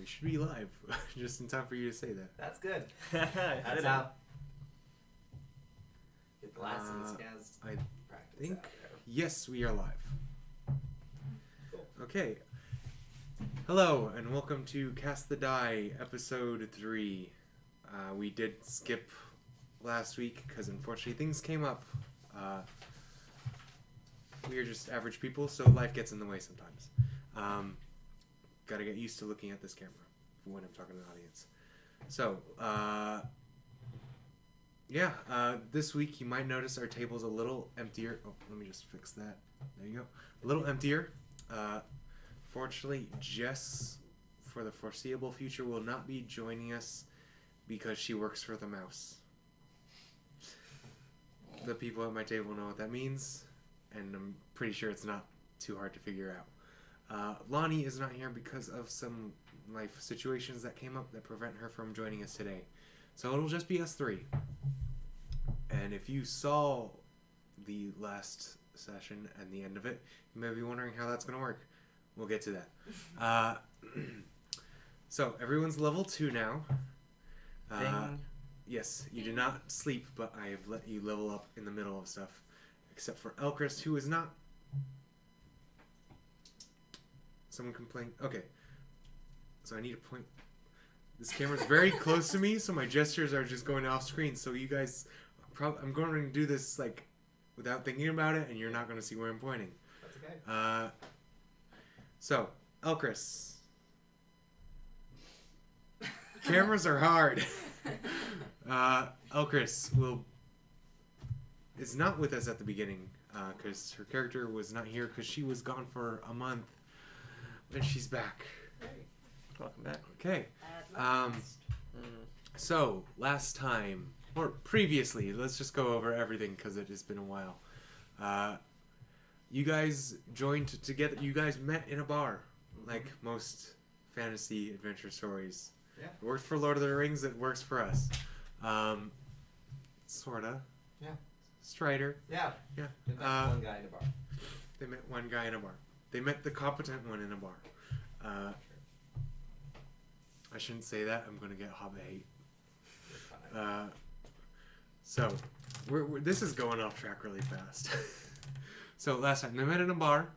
You should be live, just in time for you to say that. That's good. That's how. Get the last of the Skaz I practice think, out there. yes, we are live. Cool. Okay. Hello, and welcome to Cast the Die, Episode 3. We did skip last week, because unfortunately things came up. We are just average people, so life gets in the way sometimes. Gotta get used to looking at this camera when I'm talking to the audience. So, this week you might notice our table's a little emptier. Oh, let me just fix that. There you go. A little emptier. Fortunately, Jess, for the foreseeable future, will not be joining us because she works for the mouse. The people at my table know what that means, and I'm pretty sure it's not too hard to figure out. Lonnie is not here because of some life situations that came up that prevent her from joining us today. So it'll just be us three. And if you saw the last session and the end of it, you may be wondering how that's going to work. We'll get to that. So everyone's level 2 now. Yes, you did not sleep, but I have let you level up in the middle of stuff. Except for Elcrys, who is not... Someone complained. Okay. So I need to point... This camera's very close to me, so my gestures are just going off screen. So you guys... I'm going to do this like without thinking about it, and you're not going to see where I'm pointing. That's okay. So, Elcrys. Cameras are hard. Elcrys is not with us at the beginning because her character was not here because she was gone for a month, and she's back. Hey. Welcome back. Okay. So last time or previously, let's just go over everything because it has been a while. You guys joined together. You guys met in a bar, like most fantasy adventure stories. Yeah. It worked for Lord of the Rings. It works for us. Sorta. Yeah. Strider. Yeah. Yeah. They met one guy in a bar. They met one guy in a bar. They met the competent one in a bar. I shouldn't say that. I'm going to get Hobbit hate. So, this is going off track really fast. So, last time, they met in a bar.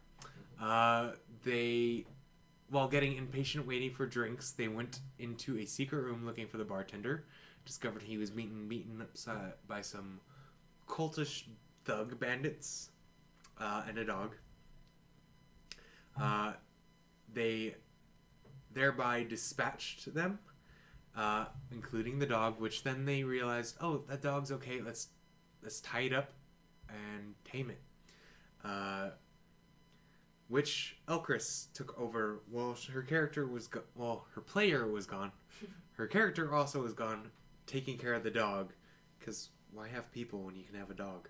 While getting impatient waiting for drinks, they went into a secret room looking for the bartender. Discovered he was beaten up by some cultish thug bandits and a dog. They thereby dispatched them, including the dog, which then they realized, oh, that dog's okay, let's tie it up and tame it. Which Elcrys took over. Well, her character was her player was gone. Her character also was gone, taking care of the dog, because why have people when you can have a dog?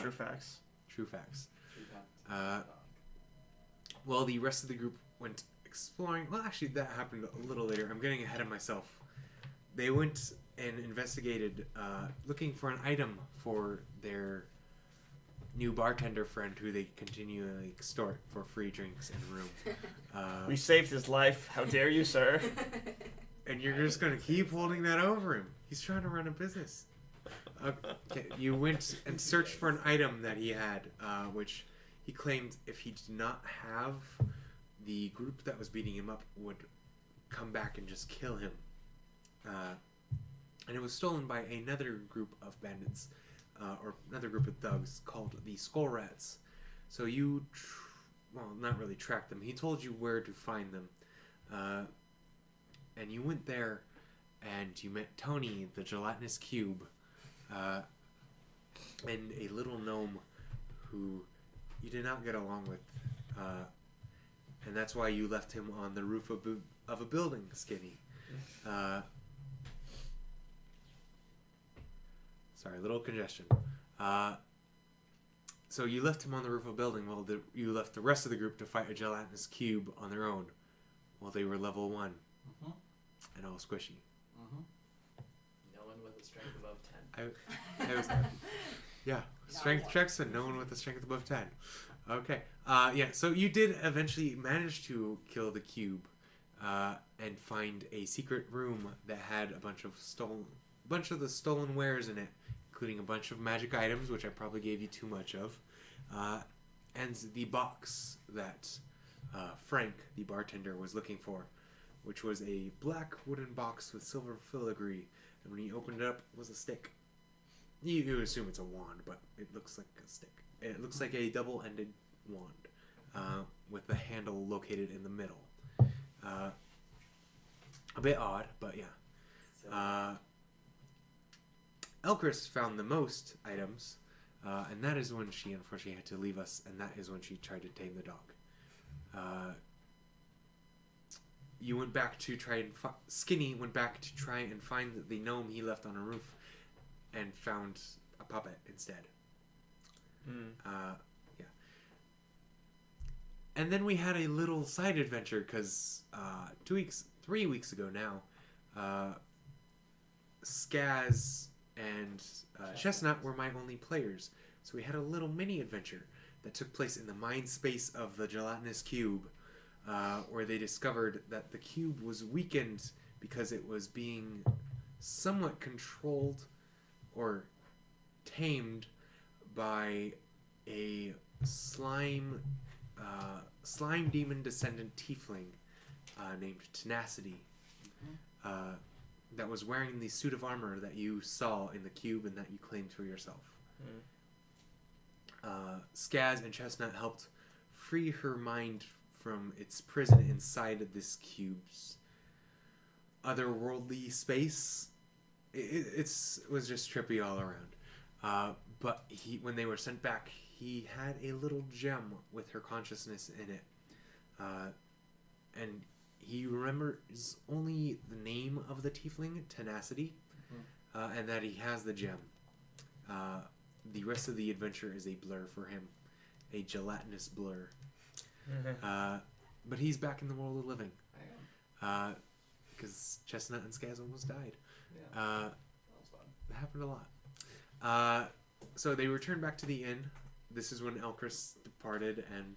True facts. True facts. True Well, the rest of the group went exploring. Well, actually, that happened a little later. I'm getting ahead of myself. They went and investigated, looking for an item for their new bartender friend who they continually extort for free drinks in the room. We saved his life. How dare you, sir? And you're just going to keep holding that over him. He's trying to run a business. Okay, you went and searched for an item that he had, which he claimed if he did not have, the group that was beating him up would come back and just kill him. And it was stolen by another group of bandits, or another group of thugs called the Skull Rats. So you, not really tracked them. He told you where to find them. And you went there, and you met Tony, the gelatinous cube, and a little gnome who you did not get along with. And that's why you left him on the roof of a building, Skinny. Sorry, a little congestion. So you left him on the roof of a building while you left the rest of the group to fight a gelatinous cube on their own while they were level 1 and all squishy. No one with a strength above 10. I was, yeah, strength checks and no one with a strength above 10. Okay. Yeah, so you did eventually manage to kill the cube. and find a secret room that had a bunch of the stolen wares in it, including a bunch of magic items, which I probably gave you too much of, and the box that Frank, the bartender, was looking for, which was a black wooden box with silver filigree, and when he opened it up, it was a stick. You assume it's a wand, but it looks like a stick. It looks like a double-ended wand with the handle located in the middle. A bit odd, but yeah. So, Elcrys found the most items, and that is when she unfortunately had to leave us, and that is when she tried to tame the dog. You went back to try and Skinny went back to try and find the gnome he left on a roof, and found a puppet instead. Yeah. And then we had a little side adventure because 3 weeks ago now, Skaz and Chestnut were my only players. So we had a little mini adventure that took place in the mind space of the gelatinous cube, where they discovered that the cube was weakened because it was being somewhat controlled or tamed by a slime demon descendant tiefling named Tenacity, that was wearing the suit of armor that you saw in the cube and that you claimed for yourself. Skaz and Chestnut helped free her mind from its prison inside this cube's otherworldly space. It was just trippy all around. But when they were sent back, he had a little gem with her consciousness in it. And he remembers only the name of the tiefling, Tenacity, and that he has the gem. The rest of the adventure is a blur for him, a gelatinous blur. But he's back in the world of living. I am. Because Chestnut and Skaz almost died. Yeah. That was fun. It happened a lot. So they returned back to the inn. This is when Elcrys departed and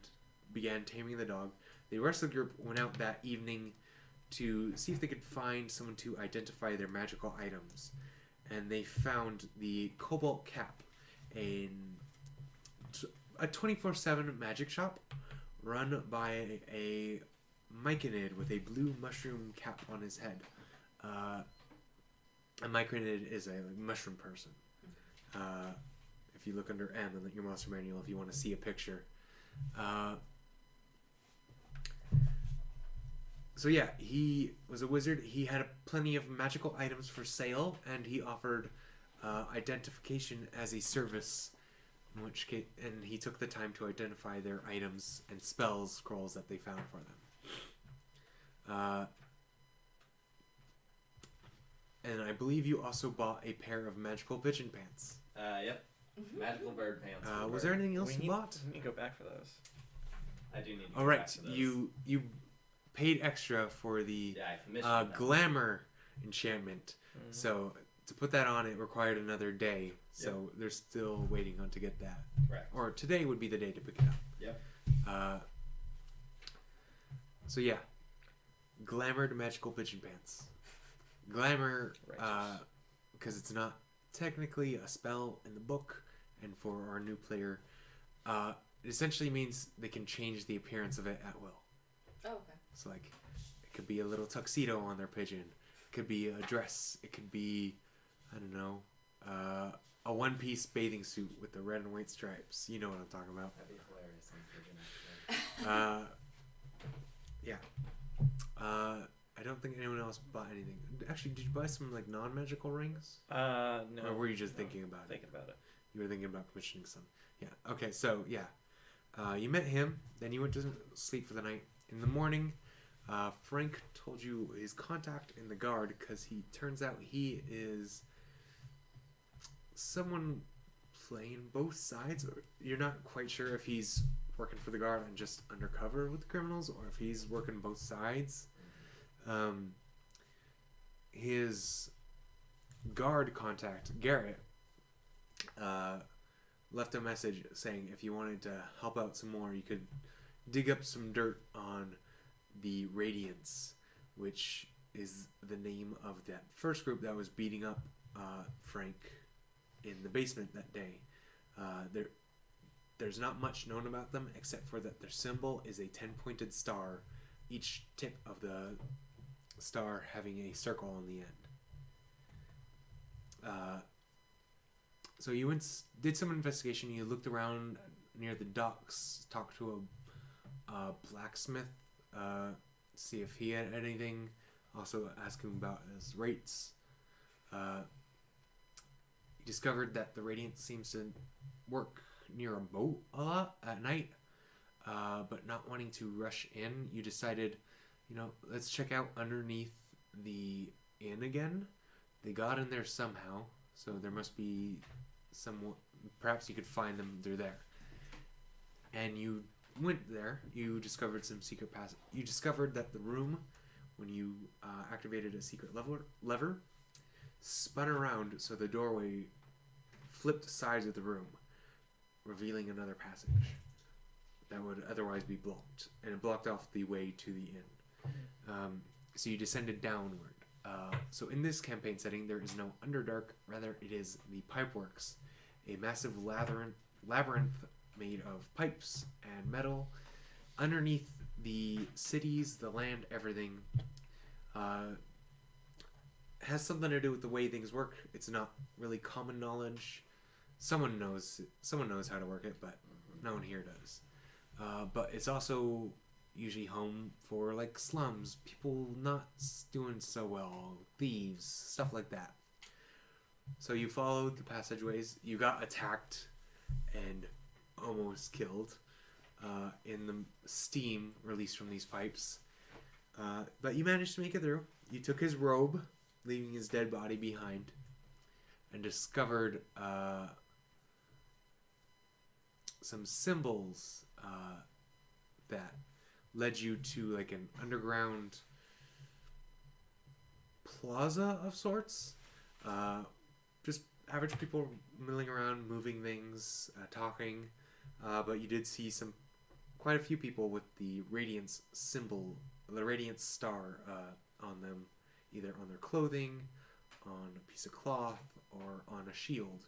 began taming the dog. The rest of the group went out that evening to see if they could find someone to identify their magical items. And they found the Cobalt Cap, a 24/7 magic shop run by a myconid with a blue mushroom cap on his head. A myconid is a mushroom person. If you look under M in your monster manual, if you want to see a picture. So yeah, he was a wizard. He had plenty of magical items for sale, and he offered identification as a service. In which case, and he took the time to identify their items and spell scrolls that they found for them. And I believe you also bought a pair of magical pigeon pants. Yep. Magical bird pants. Was there anything else you bought? We need to go back for those. I do need to All go right, back to those. you paid extra for the Yeah, I commissioned them. glamour enchantment. So to put that on, it required another day. So they're still waiting on to get that. Correct. Or today would be the day to pick it up. Yep. So yeah, glamored magical pigeon pants. Glamour, Righteous. because it's not technically a spell in the book, and for our new player, it essentially means they can change the appearance of it at will. Oh, okay. So like, it could be a little tuxedo on their pigeon. It could be a dress. It could be, I don't know, a one-piece bathing suit with the red and white stripes. You know what I'm talking about. That'd be hilarious on pigeon, actually. Yeah. I don't think anyone else bought anything. Actually, did you buy some like non-magical rings? No. Or were you just thinking about it? Thinking about it. You were thinking about commissioning some. Yeah. Okay. So yeah, you met him. Then you went to sleep for the night. In the morning, Frank told you his contact in the guard because he turns out he is someone playing both sides. You're not quite sure if he's working for the guard and just undercover with the criminals, or if he's working both sides. His guard contact, Garrett, left a message saying if you wanted to help out some more, you could dig up some dirt on the Radiance which is the name of that first group that was beating up Frank in the basement that day. There's not much known about them except for that their symbol is a 10-pointed star, each tip of the star having a circle on the end. So you did some investigation. You looked around near the docks, talked to a blacksmith, see if he had anything. Also asked him about his rates. You discovered that the Radiant seems to work near a boat a lot at night, but not wanting to rush in, you decided, let's check out underneath the inn again. They got in there somehow, so there must be perhaps you could find them through there. And you went there. You discovered some secret passage. You discovered that the room, when you activated a secret lever, spun around so the doorway flipped sides of the room, revealing another passage that would otherwise be blocked, and it blocked off the way to the inn. So you descended downward. So in this campaign setting, there is no Underdark, rather it is the Pipeworks, a massive labyrinth made of pipes and metal. Underneath the cities, the land, everything has something to do with the way things work. It's not really common knowledge. Someone knows how to work it, but no one here does. But it's also usually home for like slums, people not doing so well, thieves, stuff like that. So you followed the passageways. You got attacked and almost killed in the steam released from these pipes. But you managed to make it through. You took his robe, leaving his dead body behind, and discovered some symbols that led you to like an underground plaza of sorts. Just average people milling around, moving things, talking. But you did see quite a few people with the Radiance symbol, the Radiance star on them, either on their clothing, on a piece of cloth, or on a shield.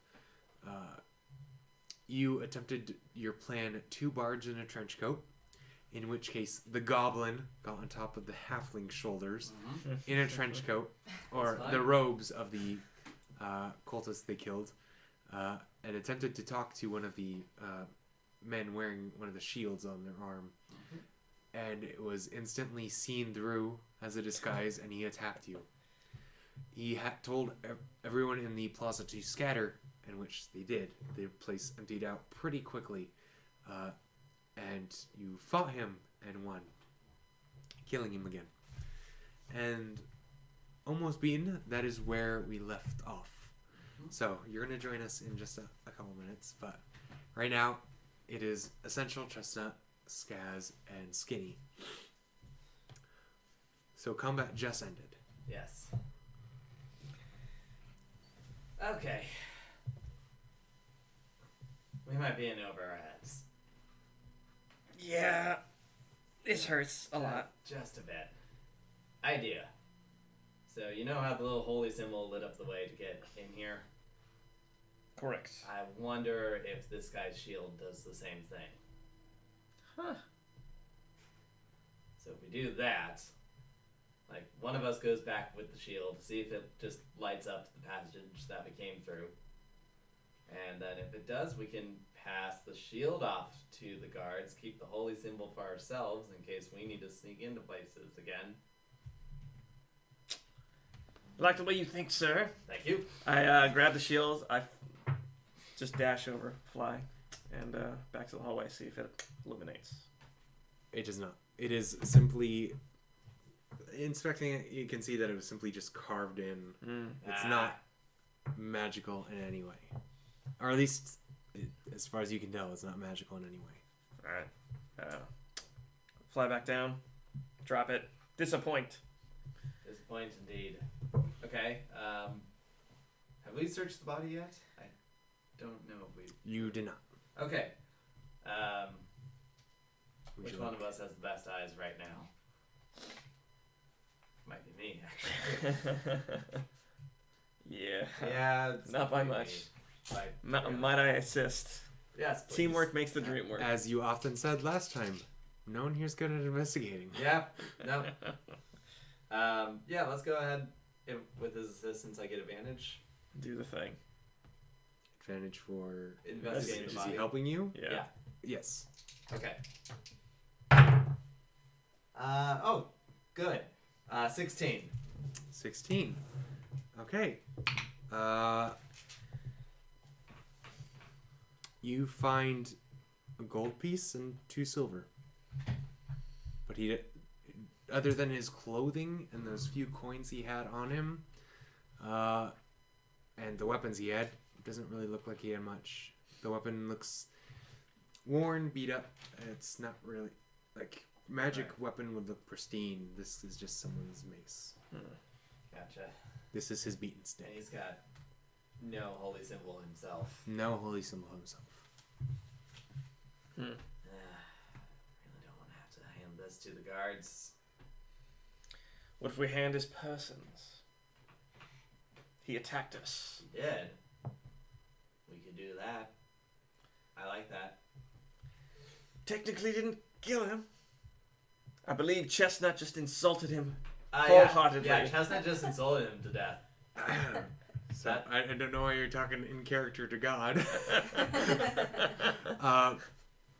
You attempted your plan 2 bards in a trench coat, in which case the goblin got on top of the halfling's shoulders in a trench coat, or the robes of the cultists they killed, and attempted to talk to one of the men wearing one of the shields on their arm. And it was instantly seen through as a disguise, and he attacked you. He had told everyone in the plaza to scatter, in which they did. The place emptied out pretty quickly, and you fought him and won, killing him again. And almost beaten, that is where we left off. So you're going to join us in just a couple minutes, but right now it is Essential, Chestnut, Skaz, and Skinny. So combat just ended. Yes. Okay. We might be in over our heads. Yeah, this hurts a lot. Just a bit. Idea. So you know how the little holy symbol lit up the way to get in here? Correct. I wonder if this guy's shield does the same thing. Huh. So if we do that, like one of us goes back with the shield to see if it just lights up the passage that we came through. And then if it does, we can pass the shield off to the guards, keep the holy symbol for ourselves in case we need to sneak into places again. I like the way you think, sir. Thank you. I grab the shield. I just dash over, fly, and back to the hallway, see if it illuminates. It does not. It is simply... Inspecting it, you can see that it was simply just carved in. It's not magical in any way. Or at least, as far as you can tell, it's not magical in any way. Alright. Fly back down. Drop it. Disappoint. Disappoint indeed. Okay. Have we searched the body yet? I don't know if we... You did not. Okay. Which one of us has the best eyes right now? Might be me, actually. Yeah. Yeah. It's Not by maybe much. by- Might I assist? Yes, please. Teamwork makes the dream work. As you often said last time, no one here's good at investigating. Yeah. No. Yeah, let's go ahead. With his assistance, I get advantage. Do the thing. Advantage for Investigating Is the he body. helping you? Yeah. Yes. Okay. Oh, good. 16. 16. Okay. You find a gold piece and 2 silver. But other than his clothing and those few coins he had on him, and the weapons he had, it doesn't really look like he had much. The weapon looks worn, beat up. It's not really like magic weapon would look pristine. This is just someone's mace. Gotcha. This is his beaten And stick. he's got no holy symbol himself. No holy symbol himself. Really don't want to have to hand this to the guards. What if we hand his persons? He attacked us. He did. We could do that. I like that. Technically didn't kill him. I believe Chestnut just insulted him Yeah, wholeheartedly. yeah, Chestnut just insulted him to death. So I don't know why you're talking in character to God.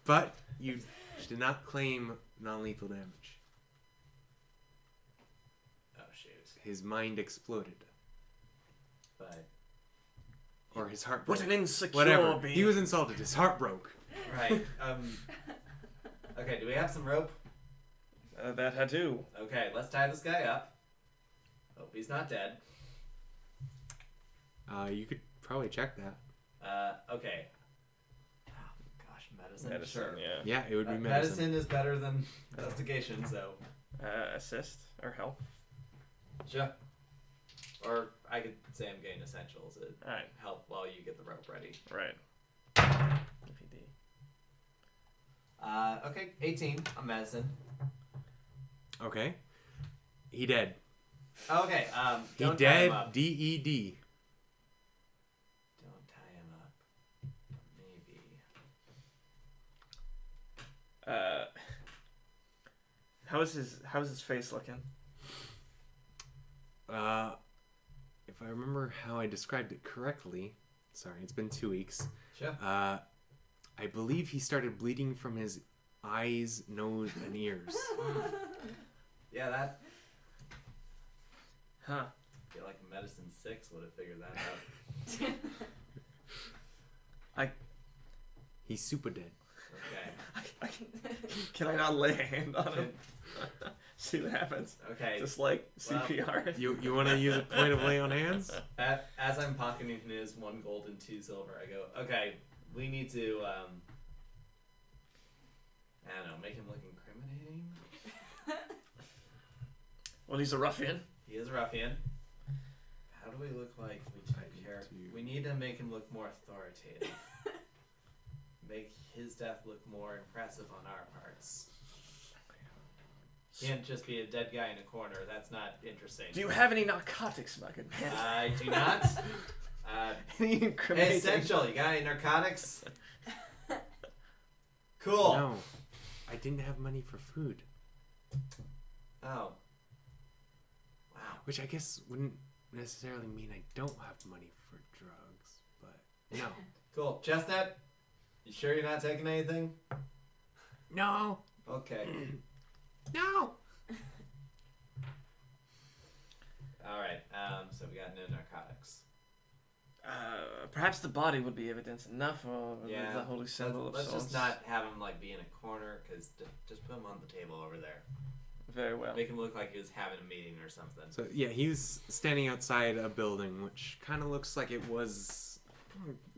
But you did not claim non-lethal damage. Oh, shoot. His mind exploded. But, Or his heart broke. What an insecure Whatever. being. He was insulted. His heart broke. right. Okay, do we have some rope? That I do. Okay, let's tie this guy up. Hope he's not dead. You could probably check that. Okay. Oh, gosh, medicine? Medicine, Sure. yeah. Yeah, it would be medicine. Medicine is better than investigation, so Assist or help. sure. Or I could say I'm getting essentials to Alright. help while you get the rope ready. Right. If he did. Okay, 18 on medicine. Okay. He dead. Okay, He don't tie dead. him up. D-E-D. Don't tie him up. Maybe. How's his face looking? If I remember how I described it correctly, sorry, it's been 2 weeks. Sure. I believe he started bleeding from his eyes, nose, and ears. Yeah, that. Huh. I feel like medicine 6 would have figured that out. He's super dead. Okay. Can I not lay a hand on him? See what happens. Okay. Just like Well, CPR. You want to use a point of lay on hands? As I'm pocketing his 1 gold and 2 silver, I go, okay, we need to, I don't know, make him look incriminating? Well, he's a ruffian. He is a ruffian. How do we look like we take care? We need to make him look more authoritative. Make his death look more impressive on our parts. Can't just be a dead guy in a corner. That's not interesting. Do you have any narcotics, my good man? I do not. Any incriminating? Essential. You got any narcotics? Cool. No. I didn't have money for food. Oh. Wow. Which I guess wouldn't necessarily mean I don't have money for drugs, but no. Cool. Chestnut, you sure you're not taking anything? No! Okay. No! Alright, so we got no narcotics. Perhaps the body would be evidence enough of Yeah. the holy symbol of Let's sorts. just not have him like be in a corner, because just put him on the table over there. Very well. Make him look like he was having a meeting or something. So yeah, he was standing outside a building, which kind of looks like it was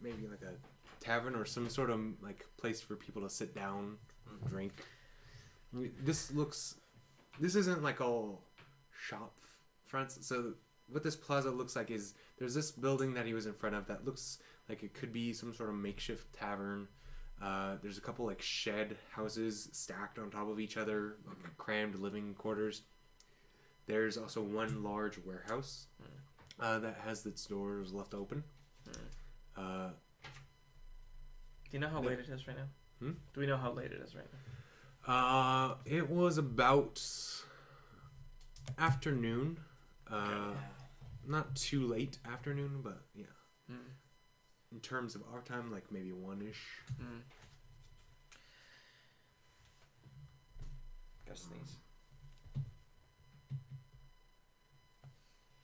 maybe like a tavern or some sort of like place for people to sit down, drink. This isn't like all shop fronts. So what this plaza looks like is there's this building that he was in front of that looks like it could be some sort of makeshift tavern. There's a couple like shed houses stacked on top of each other, like crammed living quarters. There's also one large warehouse that has its doors left open. Do you know how late it is right now? Do we know how late it is right now? It was about afternoon. Not too late afternoon, but yeah. In terms of our time, like maybe 1-ish. Gotta sneeze.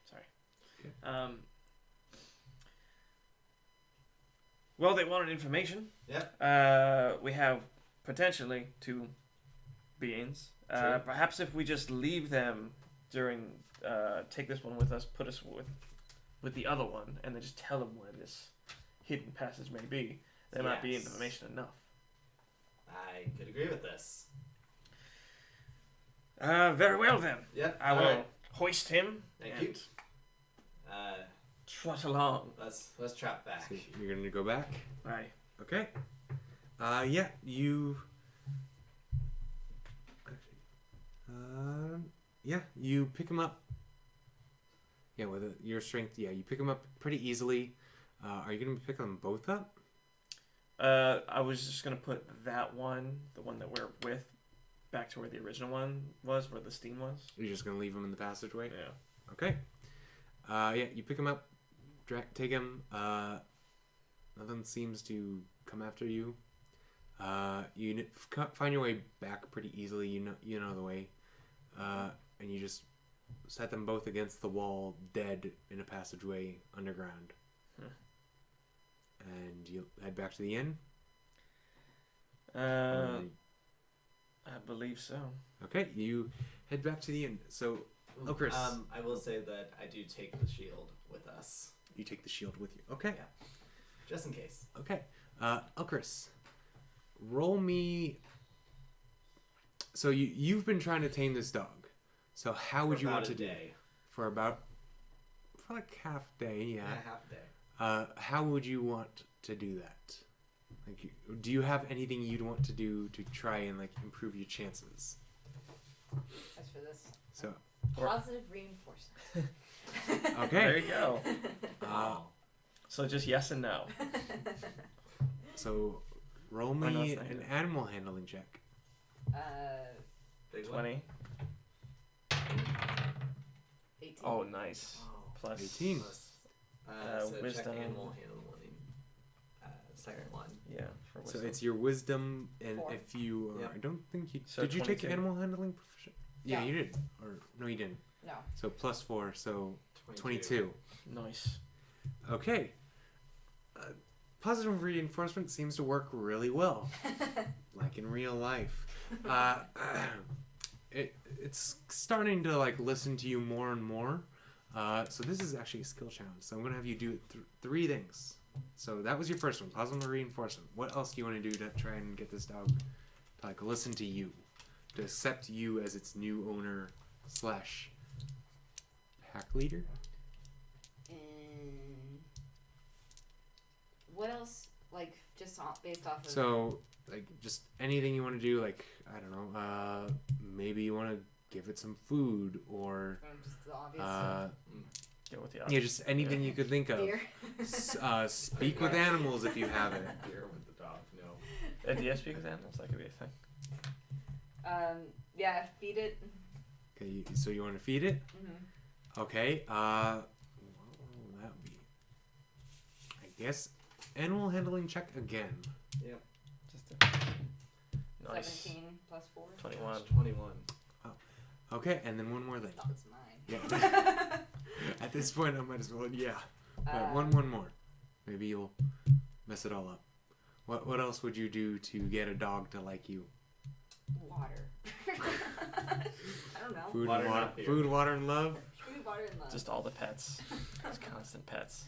Sorry. Okay. Well, they wanted information. Yep. We have potentially 2 beings. Sure. Perhaps if we just leave them during, take this one with us, put us with the other one, and then just tell them where this hidden passage may be, there might be information enough. I could agree with this. Very well then. Yep. I will hoist him. Thank you. Trot along. Let's trap back. So you're gonna go back. Right. Okay. Yeah, you. Yeah, you pick him up. Yeah, with your strength, yeah, you pick him up pretty easily. Are you gonna pick them both up? I was just gonna put that one, the one that we're with, back to where the original one was, where the steam was. You're just gonna leave him in the passageway. Yeah. Okay. Yeah, you pick him up, take him. Nothing seems to come after you. You find your way back pretty easily. You know the way, and you just set them both against the wall, dead in a passageway underground. And you head back to the inn. I believe so. Okay, you head back to the inn. So, Elcrys, I will say that I do take the shield with us. you take the shield with you. Okay. Yeah. Just in case. Okay. Elcrys, roll me. So you've been trying to tame this dog. So how would you want to do it? For like half day, yeah. Yeah, half a day. How would you want to do that? Like, do you have anything you'd want to do to try and like improve your chances? As for this, So positive reinforcement. okay. There you go. Uh, So just yes and no. so roll Why not me say an that? animal handling check. Big one. 20. 18. Oh, nice. Oh. Plus 18. Plus, so wisdom. check animal handling. Second one. Yeah, for So wisdom. it's your wisdom, and 4. if you are, Yep. I don't think you So did. You take 22. animal handling proficient? Yeah, Yeah. you did. Or no, you didn't. No. So plus 4, so 22. 22. Nice. Okay. Positive reinforcement seems to work really well, like in real life. It's starting to like listen to you more and more. So this is actually a skill challenge. So I'm gonna have you do 3 things. So that was your first one, positive reinforcement. What else do you want to do to try and get this dog to like listen to you, to accept you as its new owner / pack leader? And what else? Like just based off of. So like just anything you want to do, like I don't know, maybe you want to give it some food or just the obvious stuff. Go with the yeah, just anything you could think of. Beer. Speak with animals if you have it. Here with the dog. No. Do you speak with animals? That could be a thing. Yeah, feed it. Okay, so you want to feed it? Mm-hmm. Okay. What will that be? I guess animal handling check again. Yep. Just a... Nice. 17 plus 4. 21. 21. Okay, and then one more thing. That was mine. Yeah. At this point, I might as well. Yeah. But one more. Maybe you'll mess it all up. What else would you do to get a dog to like you? Water. I don't know. Food, Water, and water, not beer. food, water, and love. Food, water, and love. Just all the pets. Just constant pets.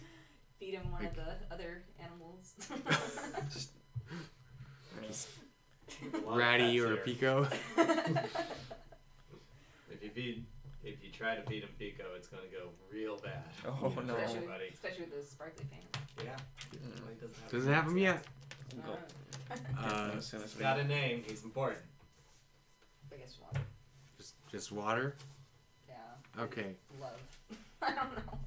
Feed him one of the other animals. Just Ratty or a Pico. If you try to feed him Pico, it's gonna go real bad. Oh, no. Especially with those sparkly pants. Yeah. Mm. He Doesn't have them yet. go. Uh, As soon as He's we... got a name. He's important. I guess water. just water. Yeah. Okay. Love. I don't know.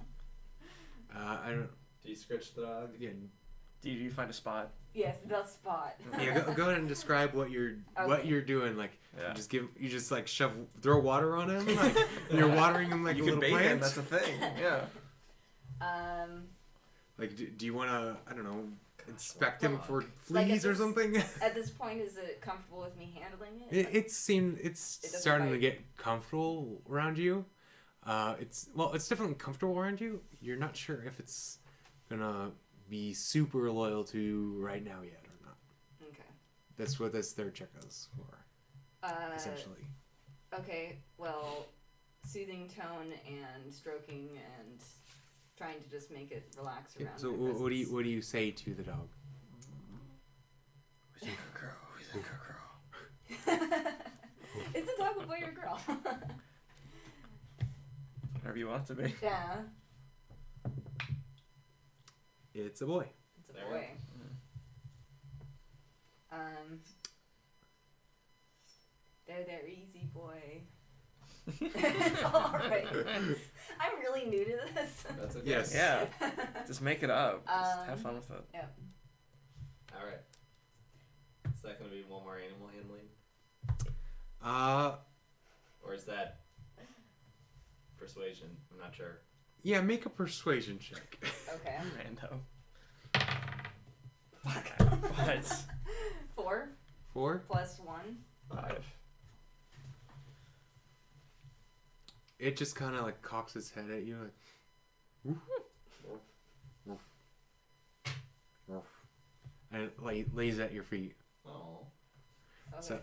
I don't. Do you scratch the dog? Yeah. Do you find a spot? Yes, the spot. Yeah. Go ahead and describe what you're doing. Like, Yeah. you just like throw water on him. Like you're watering him like You a can little bathe him. plant. That's a thing. Yeah. Like, do you want to? I don't know. Inspect him dog. for Like, fleas or something. At this point, is it comfortable with me handling it? It's doesn't starting to bite. get comfortable around you. It's definitely comfortable around you. You're not sure if it's gonna be super loyal to you right now yet or not. Okay. That's what this third check is for, essentially. Okay, well, soothing tone and stroking and trying to just make it relax Yeah, around. so my what do presence. you say to the dog? We think a girl. We think a girl. Is the dog a boy or a girl? Whatever you want it to be. Yeah, It's a boy. it's a There boy. we There, easy boy. It's all right. I'm really new to this. That's okay. Yes. Yeah. Just make it up. Just have Um, fun with it. All right. Is that going to be one more animal handling? Or is that persuasion? I'm not sure. Yeah, make a persuasion check. Okay. Rando. Fuck. But 4 4. plus 1. 5. It just kind of like cocks its head at you, like, woof, woof, woof, and it lays at your feet. Oh. Okay. So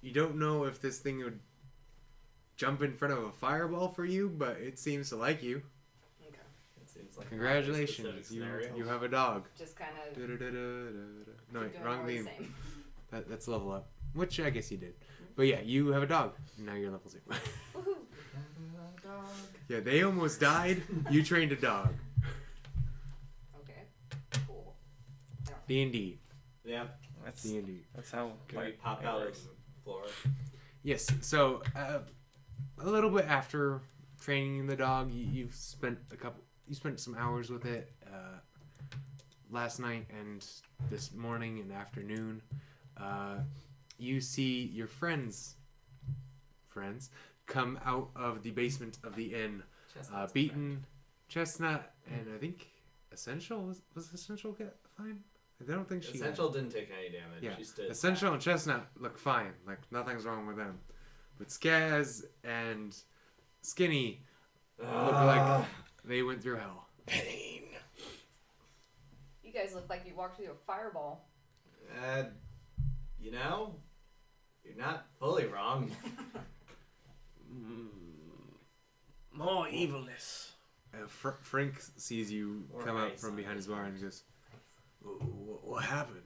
you don't know if this thing would jump in front of a fireball for you, but it seems to like you. Okay. It seems like Congratulations, you have a dog. Just kind of. No, wait, doing wrong more of the theme. same. That's level up, which I guess you did. But yeah, you have a dog. Now you're level 2. Woohoo. Yeah, they almost died. You trained a dog. Okay. Cool. D&D. Yeah. That's D&D. that's how Can we like, pop it out of works. the floor? Yes. So a little bit after training the dog, you've spent some hours with it last night and this morning and afternoon. You see your friends come out of the basement of the inn, Chestnut's beaten. Chestnut and I think Essential was Essential get fine? I don't think she got- Essential didn't take any damage. Yeah, She stood Essential and Chestnut look fine. Like, nothing's wrong with them. But Skaz and Skinny look like they went through hell. Pain. You guys look like you walked through a fireball. You know, you're not fully wrong. More evilness. Frank sees you Or come out ice from on behind his his bar and goes, what happened?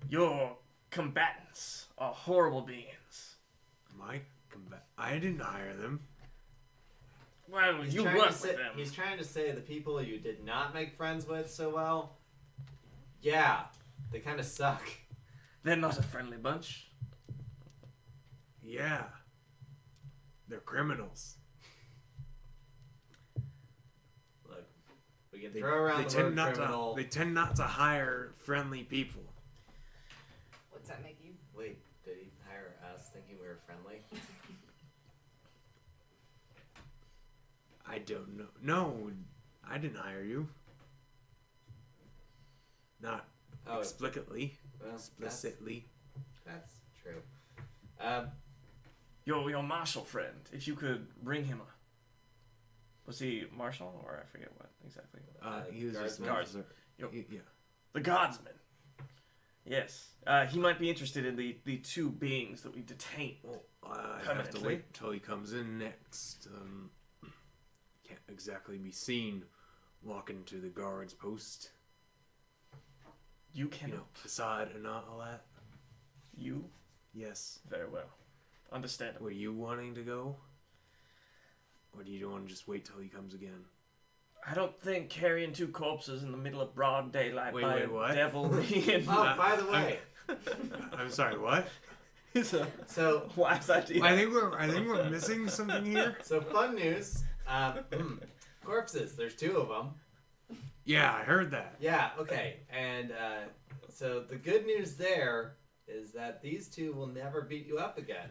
Your combatants are horrible beings. I didn't hire them. Well, He's you trying work to say, with them. He's trying to say the people you did not make friends with so well, yeah, they kind of suck. They're not a friendly bunch. Yeah. They're criminals. Look, we can throw around the word criminal. They tend not to hire friendly people. What's that make you? Wait, did he hire us thinking we were friendly? I don't know. No, I didn't hire you. Not Oh, explicitly. well, Explicitly. That's true. Your marshal friend, if you could bring him was he marshal or I forget what exactly? He was just an Guardsman. officer. Yo. Yeah. The guardsman. Yes. He might be interested in the two beings that we detained. Well, I have to Permanently. wait till he comes in next. Can't exactly be seen walking to the guard's post. You You cannot. know, facade and all that. You? Yes. Very well. Understandable. Were you wanting to go? Or do you want to just wait till he comes again? I don't think carrying two corpses in the middle of broad daylight Wait, by wait, a what? devil being... Oh, by the way, I'm sorry, what? It's a So wise idea. I think we're missing something here. So fun news. Corpses. There's 2 of them. Yeah, I heard that. Yeah. Okay. And so the good news there is that these 2 will never beat you up again.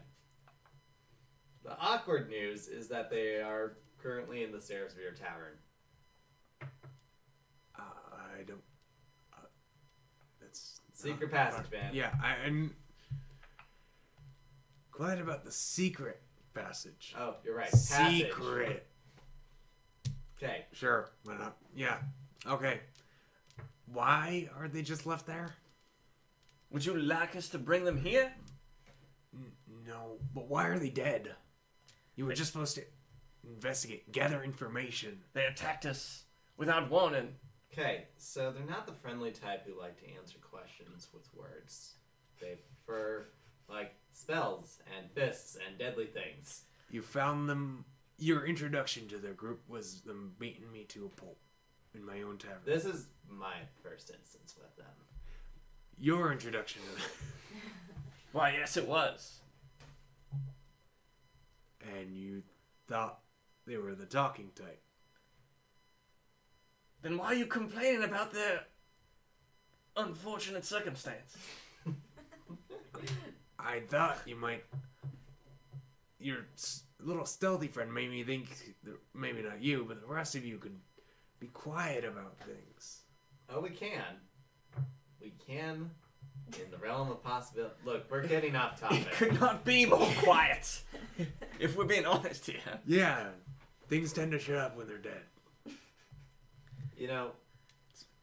The awkward news is that they are currently in the stairs of your tavern. I don't. That's Secret passage, man. Yeah, I'm glad about the secret passage. Oh, you're right. Secret. Okay. Sure. Why not? Yeah. Okay. Why are they just left there? Would you like us to bring them here? No, but why are they dead? You were just supposed to investigate, gather information. They attacked us without warning. Okay, so they're not the friendly type who like to answer questions with words. They prefer, like, spells and fists and deadly things. You found them. Your introduction to their group was them beating me to a pulp in my own tavern. This is my first instance with them. Your introduction to them. Why, yes, it was. And you thought they were the talking type. Then why are you complaining about their unfortunate circumstance? I thought you might. Your little stealthy friend made me think, maybe not you, but the rest of you could be quiet about things. Oh, we can. We can, in the realm of possibility. Look, we're getting off It topic. could not be more quiet. If we're being honest here. Yeah, things tend to shut up when they're dead. You know,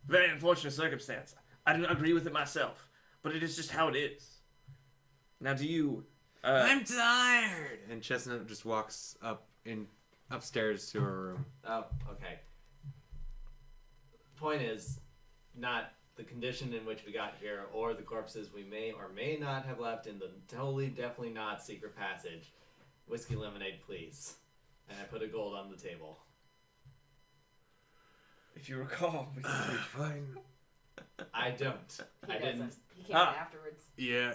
Very unfortunate circumstance. I don't agree with it myself, but it is just how it is. Now, do you? I'm tired. And Chestnut just walks upstairs to her room. oh, okay. Point is, not the condition in which we got here, or the corpses we may or may not have left in the definitely not secret passage. Whiskey lemonade, please. And I put a gold on the table. If you recall, we Fine. I don't. He I doesn't. didn't. He came afterwards. Yeah.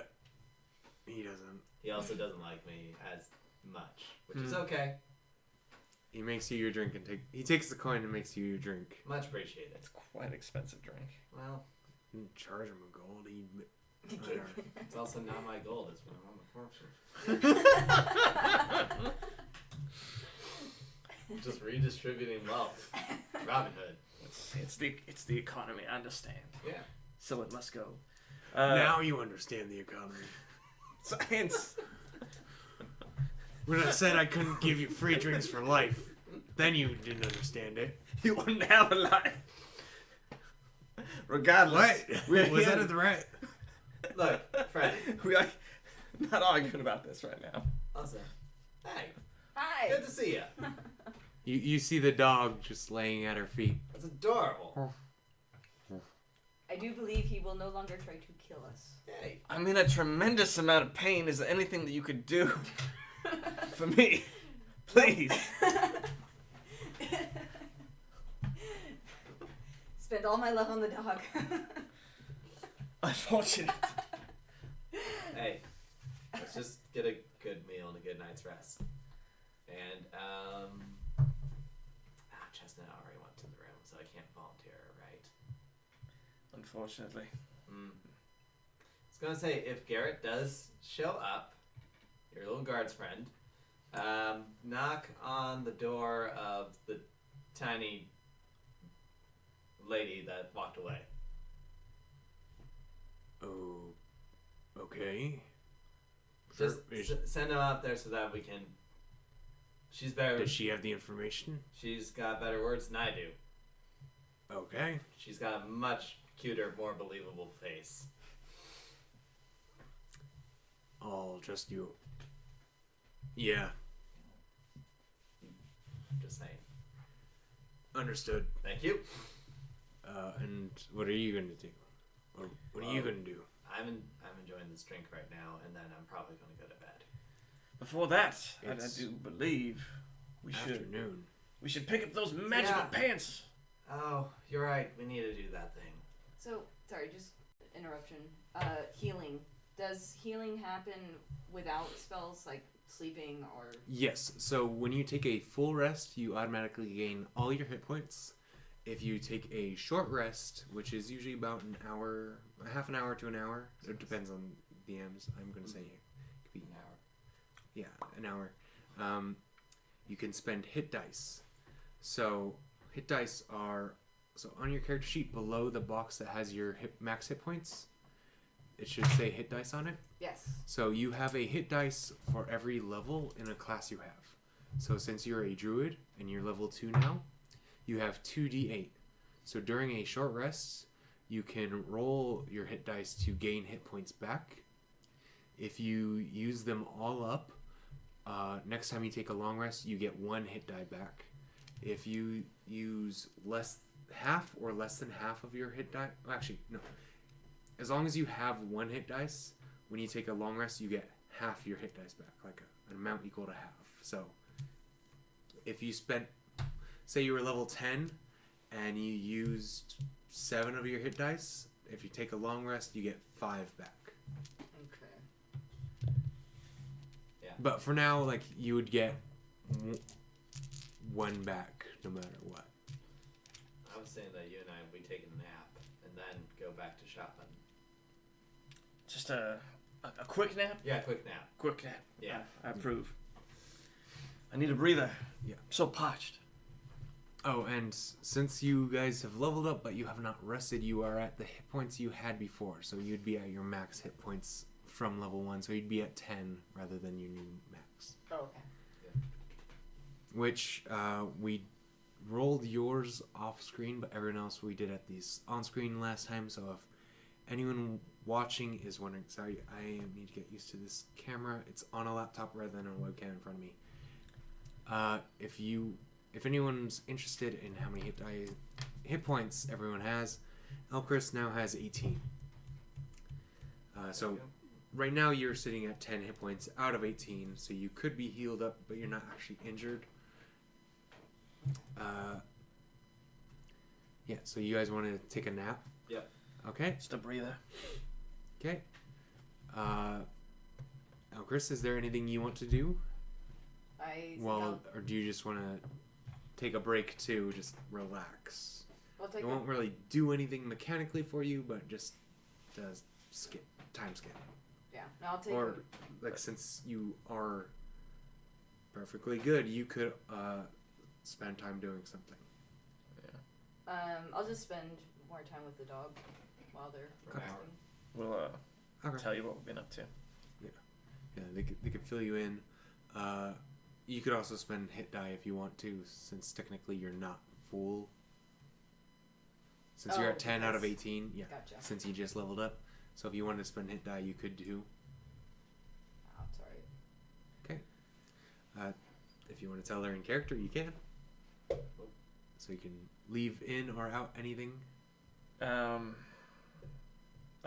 He doesn't. He also doesn't like me as much, which is okay. He makes you your drink and he takes the coin and makes you your drink. Much appreciated. It's quite an expensive drink. Well, You charge him a gold. Whatever. it's also not my gold. It's one of the corpses. Just redistributing wealth. Robin Hood. It's the economy. I understand. Yeah. So it must go. Now you understand the economy. Science. When I said I couldn't give you free drinks for life, then you didn't understand it. You wouldn't have a life. Regardless. What? We're Was here. that a threat? Look, Fred. We are not arguing about this right now. Also, hey, Hi. good to see you. You see the dog just laying at her feet. That's adorable. I do believe he will no longer try to kill us. Hey. I'm in a tremendous amount of pain. Is there anything that you could do for me? Please. Spend all my love on the dog. Unfortunate. Hey, let's just get a good meal and a good night's rest. And, Chestnut already went to the room, so I can't volunteer, right? Unfortunately. I was gonna say, if Garrett does show up, your little guard's friend, knock on the door of the tiny lady that walked away. Oh, okay. Just send him up there so that we can. She's better. Does she have the information? She's got better words than I do. Okay. She's got a much cuter, more believable face. I'll trust you. Yeah, Just saying. understood. Thank you. And what are you going to do? Or what are you going to do? I'm enjoying this drink right now, and then I'm probably going to go to bed. Before that, and I It's do believe we Afternoon. should pick up those magical Yeah. pants. Oh, you're right. We need to do that thing. So, sorry, just interruption. Healing. Does healing happen without spells like sleeping or? Yes. So when you take a full rest, you automatically gain all your hit points. If you take a short rest, which is usually about an hour, half an hour to an hour, it depends on DMs. I'm going to say it could be An hour. Yeah, an hour. You can spend hit dice. So hit dice are on your character sheet below the box that has your max hit points. It should say hit dice on it. Yes. So you have a hit dice for every level in a class you have. So since you're a druid and you're level 2 now, you have 2d8. So during a short rest, you can roll your hit dice to gain hit points back. If you use them all up, next time you take a long rest, you get 1 hit die back. If you use half or less than half of your hit die, actually no, as long as you have 1 hit dice, when you take a long rest, you get half your hit dice back, like an amount equal to half. So if you spent, say you were level 10 and you used 7 of your hit dice, if you take a long rest, you get 5 back. Okay. Yeah. But for now, like, you would get 1 back no matter what. I was saying that you and I, we take a nap and then go back to shopping. Just a quick nap? Yeah, quick nap. Quick nap. Yeah. I approve. I need a breather. Yeah. I'm so parched. Oh, and since you guys have leveled up but you have not rested, you are at the hit points you had before. So you'd be at your max hit points from level 1. So you'd be at 10 rather than your new max. Oh, okay. Which we rolled yours off screen, but everyone else we did at these on screen last time. So if anyone watching is wondering, sorry, I need to get used to this camera. It's on a laptop rather than a webcam in front of me. If anyone's interested in how many hit points everyone has, Elcrys now has 18. So right now you're sitting at 10 hit points out of 18, so you could be healed up, but you're not actually injured. Yeah, so you guys want to take a nap? Yep. Okay. Just a breather. Okay. Elcrys, is there anything you want to do? Or do you just want to take a break to just relax? It won't really do anything mechanically for you, but just does time skip. Yeah, no, I'll take. Or like since you are perfectly good, you could spend time doing something. I'll just spend more time with the dog while they're Okay. resting. We'll tell you what we've been up to. Yeah, they could fill you in. You could also spend hit die if you want to, since technically you're not full. Since you're at 10 out of 18, yeah. Gotcha. Since you just leveled up, so if you wanted to spend hit die, you could do. Oh, it's alright. If you want to tell they're in character, you can. So you can leave in or out anything. I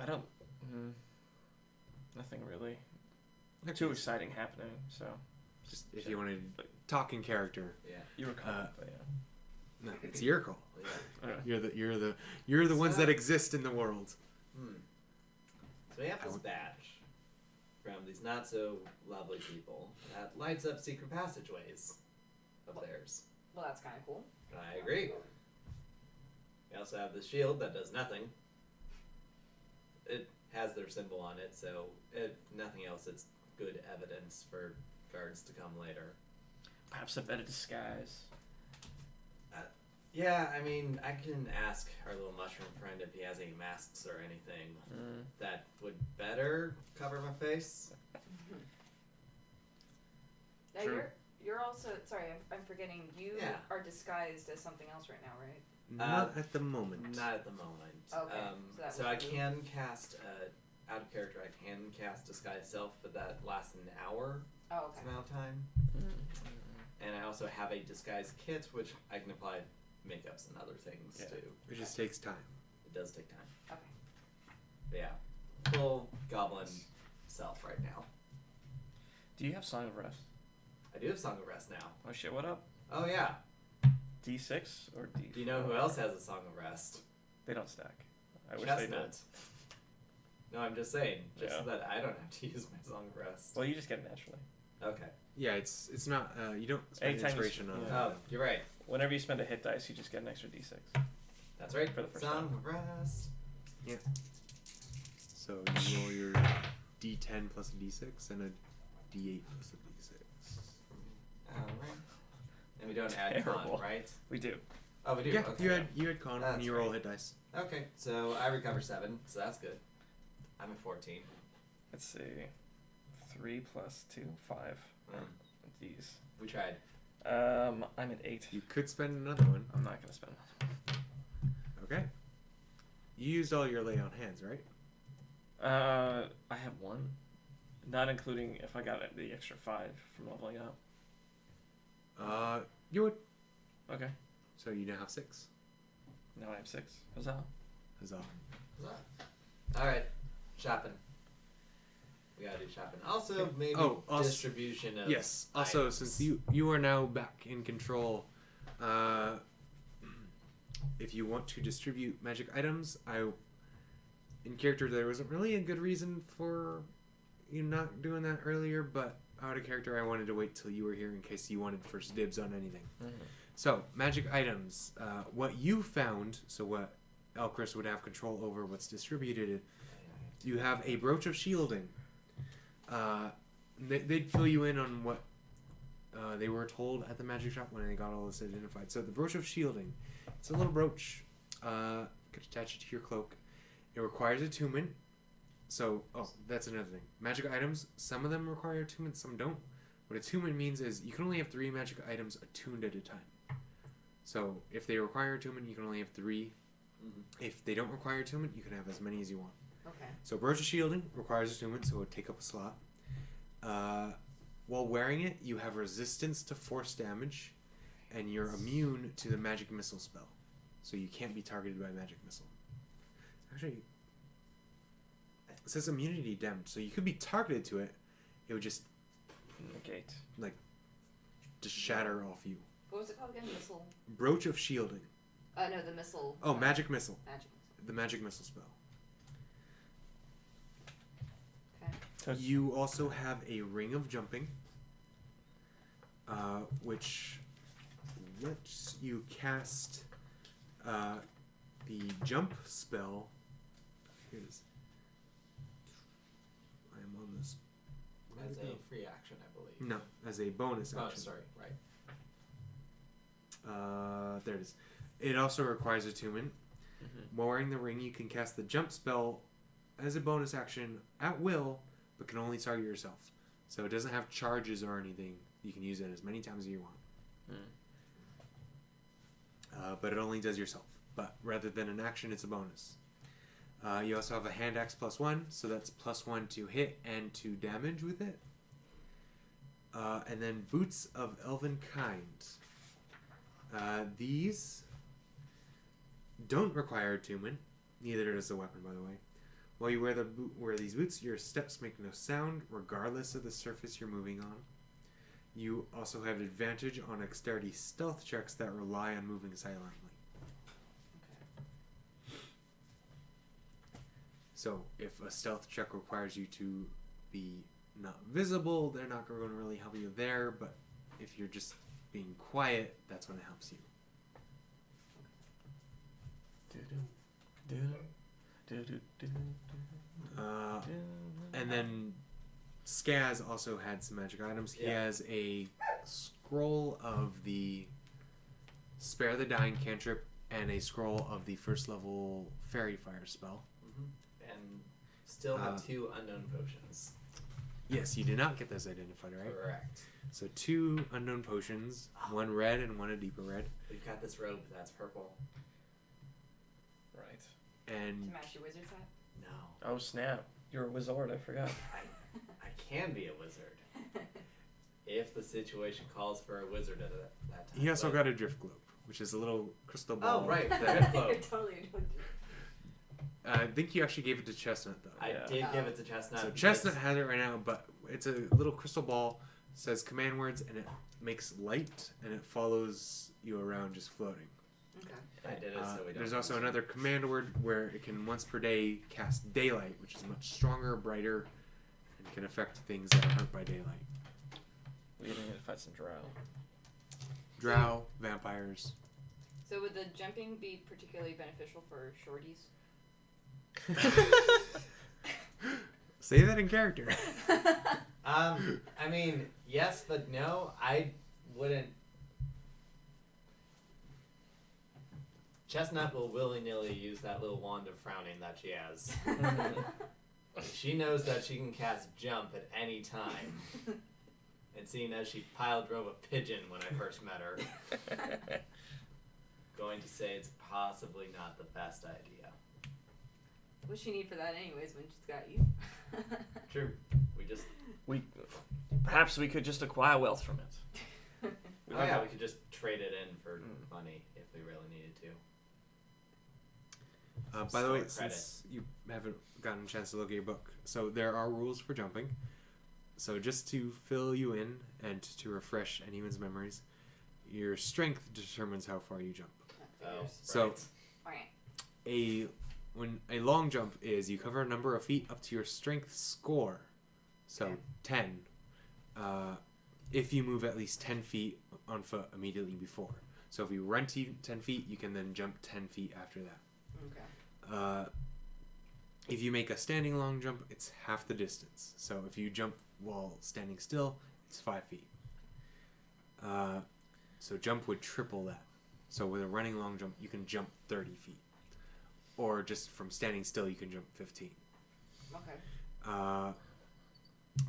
don't. Nothing really. Too exciting happening. So. Just if you want to talk in character. Yeah. You were caught, but No, it's your call. Yeah. You're the ones that exist in the world. So we have this badge from these not so lovely people that lights up secret passageways of theirs. Well, that's kind of cool. I agree. We also have the shield that does nothing. It has their symbol on it, so if nothing else, it's good evidence for guards to come later. perhaps a better disguise. Yeah, I mean, I can ask our little mushroom friend if he has any masks or anything that would better cover my face. Now True. you're also sorry, I'm forgetting. You Yeah. are disguised as something else right now, right? Not at the moment. Not at the moment. Okay, so that so would I be- can cast, out of character, I can cast Disguise Self, but that lasts an hour Oh, okay. amount of time. And I also have a Disguise Kit, which I can apply makeups and other things Yeah. to. It just takes time. It does take time. Okay. But yeah, full goblin self right now. Do you have Song of Rest? I do have Song of Rest now. Oh shit, what up? Oh yeah. D6 or D? Do you know who else has a Song of Rest? They don't stack. I wish Chestnut. No, I'm just saying, just Yeah. so that I don't have to use my Song of Rest. Well, you just get it naturally. Okay. Yeah, it's not. You don't spend Anytime you inspiration on it. yeah. Oh, you're right. Whenever you spend a hit dice, you just get an extra d6. That's right. For the first Song time. of Rest. So you roll your D10 plus a D6 and a D8 plus a D6. Alright. And we don't add Terrible. con, right? We do. Oh, we do. Yeah, Okay. you had con when That's you roll right. hit dice. Okay, so I recover 7, so that's good. I'm at 14. Let's see. 3 plus 2, 5. Mm. These. We tried. I'm at 8. You could spend another one. I'm not gonna spend one. Okay. You used all your lay on hands, right? I have 1. Not including if I got the extra 5 from leveling up. You would. Okay. So you now have 6. Now I have 6. Huzzah. Huzzah. Alright, shopping. We gotta do shopping. Also, maybe distribution of Yes. Also, items. since you are now back in control, if you want to distribute magic items, in character there wasn't really a good reason for you not doing that earlier, but out of character I wanted to wait till you were here in case you wanted first dibs on anything. Mm-hmm. So, magic items. What you found, so what Elcrys would have control over what's distributed, you have a brooch of shielding. They'd fill you in on what they were told at the magic shop when they got all this identified. So the brooch of shielding, it's a little brooch. You could attach it to your cloak. It requires attunement. So, that's another thing. Magic items, some of them require attunement, some don't. What attunement means is you can only have 3 magic items attuned at a time. So if they require attunement, you can only have 3. Mm-hmm. If they don't require attunement, you can have as many as you want. Okay. So brooch of shielding requires attunement, so it would take up a slot. While wearing it, you have resistance to force damage, and you're immune to the magic missile spell. So you can't be targeted by magic missile. Actually, it says immunity damage, so you could be targeted to it. It would just Negate. shatter off you. What was it called again? Missile? Brooch of shielding. No, the missile. Oh, magic missile. Magic The magic missile spell. missile. Okay. You also have a ring of jumping, which lets you cast the jump spell. Here it is. I am on this. As a free action, I believe. No, as a bonus Oh, action. sorry. Right. There it is. It also requires attunement. Mm-hmm. While wearing the ring, you can cast the jump spell as a bonus action at will, but can only target yourself. So it doesn't have charges or anything. You can use it as many times as you want. But it only does yourself. But rather than an action, it's a bonus. You also have a hand axe +1, so that's +1 to hit and to damage with it. And then boots of elven kind. These don't require attunement. Neither does the weapon, by the way. While you wear these boots, your steps make no sound, regardless of the surface you're moving on. You also have advantage on dexterity stealth checks that rely on moving silently. So, if a stealth check requires you to be not visible, they're not going to really help you there, but if you're just being quiet, that's when it helps you. And then Skaz also had some magic items. He has a scroll of the Spare the Dying cantrip and a scroll of the first level Fairy Fire spell. Mm-hmm. And still have 2 unknown potions. Yes, you did not get those identified, right? Correct. So 2 unknown potions, 1 red and 1 a deeper red. We've got this robe that's purple. Right. And To match your wizard's hat? No. Oh snap! You're a wizard. I forgot. I can be a wizard. If the situation calls for a wizard at that time. he also but- got a drift globe, which is a little crystal ball. Oh, right. The that- drift globe. Totally. I think you actually gave it to Chestnut, though. I did give it to Chestnut. So because- Chestnut has it right now, but it's a little crystal ball, says command words, and it makes light, and it follows you around just floating. Okay. I did it so we don't. There's also another command word where it can once per day cast daylight, which is much stronger, brighter, and can affect things that are hurt by daylight. We need to fight some drow. Drow, vampires. So would the jumping be particularly beneficial for shorties? Say that in character. I mean, yes, but no. I wouldn't. Chestnut will willy-nilly use that little wand of frowning that she has. She knows that she can cast jump at any time. And seeing as she pile drove a pigeon when I first met her, going to say it's possibly not the best idea. What's she need for that anyways when she's got you? True. Perhaps we could just acquire wealth from it. Oh yeah, we could just trade it in for money if we really needed to. By the way, Credit. since you haven't gotten a chance to look at your book, so there are rules for jumping. So just to fill you in and to refresh anyone's memories, your strength determines how far you jump. Oh, So right. when a long jump is you cover a number of feet up to your strength score. So Okay. 10. If you move at least 10 feet on foot immediately before. So if you run 10 feet, you can then jump 10 feet after that. Okay. If you make a standing long jump, it's half the distance. So if you jump while standing still, it's 5 feet. So jump would triple that. So with a running long jump, you can jump 30 feet. Or just from standing still, you can jump 15. Okay.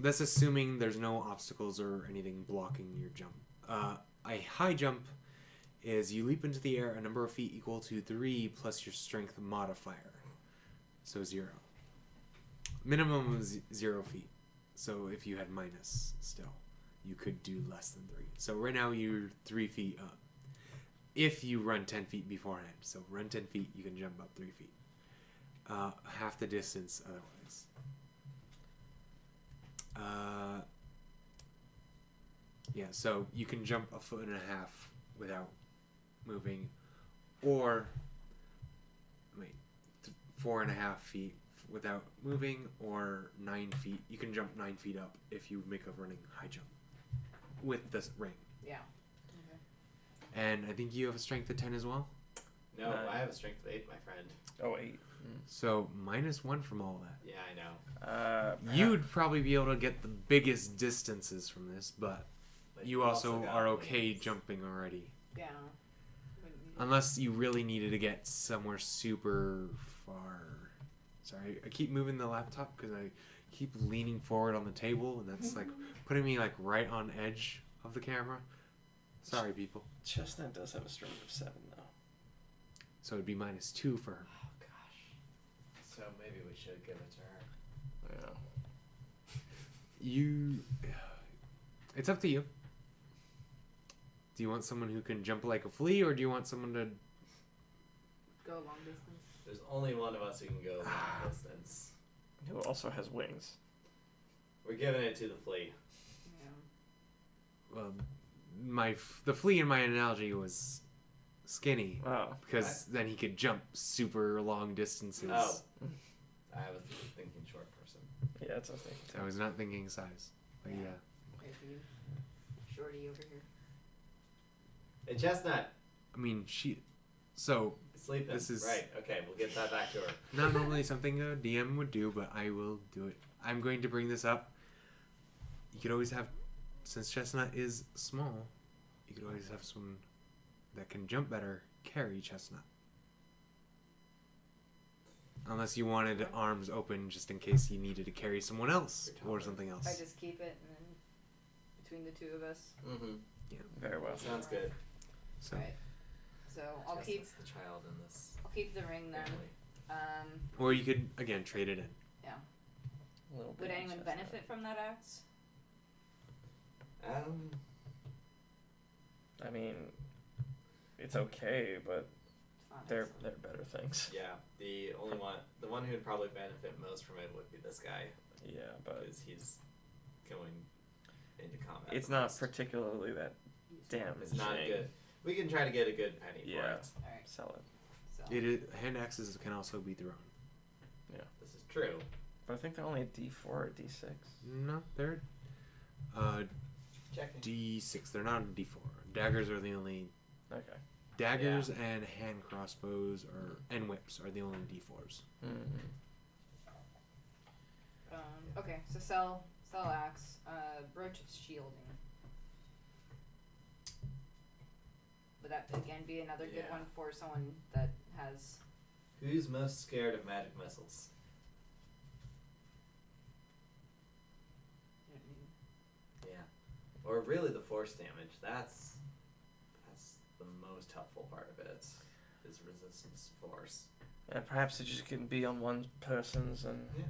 That's assuming there's no obstacles or anything blocking your jump. A high jump is you leap into the air a number of feet equal to 3 plus your strength modifier. So 0. Minimum is 0 feet. So if you had minus still, you could do less than 3. So right now you're 3 feet up. If you run 10 feet beforehand. So run 10 feet, you can jump up 3 feet. Half the distance otherwise. Yeah, so you can jump 1.5 feet without moving, or 4.5 feet without moving, or 9 feet. You can jump 9 feet up if you make a running high jump with this ring. Yeah. And I think you have a strength of 10 as well. No, I have a strength of 8, my friend. Oh, 8. So -1 from all that. Yeah, I know. You'd probably be able to get the biggest distances from this, but you also got are okay wings. jumping already. Yeah. Unless you really needed to get somewhere super far. Sorry, I keep moving the laptop because I keep leaning forward on the table, and that's like putting me like right on edge of the camera. Sorry, people. Chestnut does have a strength of 7, though. So it'd be -2 for her. Oh gosh. So maybe we should give it to her. Yeah. It's up to you. Do you want someone who can jump like a flea, or do you want someone to... Go long distance. There's only one of us who can go long distance. Who also has wings. We're giving it to the flea. Yeah. Well, the flea in my analogy was Skinny, Oh. because then he could jump super long distances. Oh. I was thinking short person. Yeah, that's what I was thinking. I was not thinking size. But yeah. There's you. Shorty over here. Hey, Chestnut. I mean, So, Sleeping. This is- Right, okay, we'll get that back to her. not normally something a DM would do, but I will do it. I'm going to bring this up. You could always have, since Chestnut is small, you could always have someone that can jump better carry Chestnut. Unless you wanted arms open just in case you needed to carry someone else or something else. I just keep it and then between the two of us. Mm-hmm. Very well. Sounds good. So, Right. So I'll keep Chestnut's the child in this the ring then. family. or you could, again, trade it in. Little Would baby anyone chestnut. benefit from that axe? I mean, it's okay, but It's not there necessary. are better things. Yeah, the one who'd probably benefit most from it would be this guy, Yeah, but because he's going into combat. it's the not most. particularly that damaging. It's not good. We can try to get a good penny for Yeah. it. All right. Sell it. So It is, hand axes can also be thrown. This is true. But I think they're only a D4 or a D6. No, they're Checking. D6. They're not a D4. Daggers are the only. Okay. Daggers and hand crossbows and whips are the only D4s. Mm-hmm. Okay, so sell axe, brooch of shielding. Would that again be another good Yeah. one for someone that has? Who's most scared of magic missiles? Yeah. Or really the force damage. That's the most helpful part of it. Is resistance to force. And perhaps it just can be on one person's, and Yeah.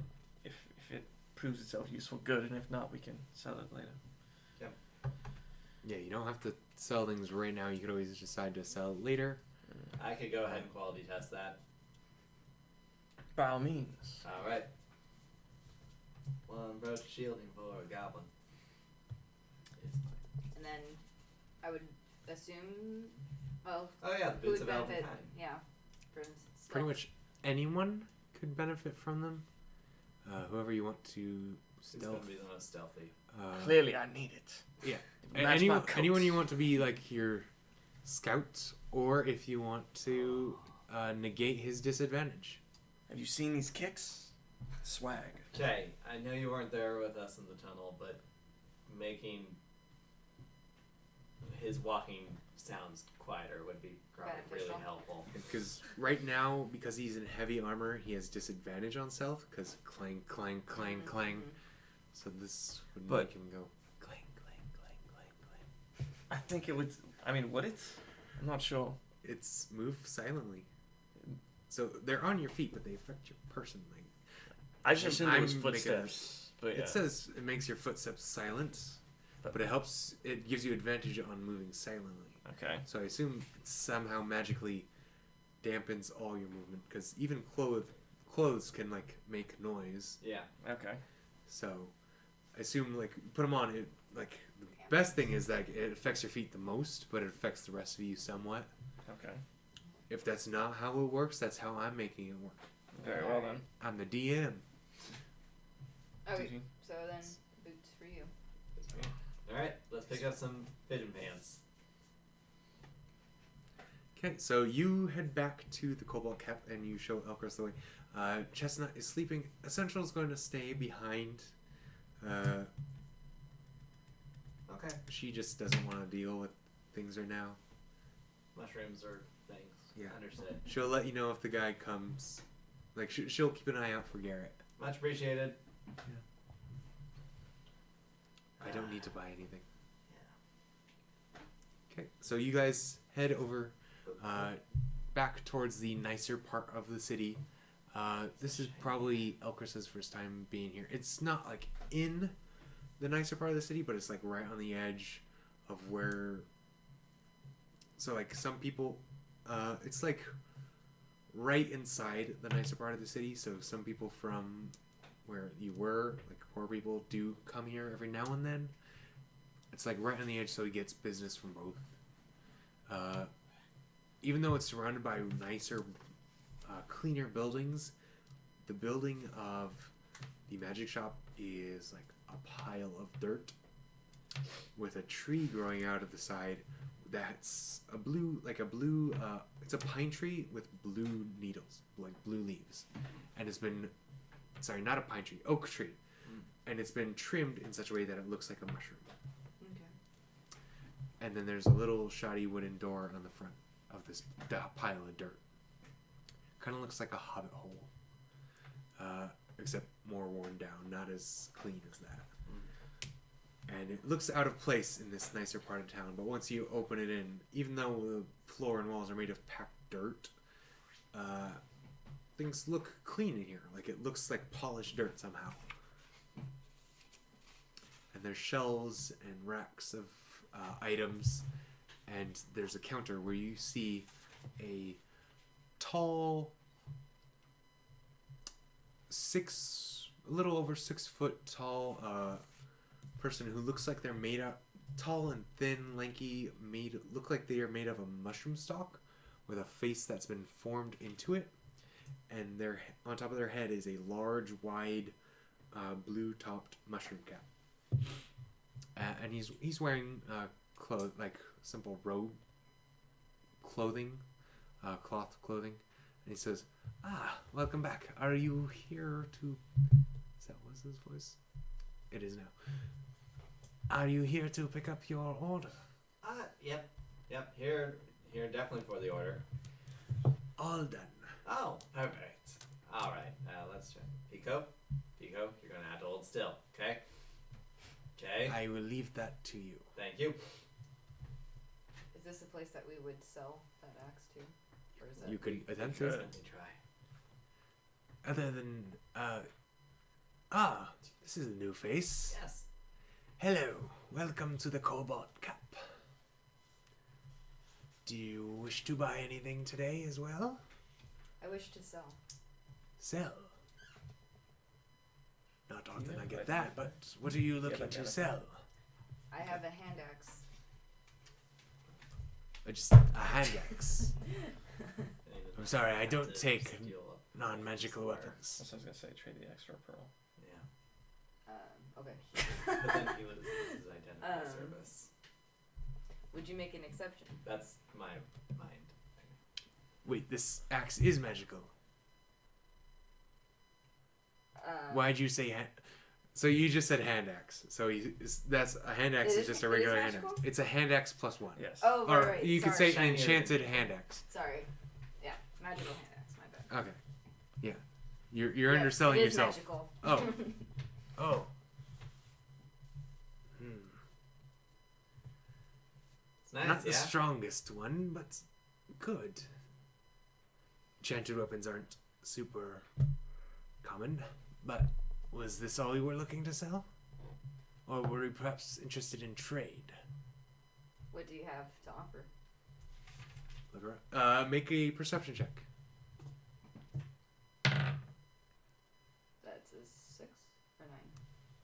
if it proves itself useful, good, and if not, we can sell it later. Yeah, you don't have to sell things right now. You could always decide to sell it later. I could go ahead and quality test that. By all means. Alright. One brooch shielding for a goblin. It's fine. And then I would assume, well, Oh yeah, the who boots would of elven benefit? kind. Yeah, for Pretty stealth. much anyone could benefit from them. Whoever you want to Who's stealth. gonna be the most stealthy? Clearly, I need it. Yeah. Match my coat. Anyone you want to be like your scout, or if you want to negate his disadvantage. Have you seen these kicks? Swag. Okay, I know you weren't there with us in the tunnel, but making his walking sounds quieter would be probably really Beneficial. helpful. Because right now, because he's in heavy armor, he has disadvantage on stealth. Because clang, clang, clang, clang. Mhm. So this would But- make him go clang, clang, clang, clang, clang. I think it would. I mean, would it? I'm not sure. It's move silently. So they're on your feet, but they affect your person. Like I just assumed it was I'm making footsteps. But yeah. it says, it makes your footsteps silent, but it helps. It gives you advantage on moving silently. Okay. So I assume it somehow magically dampens all your movement because even clothes can like make noise. Yeah. Okay. So I assume like put them on. It like the best thing is that it affects your feet the most, but it affects the rest of you somewhat. Okay. If that's not how it works, that's how I'm making it work. Very well then. I'm the DM. Okay, Mhm. so then boots for you. Alright, let's pick up some pigeon pants. Okay, so you head back to the Cobalt Cap and you show Elcrys the way. Chestnut is sleeping. Essential is going to stay behind. Okay. She just doesn't want to deal with things right now. Mushrooms or things. Yeah. Understood. She'll let you know if the guy comes. Like, she'll keep an eye out for Garrett. Much appreciated. I don't need to buy anything. Yeah. Okay, so you guys head over back towards the nicer part of the city. This is probably Elcrys' first time being here. It's not like in the nicer part of the city, but it's like right on the edge of where. So like some people, it's like right inside the nicer part of the city. So some people from where you were, like poor people, do come here every now and then. It's like right on the edge, so he gets business from both. Even though it's surrounded by nicer, cleaner buildings, the building of the magic shop is like a pile of dirt with a tree growing out of the side that's it's a pine tree with blue needles, like blue leaves. And it's been, sorry, not a pine tree, oak tree. And it's been trimmed in such a way that it looks like a mushroom. Okay. And then there's a little shoddy wooden door on the front of this pile of dirt. Kind of looks like a hobbit hole, except more worn down, not as clean as that. And it looks out of place in this nicer part of town, but once you open it in, even though the floor and walls are made of packed dirt, things look clean in here. Like it looks like polished dirt somehow. And there's shelves and racks of items, and there's a counter where you see a tall, a little over 6 foot tall person who looks like they're made up tall and thin, lanky, look like they are made of a mushroom stalk with a face that's been formed into it. And on top of their head is a large, wide, blue-topped mushroom cap. And he's wearing simple robe clothing, cloth clothing. And he says, welcome back. Are you here to... Was his voice? It is now. Are you here to pick up your order? Yep. Here definitely for the order. All done. Oh, perfect. All right, let's try. Pico, you're gonna have to hold still, okay? Okay. I will leave that to you. Thank you. Is this a place that we would sell that axe to? Or is that... You could attempt to. Let me try. Other than, this is a new face. Yes. Hello, welcome to the Cobalt Cap. Do you wish to buy anything today as well? I wish to sell. Sell. Not often Yeah, I get right. that, but what are you looking I got to it. sell? I have a hand axe. Just a hand axe. I'm sorry, I don't take non-magical weapons. That's what I was gonna say. Trade the extra pearl. Yeah. Okay. But then he lists this as identity service. Would you make an exception? That's my mind. Wait, this axe is magical. Why'd you say hand... So you just said hand axe. So that's a hand axe It is is- just a it is regular hand magical? axe. It's a hand axe plus 1. Yes. Oh, Or right. you could Sorry. say an enchanted hand axe. Sorry. Yeah, magical hand axe. My bad. Okay. Yeah. You're Yes, underselling it is yourself. Magical. Oh. Oh. It's nice, Not the yeah? strongest one, but good. Enchanted weapons aren't super common, but was this all you were looking to sell? Or were you perhaps interested in trade? What do you have to offer? Look around. Make a perception check. That's a 6 or 9.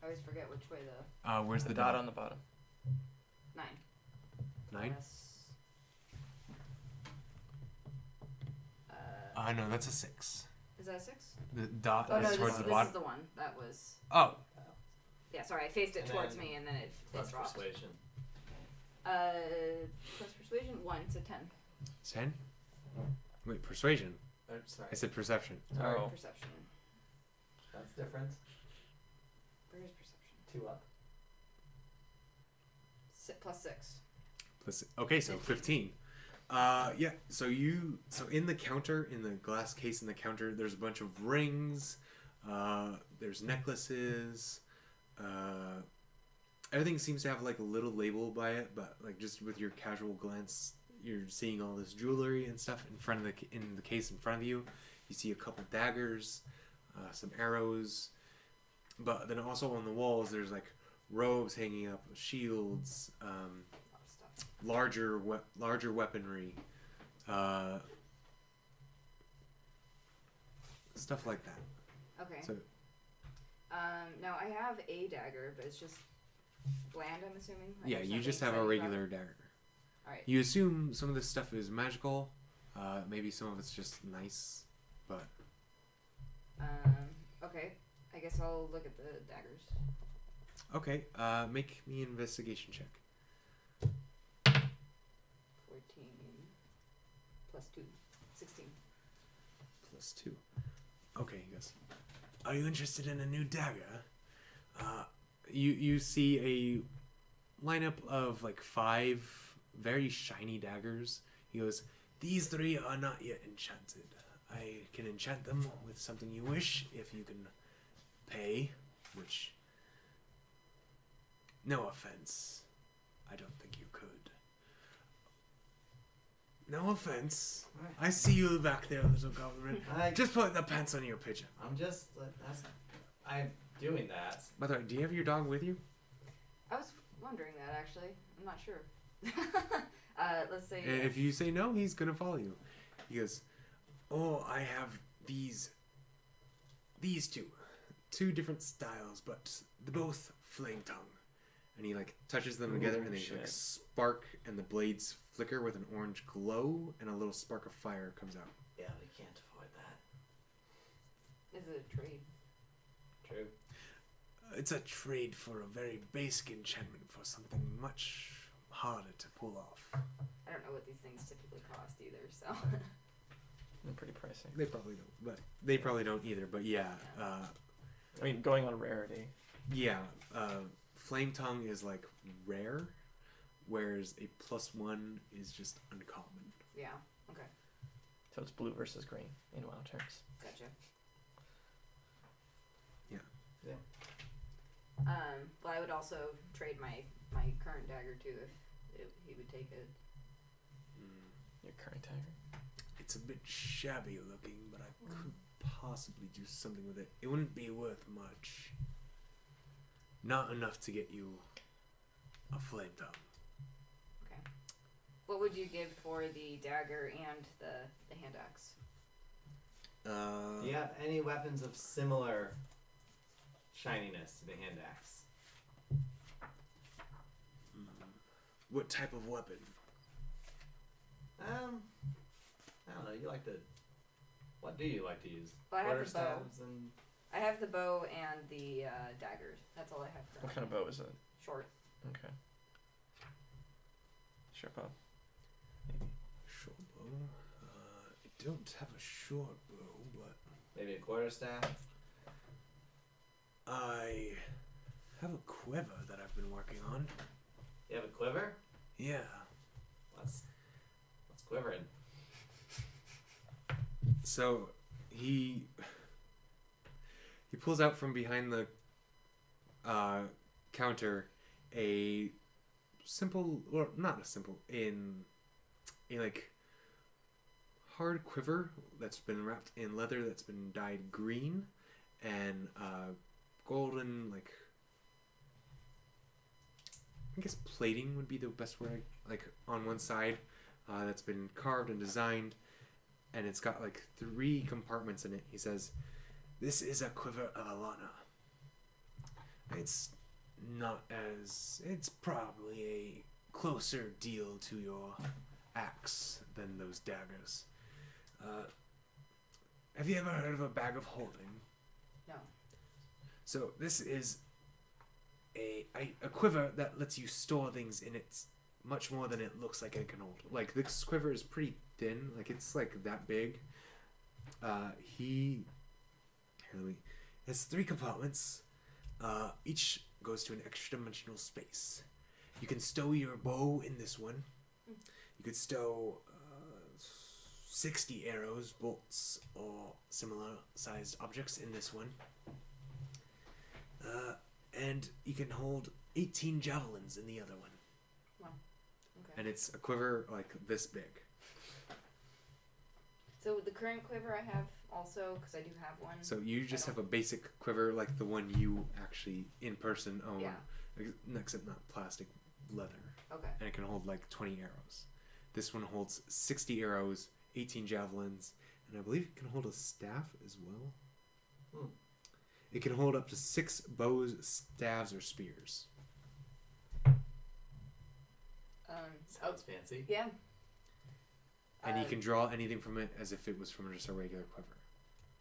I always forget which way the Where's The dot on the bottom. 9. 9? Yes. No, that's a 6. Is that a 6? The dot Oh no, is this, towards the this bottom. is the one. That was... Oh, Yeah, sorry, I faced it And towards then me and then it Plus dropped. persuasion. Plus persuasion, 1 to 10. 10? Wait, persuasion. Sorry. I said perception. Sorry, Oh. perception. That's different. Where is perception? 2 up. Plus 6. Okay, so 15. Yeah, so in the counter, in the glass case in the counter, there's a bunch of rings, there's necklaces, everything seems to have like a little label by it, but like just with your casual glance, you're seeing all this jewelry and stuff in the case in front of you. You see a couple daggers, some arrows, but then also on the walls there's like robes hanging up, shields, A lot of stuff. larger weaponry, stuff like that. Okay. So Now I have a dagger, but it's just bland, I'm assuming? Like, yeah, there's you nothing just have a exciting about regular it? dagger. Alright. You assume some of this stuff is magical. Maybe some of it's just nice, but Okay. I guess I'll look at the daggers. okay. Make me an investigation check. 14 plus 2. 16. Plus 2. Okay, he goes, are you interested in a new dagger? You see a lineup of like 5 very shiny daggers. He goes, these 3 are not yet enchanted. I can enchant them with something you wish if you can pay, which, no offense, I don't think you could. No offense. I see you back there, little goblin. Just put the pants on your pigeon. I'm just. I'm doing that. By the way, do you have your dog with you? I was wondering that, actually. I'm not sure. Let's say... If you say no, he's gonna follow you. He goes, oh, I have these two different styles, but they're both flame tongue, and he like touches them together, and they like shit. spark, and the blades flicker with an orange glow, and a little spark of fire comes out. Yeah, we can't avoid that. Is it a trade? True. It's a trade for a very basic enchantment for something much harder to pull off. I don't know what these things typically cost either, so. They're pretty pricey. They probably don't, but they probably don't either. But yeah, I mean, going on rarity. yeah. Flame Tongue is like rare, whereas a +1 is just uncommon. Yeah, okay. So it's blue versus green in WoW terms. Gotcha. Yeah. Yeah. Well, I would also trade my current dagger too if he would take it. Your current dagger. It's a bit shabby looking, but I could possibly do something with it. It wouldn't be worth much. Not enough to get you a Flame Tongue. Okay. What would you give for the dagger and the hand axe? Do you have any weapons of similar shininess to the hand axe? What type of weapon? I don't know. You like to. What do you like to use? Well, I have the bow. Quarterstaves and I have the bow and the daggers. That's all I have currently. What kind of bow is it? Short. Okay. Short bow. Short bow? I don't have a short bow, but maybe a quarterstaff. I have a quiver that I've been working on. You have a quiver? Yeah. What's quivering? So he pulls out from behind the counter a simple, or not a simple, a like hard quiver that's been wrapped in leather that's been dyed green, and golden, like, I guess plating would be the best word, like on one side, that's been carved and designed, and it's got like 3 compartments in it. He says, "This is a quiver of Alana. It's probably a closer deal to your axe than those daggers. Have you ever heard of a bag of holding? No. So this is a quiver that lets you store things in it much more than it looks like it can hold. Like, this quiver is pretty thin. Like, it's like that big. It's 3 compartments. Each goes to an extra dimensional space. You can stow your bow in this one. You could stow 60 arrows, bolts, or similar sized objects in this one. And you can hold 18 javelins in the other one. Wow. Okay. And it's a quiver like this big. So the current quiver I have also, because I do have one. So you just have a basic quiver like the one you actually in person own. Yeah. Except not plastic, leather. Okay. And it can hold like 20 arrows. This one holds 60 arrows, 18 javelins, and I believe it can hold a staff as well. It can hold up to 6 bows, staves, or spears. Sounds fancy. Yeah. And you can draw anything from it as if it was from just a regular quiver.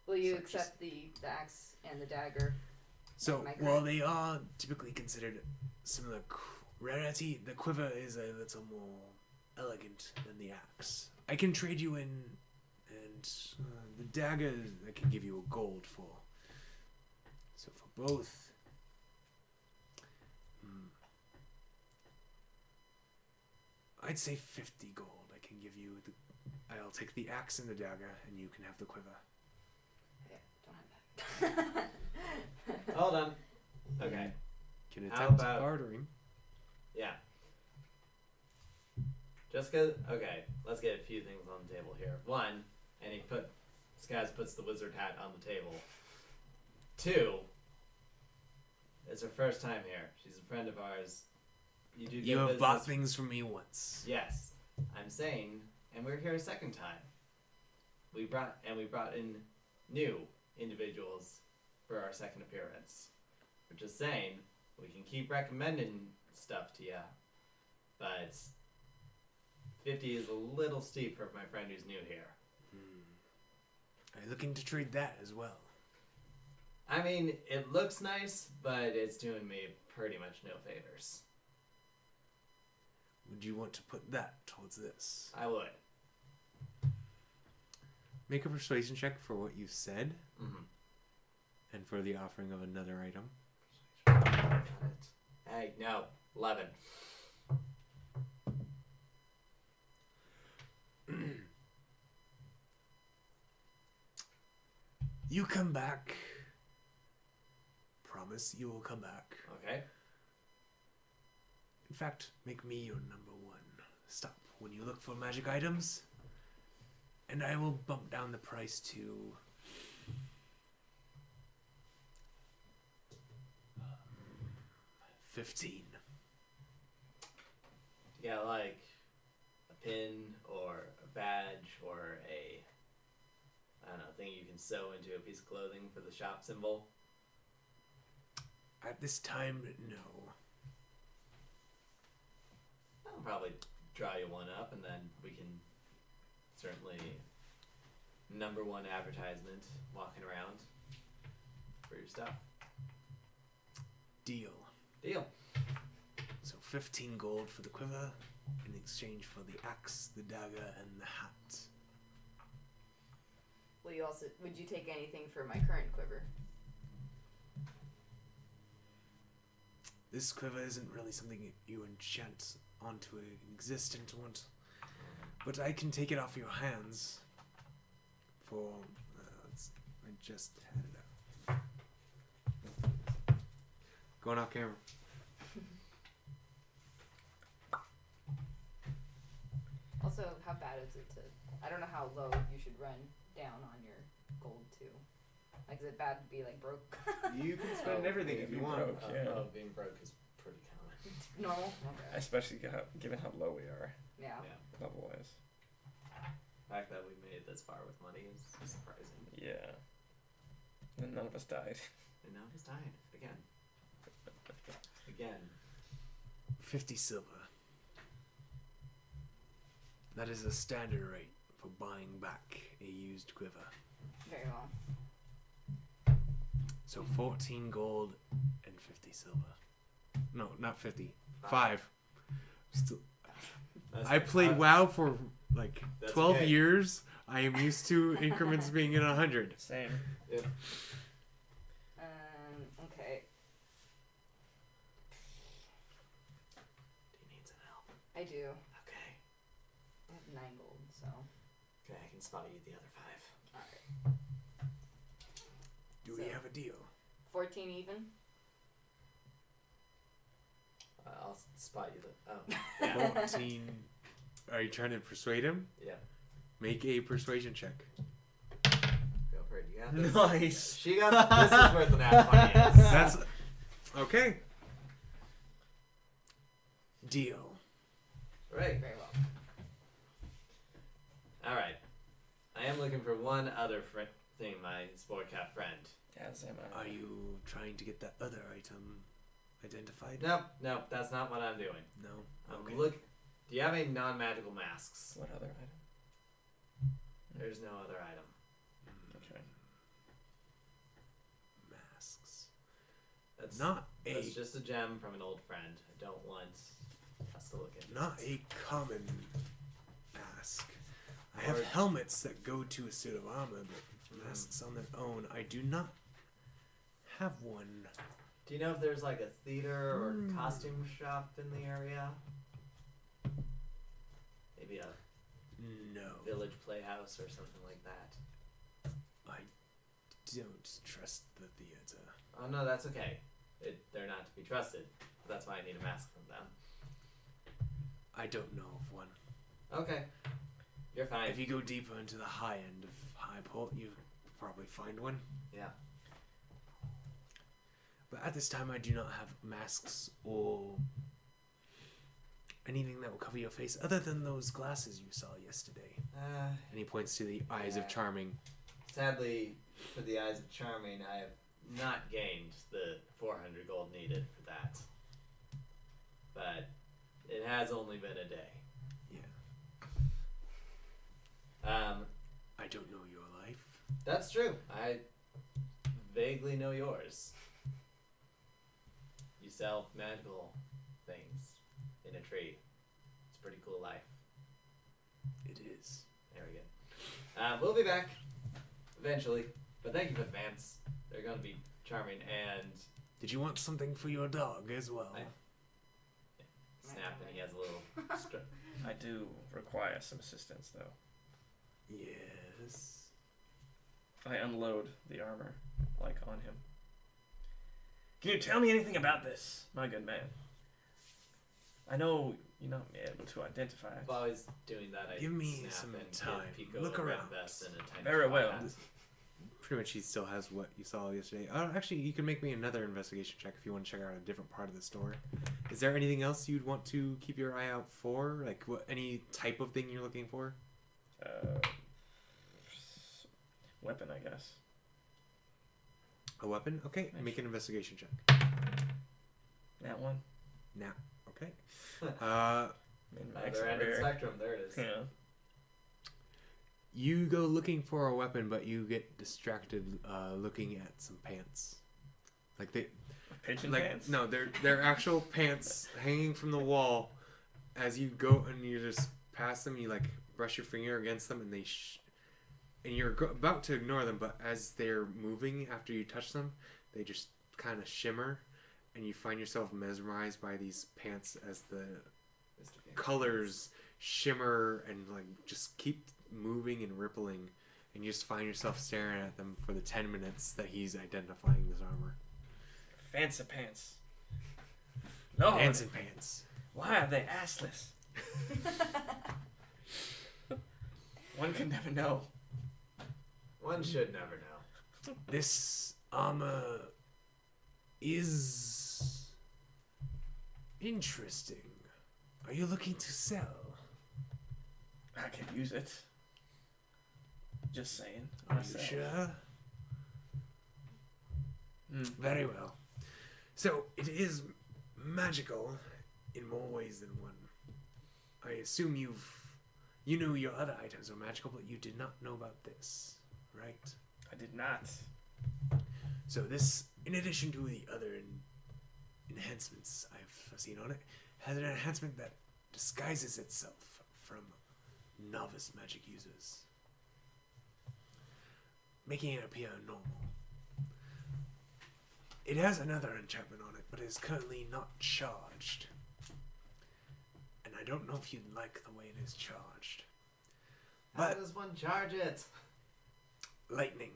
Will you So accept the axe and the dagger? So, Am I while correct? they are typically considered similar rarity, the quiver is a little more elegant than the axe. I can trade you in, and the dagger I can give you a gold for. So for both, I'd say 50 gold. I can give you I'll take the axe and the dagger, and you can have the quiver. Yeah, don't have that. Hold on. Okay. Can How attempt about- bartering. Yeah. Just cause. Okay, let's get a few things on the table here. 1, and Skaz puts the wizard hat on the table. 2, it's her first time here. She's a friend of ours. You do. You get have business. bought things from me once. Yes, I'm saying, and we're here a second time. We brought in new individuals for our second appearance. We're just saying, we can keep recommending stuff to you, but 50 is a little steep for my friend who's new here. Are you looking to trade that as well? I mean, it looks nice, but it's doing me pretty much no favors. Would you want to put that towards this? I would. Make a persuasion check for what you said, Mm-hmm. and for the offering of another item. Got it. Hey, no. 11. You come back. Promise you will come back. Okay. In fact, make me your number one. Stop when you look for magic items, and I will bump down the price to 15. You got like a pin or a badge or a, I don't know, thing you can sew into a piece of clothing for the shop symbol. At this time, no. I'll probably draw you one up, and then we can certainly number one advertisement walking around for your stuff. Deal. Deal. So 15 gold for the quiver in exchange for the axe, the dagger, and the hat. Would you take anything for my current quiver? This quiver isn't really something you enchant onto an existent one, but I can take it off your hands for. I just had it out. Going off camera. Also, how bad is it to? I don't know how low you should run down on your gold too. Like, is it bad to be like broke? You can spend everything if you want. Broke, yeah. Being broke is pretty common. Normal. Okay. Especially given how low we are, Yeah. level-wise. The fact that we made it this far with money is surprising. Yeah. And none of us died. And now he's dying. Again. Again. 50 silver. That is a standard rate for buying back a used quiver. Very well. So 14 gold and 50 silver. No, not 50. 5. Still, I played WoW for like That's 12 okay. years. I am used to increments being in 100. Same. Yeah. Okay. Do you need some help? I do. Okay. I have 9 gold, so. Okay, I can spot you the other 5. Alright. Do we have a deal? 14 even? I'll spot you the. Oh. Yeah. 14. Are you trying to persuade him? Yeah. Make a persuasion check. Go for it. You got this. Nice. She got this. Is worth an app 20 is. That's okay. Deal. Right. Very well. Alright. I am looking for one other thing, my sport cap friend. Yeah, same. Are you trying to get that other item identified? Nope, that's not what I'm doing. No. I'm Okay. look. Do you have any non-magical masks? What other item? There's no other item. Okay. Masks. That's That's just a gem from an old friend. I don't want us to look at not it. a common mask. I have Or- helmets that go to a suit of armor, but masks on their own, I do not have one. Do you know if there's like a theater or costume shop in the area? Maybe a No. village playhouse or something like that. I don't trust the theater. Oh no, that's okay. They're not to be trusted. That's why I need a mask from them. I don't know of one. Okay. You're fine. If you go deeper into the high end of Highport, you probably find one. Yeah. But at this time, I do not have masks or anything that will cover your face other than those glasses you saw yesterday. And he points to the eyes of Yeah. Charming. Sadly, for the eyes of Charming, I have not gained the 400 gold needed for that. But it has only been a day. Yeah. I don't know your life. That's true. I vaguely know yours. You sell magical things in a tree. It's a pretty cool life. It is. There we go. We'll be back eventually, but thank you for the pants. They're going to be charming. And did you want something for your dog as well? Snap, and he has a little strip. I do require some assistance, though. Yes. I unload the armor, like, on him. Can you tell me anything about this, my good man? I know you're not able to identify it. While he's doing that, I give me snap some and time. give Pico Look a red around. vest and a tiny Very well. hat. Pretty much he still has what you saw yesterday. Actually, you can make me another investigation check if you want to check out a different part of the store. Is there anything else you'd want to keep your eye out for? Like any type of thing you're looking for? Weapon, I guess. A weapon? Okay, make an investigation check. That one? Now, okay. Other end of the spectrum, there it is. Yeah. You go looking for a weapon, but you get distracted looking at some pants. Like Pigeon like pants? no, they're actual pants hanging from the wall. As you go and you just pass them, you like brush your finger against them, and and you're about to ignore them, but as they're moving after you touch them, they just kind of shimmer, and you find yourself mesmerized by these pants as the colors shimmer and like just keep moving and rippling, and you just find yourself staring at them for the 10 minutes that he's identifying this armor. Fancy pants. No. Dancing pants. Why are they assless? One can never know. One should never know. This armor is interesting. Are you looking to sell? I can use it. Just saying. Are Myself. you sure? Very well. So, it is magical in more ways than one. I assume you knew your other items were magical, but you did not know about this, right? I did not. So this, in addition to the other enhancements I've seen on it, has an enhancement that disguises itself from novice magic users, making it appear normal. It has another enchantment on it, but is currently not charged. And I don't know if you'd like the way it is charged. How But does one charge it? lightning.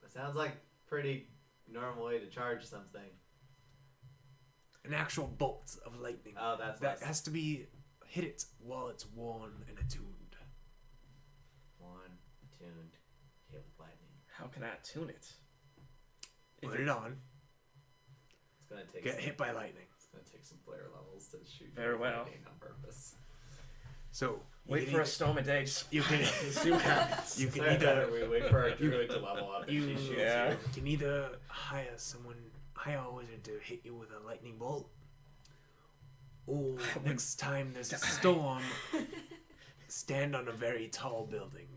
That sounds like a pretty normal way to charge something. An actual bolt of lightning. Oh, that's that nice. has to be hit it while it's worn and attuned. One tuned, hit with lightning. How can I tune it? Put it on. It's gonna take Get hit by lightning. It's gonna take some player levels to shoot Very with well. lightning on purpose. So Wait for a storm of day. Just You can see what happens. you can Sorry, either we wait for our druid to level up. you and she shoots yeah. you. can either hire a wizard to hit you with a lightning bolt, or next time there's a storm, stand on a very tall building.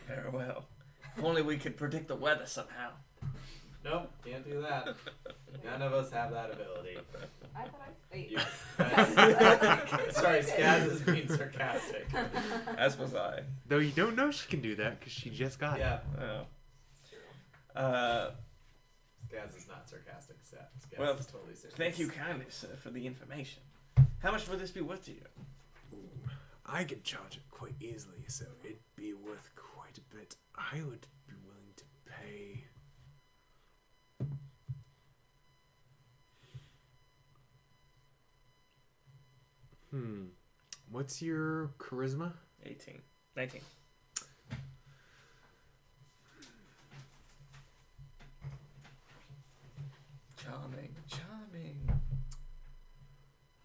Very well. If only we could predict the weather somehow. Nope, can't do that. None of us have that ability. I thought wait. You, sorry, Skaz is being sarcastic. As was I. Though you don't know she can do that because she just got Yeah, Oh. Skaz is not sarcastic. Skaz Well, is totally serious. Thank you kindly, sir, for the information. How much would this be worth to you? it. Ooh, I could charge it quite easily, so it'd be worth quite a bit. I would be willing to pay. What's your charisma? 18. 19. Charming. Charming.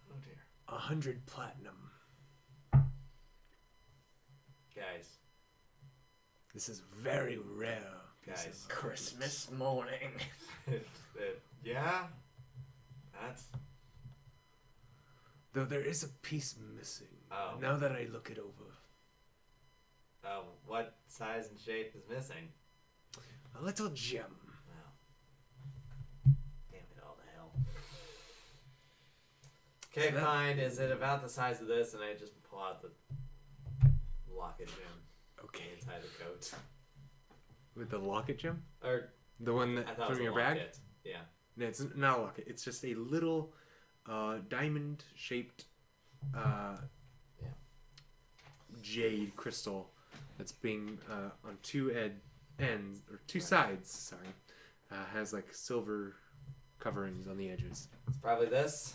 Oh dear. 100 platinum. Guys, This is very rare Guys. Christmas morning. Yeah? That's... Though there is a piece missing. Oh. Now that I look it over. What size and shape is missing? A little gem. Wow. Damn it all to hell. Okay, So that- fine. Is it about the size of this? And I just pull out the locket gem Okay. inside the coat. With the locket gem? Or The one I that thought it was from a your bag? locket. Yeah. No, it's not a locket. It's just a little diamond-shaped jade crystal that's being on two ends or two sides. Sorry, has like silver coverings on the edges. It's probably this.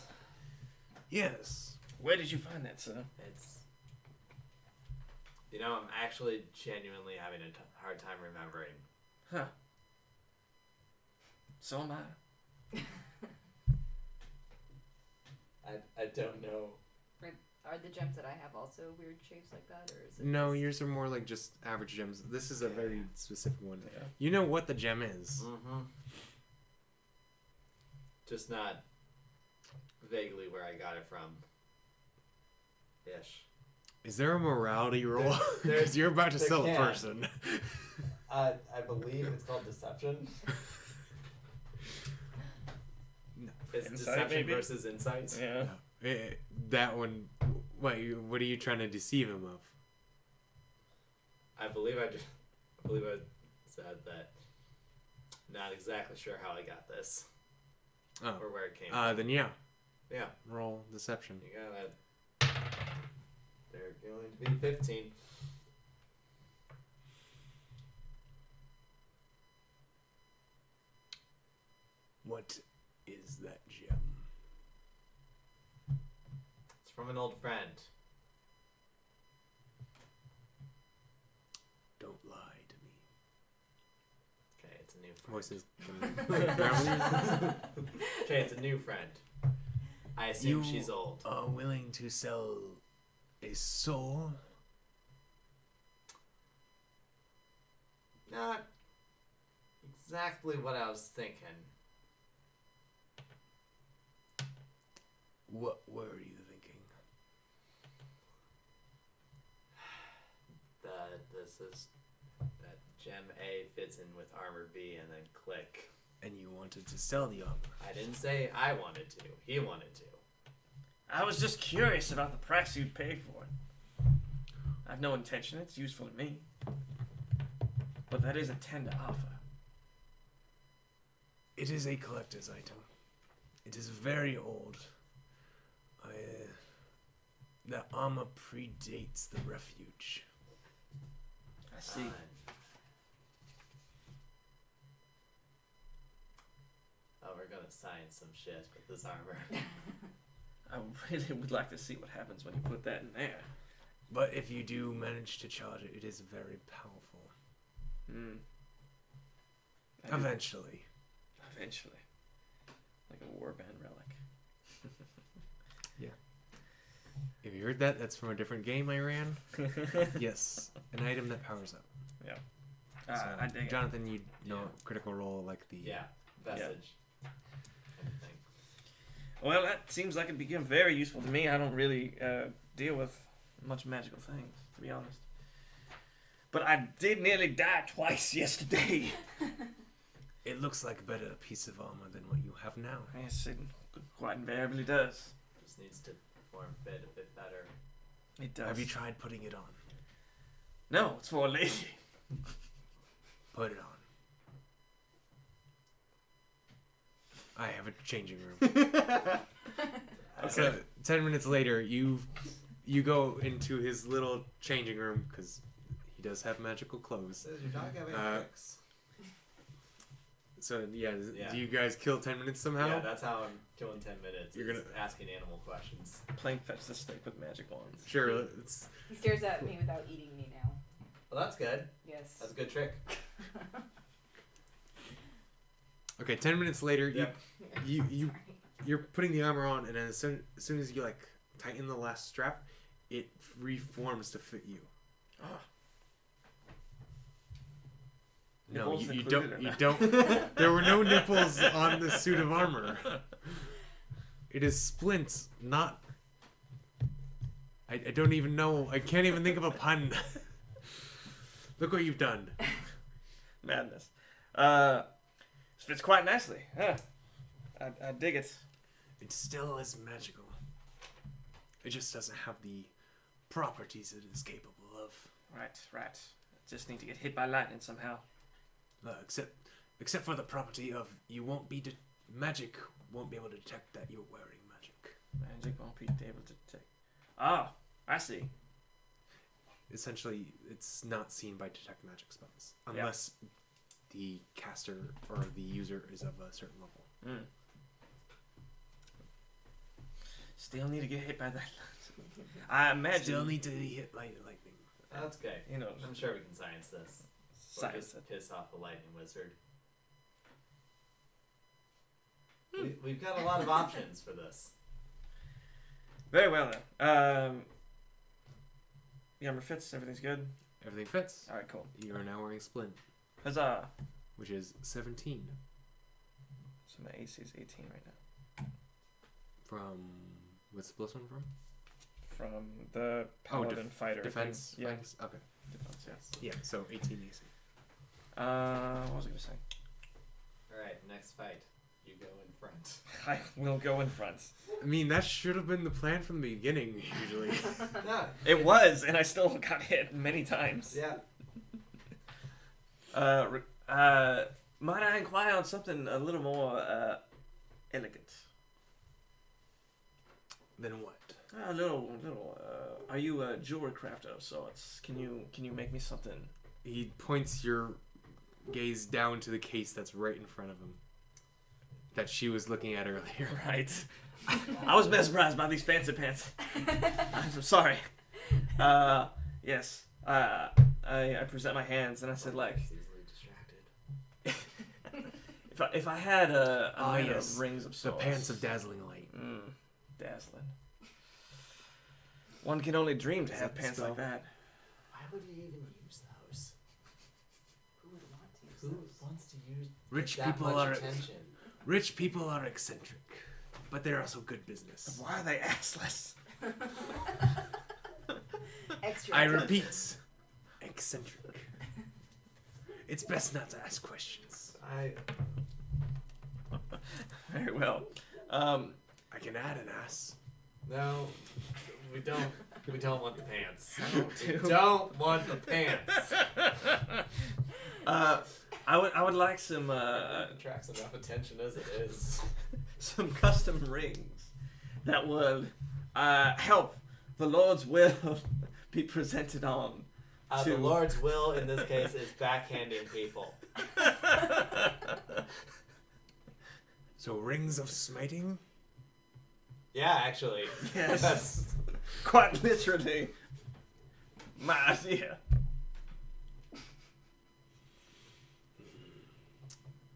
Yes. Where did you find that, sir? It's... You know, I'm actually genuinely having a hard time remembering. Huh. So am I. I don't know. Are the gems that I have also weird shapes like that, or is it? No, just- yours are more like just average gems. This is a very specific one. Yeah. You know what the gem is. Mm-hmm. Just not vaguely where I got it from. Ish. Is there a morality roll? There- Because you're about to there sell can. a person. I believe it's called deception. No. It's Insight, deception maybe? versus insight. Yeah. That one. What are you trying to deceive him of? I believe I said that. Not exactly sure how I got this Oh. or where it came from. Then yeah. Yeah, Roll deception. you got it. They're going to be 15. What is that gem? It's from an old friend. Don't lie to me. Okay, it's a new friend. Voices. Can Okay, it's a new friend. I assume she's old. Are willing to sell a soul? Not exactly what I was thinking. What were you thinking? That gem A fits in with armor B and then click. And you wanted to sell the armor. I didn't say I wanted to. He wanted to. I was just curious about the price you'd pay for it. I've no intention. It's useful to me. But that is a tender offer. It is a collector's item. It is very old. The armor predates the refuge. I see. Fine. Oh, we're gonna sign some shit with this armor. I really would like to see what happens when you put that in there. But if you do manage to charge it, it is very powerful. Hmm. Eventually. Eventually. Like a warband relic. If you heard that, that's from a different game I ran. Yes, an item that powers up. So, I dig it. Jonathan, you know Yeah. critical role like the... Yeah, vestige. Anything. Well, that seems like it'd become very useful to me. I don't really deal with much magical things, to be honest. But I did nearly die twice yesterday. It looks like a better piece of armor than what you have now. Yes, it quite invariably does. Just needs to form fit a bit better. It does. Have you tried putting it on? No, it's for a lady. Put it on. I have a changing room. So 10 minutes later, you go into his little changing room because he does have magical clothes. Does your dog have any Uh, tricks? So yeah, Yeah. do you guys kill 10 minutes somehow? Yeah, that's how I'm killing 10 minutes. You're is gonna- asking animal questions. Playing fetch the stick with magic wands. Sure. It's He stares at me without eating me now. Well, that's good. Yes. That's a good trick. okay. 10 minutes later, Yep. you Sorry. you're putting the armor on, and as soon as you like tighten the last strap, it reforms to fit you. Oh, No, Nipples you included don't. or You not? don't. There were no nipples on the suit of armor. It is splint, not. I don't even know. I can't even think of a pun. Look what you've done. Madness. This fits quite nicely. Yeah. I dig it. It still is magical. It just doesn't have the properties it is capable of. Right. Just need to get hit by lightning somehow. Except for the property of you won't be magic won't be able to detect that you're wearing magic. Magic won't be able to detect. Oh, I see. Essentially, it's not seen by detect magic spells unless the caster or the user is of a certain level. Still need to get hit by that. I imagine. Still need to be hit by lightning. That's okay. You know, I'm sure we can science this. Or science just it. piss off the lightning wizard. We've got a lot of options for this. Very well then. The armor fits. Everything's good. Everything fits. All right, cool. You are now wearing splint, Huzzah! which is 17 So my AC is 18 right now. from. What's the plus one from? From the paladin fighter Defense. thing. Yeah. Thanks? Okay. Defense. Yes. Yeah. So 18 AC. What was I gonna say? Alright, next fight. You go in front. I will go in front. I mean, that should have been the plan from the beginning. Usually. No. It was, and I still got hit many times. Yeah. Might I inquire on something a little more elegant? Then what? A little. Are you a jewelry crafter of sorts? Can you make me something? He points your gaze down to the case that's right in front of him. That she was looking at earlier. Right. I was mesmerized by these fancy pants. I'm sorry. Yes. I present my hands and I said like, He's easily distracted. if I had a line yes. of rings of The sorts. pants of dazzling light. Dazzling. One can only dream to Is have that the pants spell? like that. Why would you even use those? Who would want to use Who those? wants to use Rich that people much are attention? Rich people are eccentric, but they're also good business. Why are they assless? Extra. I repeat, eccentric. It's best not to ask questions. Very well. I can add an ass. No, we don't. We don't want the pants. do. We don't want the pants. I would like some It attracts enough attention as it is. some custom rings that would help the Lord's will be presented on. The Lord's will in this case is backhanding people. So rings of smiting? Yeah, actually. Yes. That's Quite literally my idea.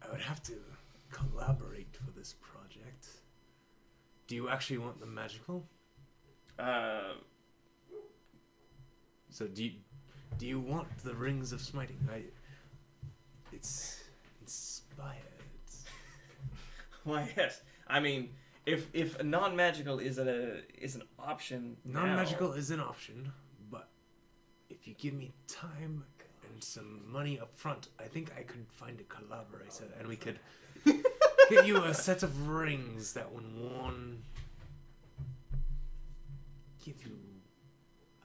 I would have to collaborate for this project. Do you actually want them magical? So do you want the rings of smiting? It's inspired. Why yes. I mean, if non-magical is an option, Non-magical is an option, but if you give me time and some money up front, I think I could find a collaborator and we could get you a set of rings that would give you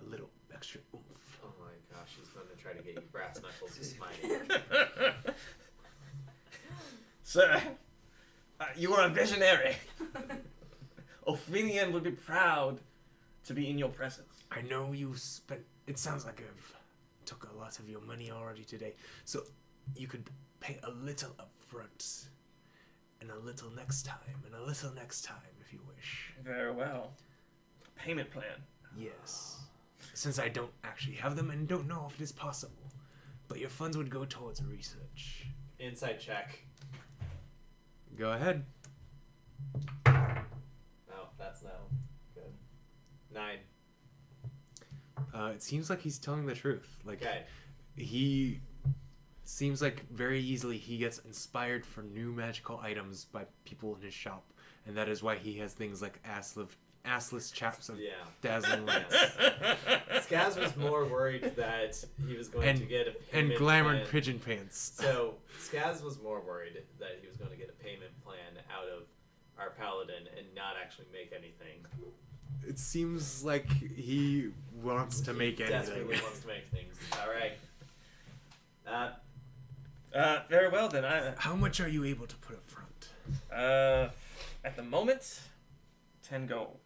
a little extra oomph. oh my gosh, he's going to try to get you brass knuckles to smite. Sir, you are a visionary. Ophidian would be proud to be in your presence. I know you spent. It sounds like I've took a lot of your money already today, so you could pay a little up front, and a little next time, and a little next time if you wish. Very well. Payment plan. Yes, since I don't actually have them and don't know if it is possible, but your funds would go towards research. Insight check. Go ahead. Oh, that's no good. 9. It seems like he's telling the truth. Like Okay. he seems like very easily he gets inspired for new magical items by people in his shop, and that is why he has things like assless chaps of Yeah. dazzling lights Skaz was more worried that he was going to get a and payment glamored plan. pigeon pants. So Skaz was more worried that he was going to get a payment plan out of our paladin and not actually make anything. It seems like he wants to make He anything. desperately wants to make things. All right. Very well then. How much are you able to put up front? At the moment, 10 gold.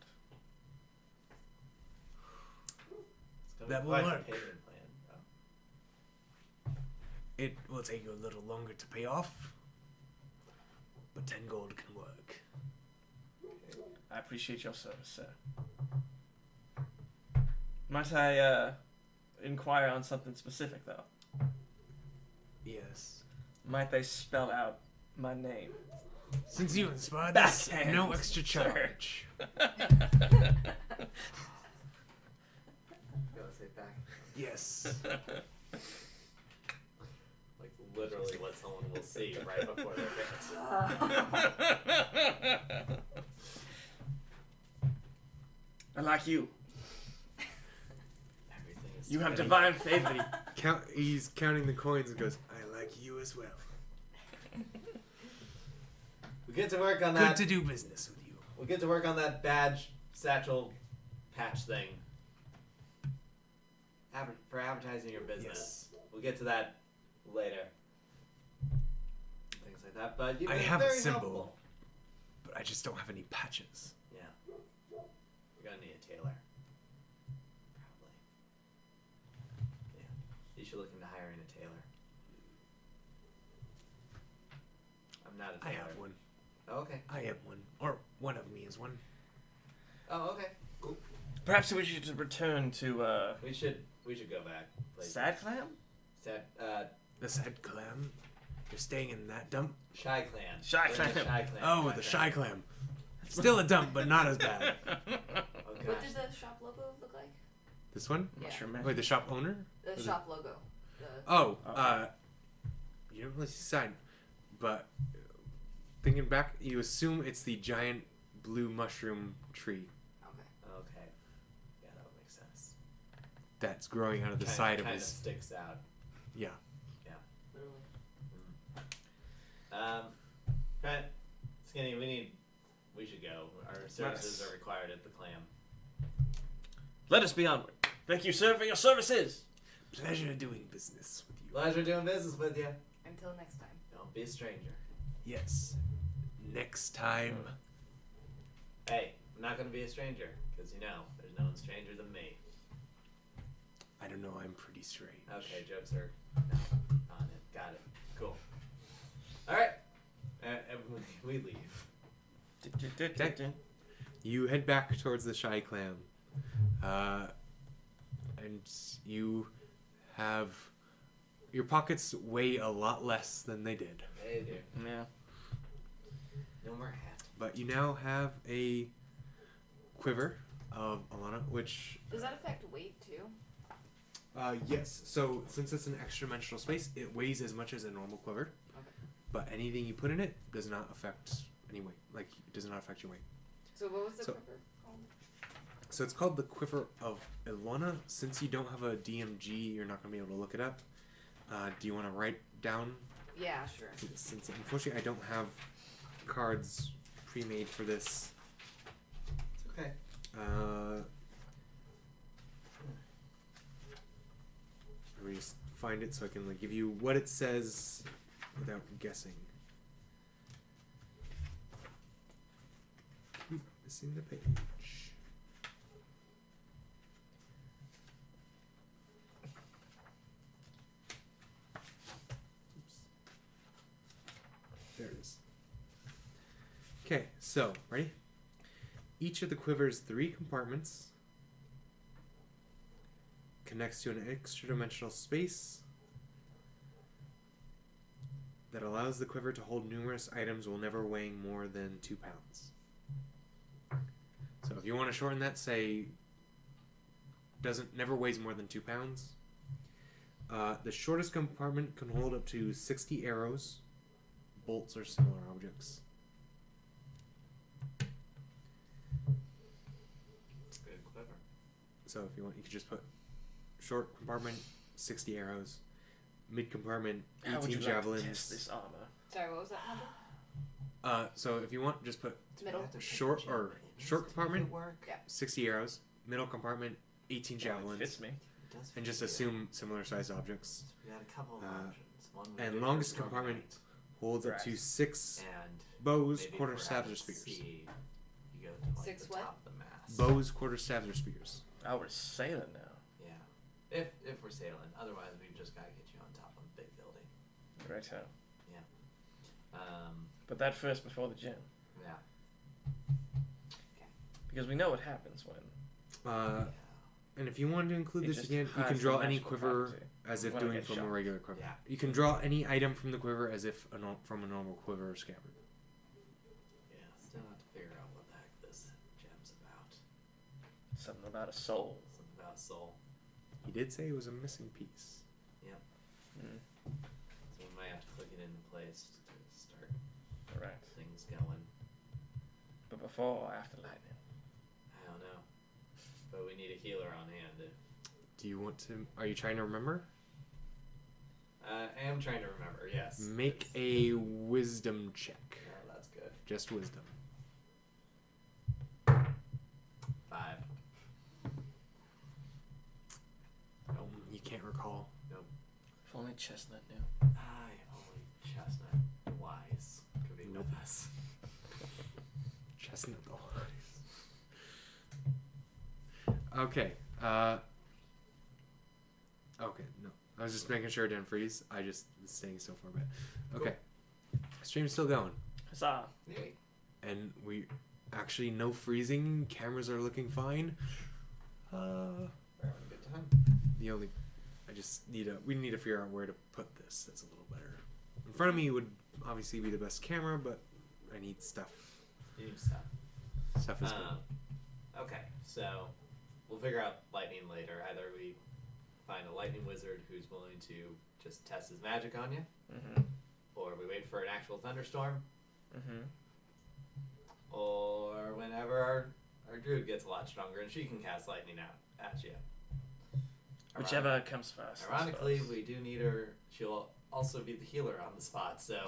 That will Quite the work. payment plan. It will take you a little longer to pay off, but 10 gold can work. I appreciate your service, sir. Might I inquire on something specific, though? Yes. Might they spell out my name? Since you inspired this, Backhand, no extra sir. charge. Gotta say back. Yes. Like literally what someone will see right before their face. I like you. Everything is You have ready. divine favor. He's counting the coins and goes, I like you as well. We get to work on Good that. to do business with you. We get to work on that badge, satchel, patch thing. For advertising your business. We'll get to that later. Things like that. But you've I been have a very symbol, helpful. but I just don't have any patches. Yeah. You're gonna need a tailor. Probably. Yeah. You should look into hiring a tailor. I'm not a I tailor. have one. Oh, okay. I am one. Or one of me is one. Oh, okay. Cool. Perhaps we should return to We should go back. Places. Sad Clam? Sad The sad clam? You're staying in that dump? Shy Clan. Shy We're in the Clan. Shy Clan. Oh, Right the there. shy clam. Still a dump, but not as bad. Oh, What gosh. does the shop logo look like? This one? I'm not Yeah. sure, man. Wait, the shop owner? The Was it- shop logo. The Oh, Oh. You don't really see sign, but thinking back, you assume it's the giant blue mushroom tree okay. Okay. Yeah, that would make sense. that's growing out of the Kinda- side of kinda his. sticks out. Yeah. Literally. Pat, Skinny, we should go. Our services Nice. are required at the clam. Let us be onward. Thank you, sir, for your services. Pleasure doing business with you. Pleasure doing business with you. Until next time. Don't be a stranger. Yes. Next time. Hey, I'm not gonna be a stranger, because there's no one stranger than me. I don't know, I'm pretty strange. Okay, jokes are on it. Got it. Cool. Alright. We leave. You head back towards the shy clam. And you have. Your pockets weigh a lot less than they did. Hey, dude. Yeah. No more hat. But you now have a quiver of Alana, which. Does that affect weight too? Yes. So, since it's an extra dimensional space, it weighs as much as a normal quiver. Okay. But anything you put in it does not affect any weight. Like, it does not affect your weight. So what was the So- quiver called? So it's called the Quiver of Ilana. Since you don't have a DMG, you're not going to be able to look it up. Do you want to write down? Yeah, sure. Since unfortunately I don't have cards pre-made for this. It's okay. Let me just find it so I can give you what it says without guessing. Missing the page. There it is. Okay, so, ready? Each of the quiver's 3 compartments connects to an extra-dimensional space that allows the quiver to hold numerous items while never weighing more than 2 pounds. So if you want to shorten that, say, never weighs more than 2 pounds. The shortest compartment can hold up to 60 arrows, bolts, or similar objects. Good quiver. So if you want, you could just put short compartment, 60 arrows, mid compartment, 18 How would you javelins. like to test this armor? Sorry, what was that number? So if you want, just put Middle. short compartment, work. Yeah. 60 arrows, middle compartment, 18 Well, it javelins, fits me. It does and fit just you. assume similar sized objects. We had a couple of options. One was and bigger longest for compartment night, holds up to Right. 6 and bows, maybe quarterstaffs, for or out at spears. sea, you go to like 6 the what? top of the mast. Bows, quarterstaffs, or spears. Oh, we're sailing now. Yeah. If we're sailing, otherwise we've just got to get you on top of a big building. Righto. But But that first before the gin. yeah. Because we know what happens when Uh, And if you wanted to include It this just again, you hides can the draw any magical quiver property. as if When I doing get from a shot. regular quiver. Yeah. You can draw any item from the quiver as if from a normal quiver or scabbard. Yeah. Still have to figure out what the heck this gem's about. something about a soul. Something about soul. He did say it was a missing piece. Mm. So we might have to click it into place to start Correct. things going. But before or after lightning? I don't know. But we need a healer on hand. Do you want to? Are you trying to remember? I am trying to remember, yes. Make It's- a wisdom check. Oh, that's good. Just wisdom. 5. Nope. You can't recall. If only Chestnut knew. Only Chestnut Wise could be Nope. with us. Chestnut though. Okay. Okay. No, I was just making sure it didn't freeze. I just was staying so far back. Okay. Stream's still going, Huzzah! Yay. and we actually no freezing. Cameras are looking fine. We're having a good time. The only, we need to figure out where to put this. That's a little better. In front of me would obviously be the best camera, but I need stuff. You need stuff. Stuff is good. Okay, so we'll figure out lightning later. Either we find a lightning wizard who's willing to just test his magic on you, Mm-hmm. or we wait for an actual thunderstorm, Mm-hmm. or whenever our druid gets a lot stronger and she can cast lightning out at you. Whichever comes first. I Ironically, suppose. we do need her. She'll also be the healer on the spot, so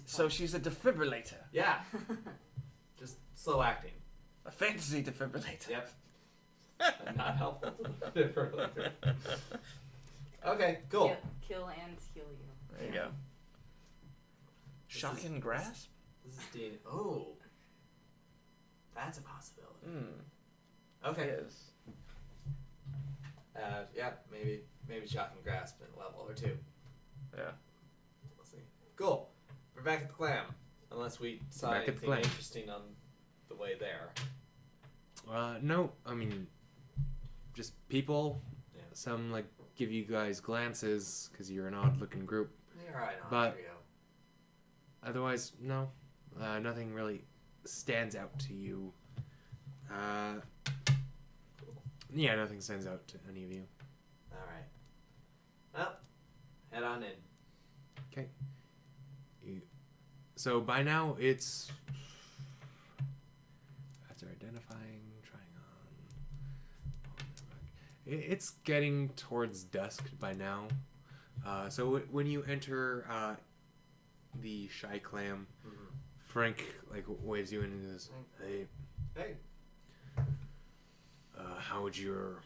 So she's a defibrillator. yeah, just slow acting. A fantasy defibrillator. Yep. And not helpful to the defibrillator. Okay, cool. Kill and heal you. There you go. This Shock is- and grasp? This is Dean. Oh, that's a possibility. Hmm. Okay. Yes. Yeah, maybe shock and grasp in a level or 2. Yeah. We'll see. Cool. We're back at the clam. Unless we saw Back at the anything clam. interesting on the way there. No, I mean, just people. Yeah. Some like give you guys glances because you're an odd-looking group. You're right on But- trio. Otherwise, no, nothing really stands out to you. Yeah, nothing stands out to any of you. All right. Well, head on in. Okay. So by now it's after identifying, trying on. It's getting towards dusk by now. So when you enter the shy clam, Mm-hmm. Frank like waves you in and goes, "Hey, Hey. how would your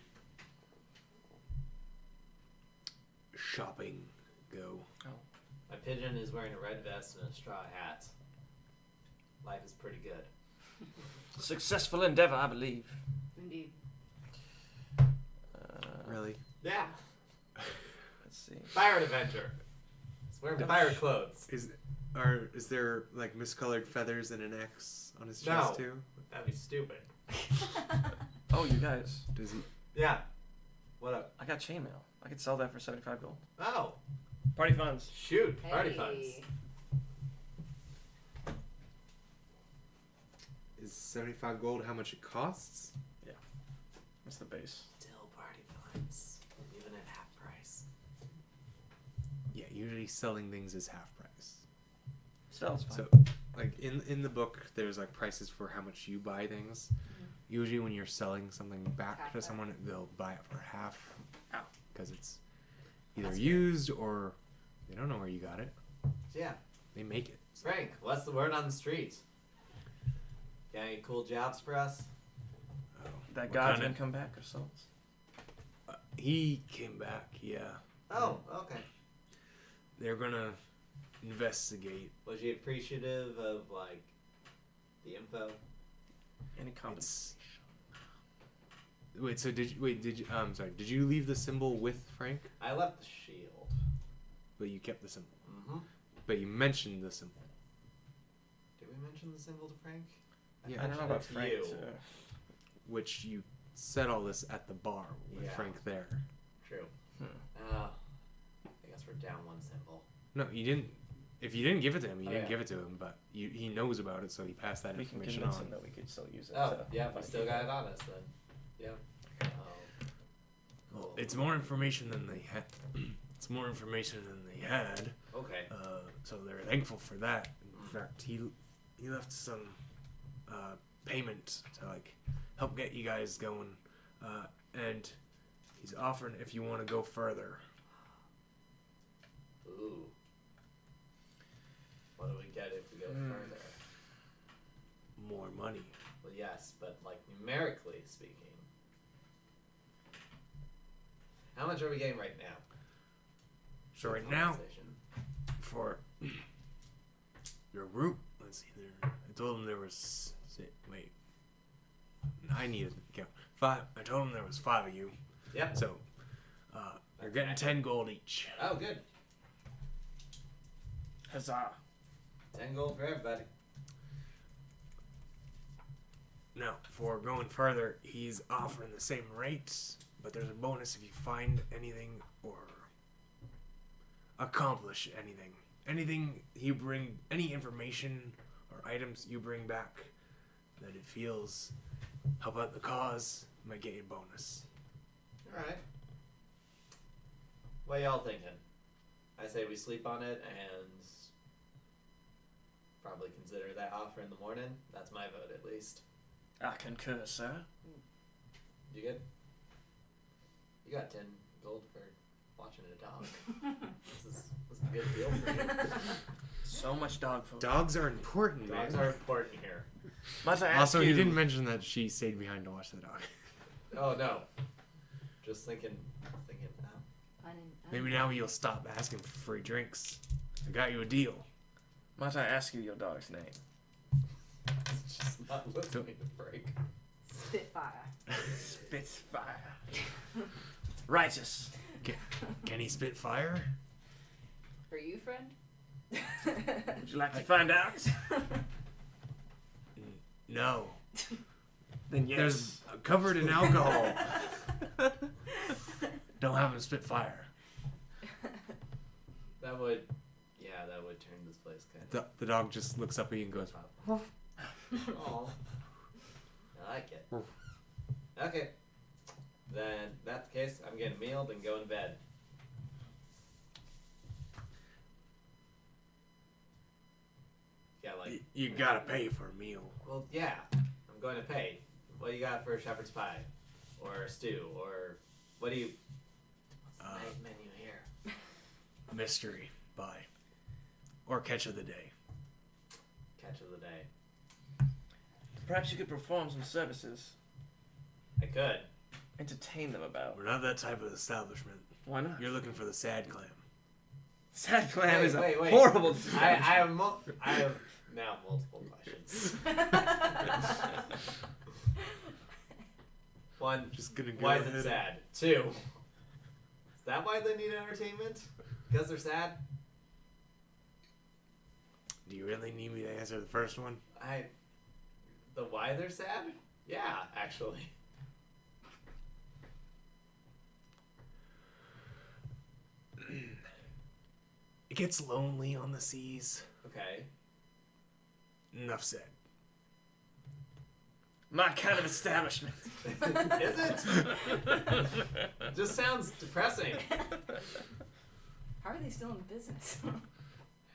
shopping go?" My pigeon is wearing a red vest and a straw hat. Life is pretty good. Successful endeavor, I believe. Indeed. Really? Yeah. Let's see. Pirate adventure. He's wearing pirate clothes. Is there like miscolored feathers and an X on his No. chest too? That'd be stupid. Oh, you guys. Does he? Yeah. What up? I got chainmail. I could sell that for 75 gold. Oh, Party funds. shoot. Party Hey. funds. Is 75 gold how much it costs? That's the base. Still party funds. Even at usually selling things is half price. Still, it's fine. So, like in the book, there's like prices for how much you buy things. Usually, when you're selling something back Half to that. someone, they'll buy it for half, Ow. because it's either That's used or they don't know where you got it. So yeah, They make it. Frank, what's the word on the street? Got any cool jobs for us? Oh, That what God's kinda- gonna come back or something. He came back. Yeah, Oh, okay. they're gonna investigate. Was you appreciative of like the info? Any It's compensation? wait. So did you? I'm sorry. Did you leave the symbol with Frank? I left the shield. But you kept the symbol. Mm-hmm. But you mentioned the symbol. Did we mention the symbol to Frank? Yeah, I don't know mentioned about it to Frank. you. Which you said all this at the bar with Yeah. Frank there. True. Hmm. I guess we're down one symbol. No, you didn't. If you didn't give it to him, you Oh, didn't yeah. give it to him. But he knows about it, so he passed that We can information convince on. him that we could still use it. Oh, to yeah, we find still got people. it on us then. Yeah. Well, it's more information than they had. It's more information than they had. Okay. So they're thankful for that. In fact, he left some payment to like help get you guys going, and he's offering if you want to go further. Ooh. What do we get if we go further? More money. Well, yes, but like numerically speaking. How much are we getting right now? So right now, Compensation. for your group, let's see there. I told him there was wait. I needed to count 5. I told him there was 5 of you. Yep. So you're getting Okay. 10 gold each. Oh, good. Huzzah! 10 gold for everybody. Now, for going further, he's offering the same rates, but there's a bonus if you find anything or accomplish anything. Anything you bring, any information or items you bring back that it feels help out the cause, might get you a bonus. Alright. What y'all thinking? I say we sleep on it and probably consider that offer in the morning. That's my vote, at least. I concur, sir. You good? You got 10 gold for watching a dog. this is a good deal for you. So much dog food. Dogs are important, Dogs man. are important here. Must I ask Also, you? he didn't mention that she stayed behind to watch the dog. Oh no. Just thinking. Maybe now you'll stop asking for free drinks. I got you a deal. Must I ask you your dog's name? Just not listening to Frank. Spitfire. Spitfire. Righteous. Can he spit fire? For you, friend? Would you like to find out? No. Then yes. There's covered in alcohol. Don't have him spit fire. That would turn this place kind The dog just looks up at you and goes, of. Oh. I like it. Okay. Then, that's the case. I'm getting a meal, then go in bed. Yeah, like. You gotta pay for a meal. Well, yeah. I'm going to pay. What do you got for a shepherd's pie? Or a stew? Or. What do you. What's the night menu here? Mystery. Bye. Or catch of the day. Catch of the day. Perhaps you could perform some services. I could. Entertain them about. We're not that type of establishment. Why not? You're looking for the sad clam. Sad clam Wait, is a wait, wait. horrible I have now multiple questions. One, Just gonna go why ahead. is it sad? 2, is that why they need entertainment? Because they're sad? Do you really need me to answer the first one? The why they're sad? Yeah, actually. It gets lonely on the seas. Okay. Enough said. My kind of establishment. Is it? Just sounds depressing. How are they still in business?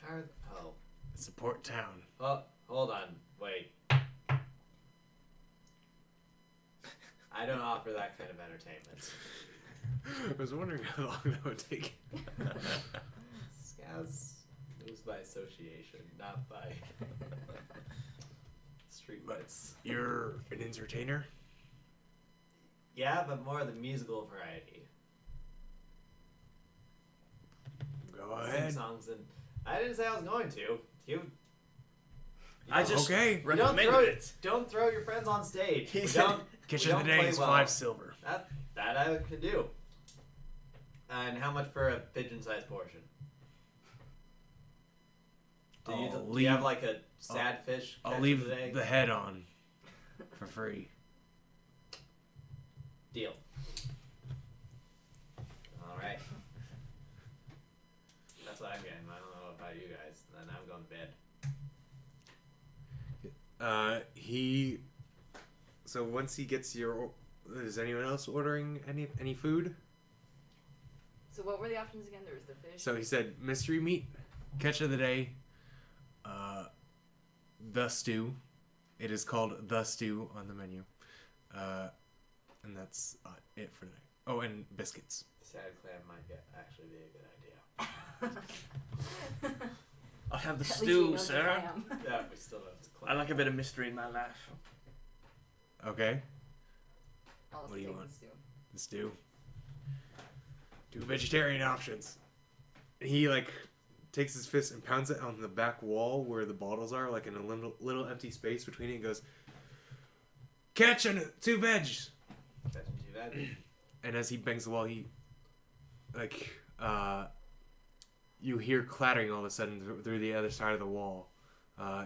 Oh. It's a port town. Oh, hold on. Wait. I don't offer that kind of entertainment. I was wondering how long that would take. Skaz moves by association, not by street wits. You're an entertainer? Yeah, but more the musical variety. Go Sing ahead. songs and I didn't say I was going to. I just Okay. recommended it. Don't throw your friends on stage. He We said- don't- Kitchen of the we day don't is play 5 silver. That I can do. And how much for a pigeon-sized portion? Do you have like a sad fish? I'll catch leave of the day? the head on for free. Deal. All right. That's what I'm getting. I don't know about you guys. Then I'm going to bed. So once he gets is anyone else ordering any food? So what were the options again? There was the fish. So he said mystery meat, catch of the day, the stew. It is called the stew on the menu, and that's it for today. Oh, and biscuits. Sad clam might actually be a good idea. I'll have the At least he stew, knows what sir. I am. Yeah, we still have to I clam. like a bit of mystery in my life. Okay, I'll What do you take want? the stew. the stew. 2 vegetarian options. He takes his fist and pounds it on the back wall where the bottles are, like in a little empty space between it, and goes, "Catch and 2 veg." Catching too bad. And as he bangs the wall, you hear clattering all of a sudden through the other side of the wall.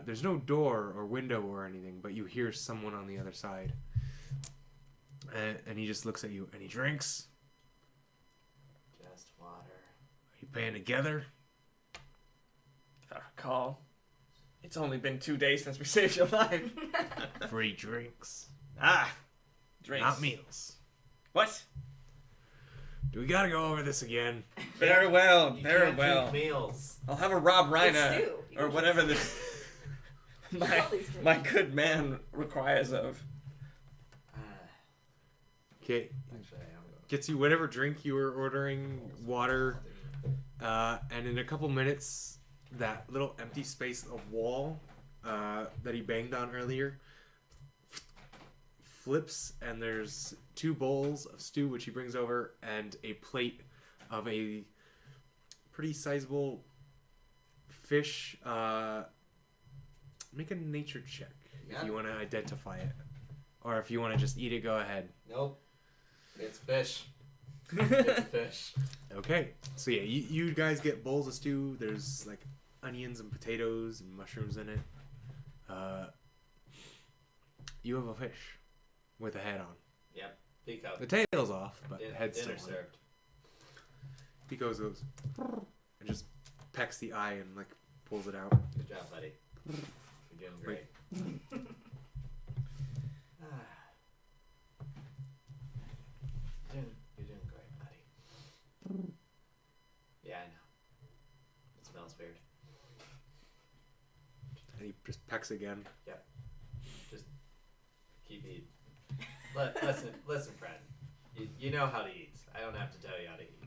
There's no door or window or anything, but you hear someone on the other side. And he just looks at you, and he drinks. Just water. Are you paying together? If I recall, it's only been 2 days since we saved your life. Free drinks. Drinks. Not meals. What? Do we gotta go over this again? Very well, You very can't well. drink meals. I'll have a Rob It's Reiner stew. You or can whatever drink this stew. my All these drinks. my good man requires of. Okay, Actually, I am going. gets you whatever drink you were ordering, water, and in a couple minutes, that little empty space of wall that he banged on earlier flips, and there's 2 bowls of stew which he brings over, and a plate of a pretty sizable fish. Make a nature check Yeah. if you want to identify it, or if you want to just eat it. Go ahead. Nope. It's fish. It's a fish. Okay, so yeah, you guys get bowls of stew. There's like onions and potatoes and mushrooms in it. You have a fish with a head on. Yep. Pico. The tail's off, but the head's still Dinner on. served. Pico goes and just pecks the eye and pulls it out. Good job, buddy. You're doing great. You're doing great, buddy. Yeah, I know. It smells weird. And he just pecks again. Just keep eating. Listen, friend. You know how to eat. I don't have to tell you how to eat.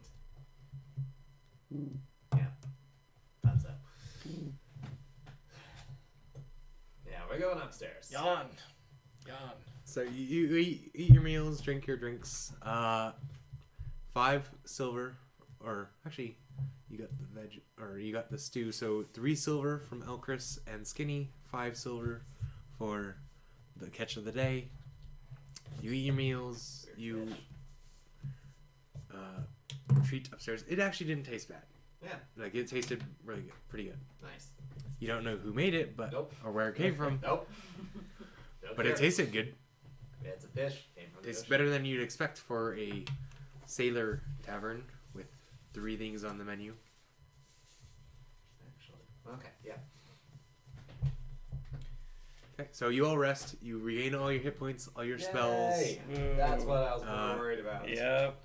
Yeah. That's it. Yeah, we're going upstairs. Yawn. So you eat your meals, drink your drinks. 5 silver, or actually, you got the veg, or you got the stew. So 3 silver from Elcrys and Skinny, 5 silver for the catch of the day. You eat your meals. You retreat upstairs. It actually didn't taste bad. Yeah. It tasted really good, pretty good. Nice. You don't know who made it, but Nope. or where it came from, Nope. Don't but care. it tasted good. Yeah, it's a fish. Came from the It's ocean. better than you'd expect for a sailor tavern with 3 things on the menu. Actually. Okay. Yeah. Okay, so you all rest. You regain all your hit points, all your spells. Yay! That's what I was Uh, worried about. Yep.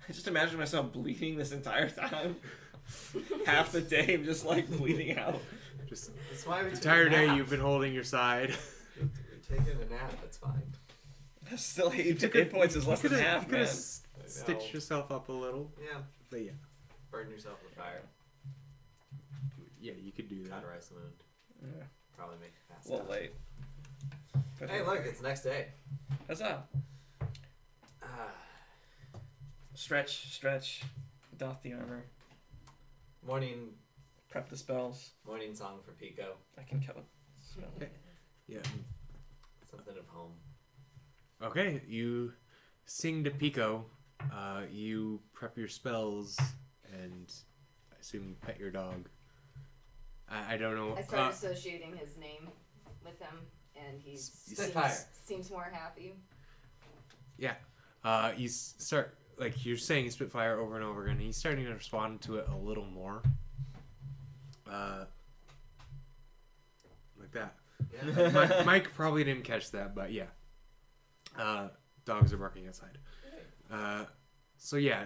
I just imagine myself bleeding this entire time. Half the day, I'm just like bleeding out. Just That's why we the took entire a day nap. you've been holding your side. You're taking a nap. It's fine. That's still hit points is less than half, you could man. have stitched yourself up a little. Yeah. But yeah. Burn yourself with fire. Yeah, you could do that. Cauterize the wound. Yeah, Probably make you pass a little out. late. But Hey, look, it's next day. What's up? Ah, Stretch, doff the armor, morning prep the spells. song for Pico. I can kill it. Spell. Okay. Yeah. Something of home. Okay, you sing to Pico. You prep your spells, and I assume you pet your dog. I don't know. I start associating his name with him, and he Spitfire. seems more happy. You start, like, you're saying Spitfire over and over again, and he's starting to respond to it a little more. Like that. Yeah. Mike probably didn't catch that, but yeah. Dogs are barking outside. So yeah,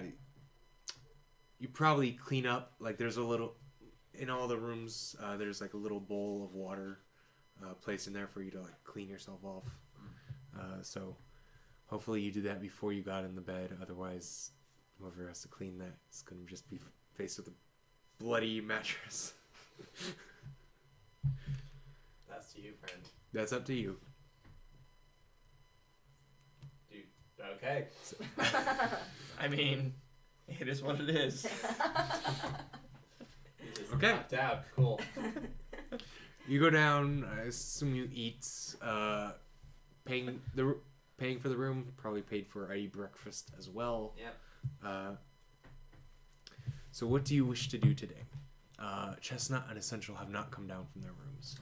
you probably clean up, like, there's a little, in all the rooms, there's like a little bowl of water placed in there for you to, like, clean yourself off. So hopefully you do that before you got in the bed, otherwise whoever has to clean that is going to just be faced with a bloody mattress. That's to you, friend. That's up to you. Dude. Okay. I mean, it is what it is. You just Okay. knocked out. Cool. You go down, I assume you eat, paying for the room, probably paid for a breakfast as well. Yep. So what do you wish to do today? Chestnut and Essential have not come down from their rooms.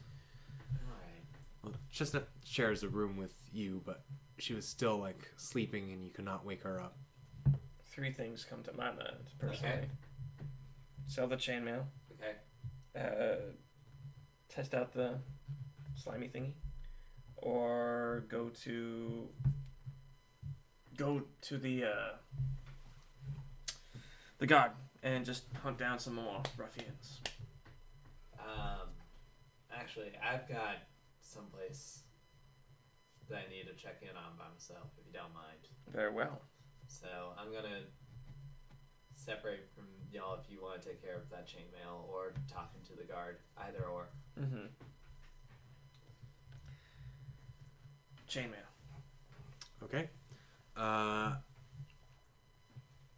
Alright. Well, Chestnut shares a room with you, but she was still, like, sleeping and you could not wake her up. 3 things come to my mind, personally. Okay. Sell the chainmail. Okay. Test out the slimy thingy. Or go to the guard and just hunt down some more ruffians. Actually, I've got someplace that I need to check in on by myself, if you don't mind. Very well. So I'm gonna separate from y'all if you want to take care of that chainmail or talking to the guard, either or. Mm-hmm. Chainmail. Okay.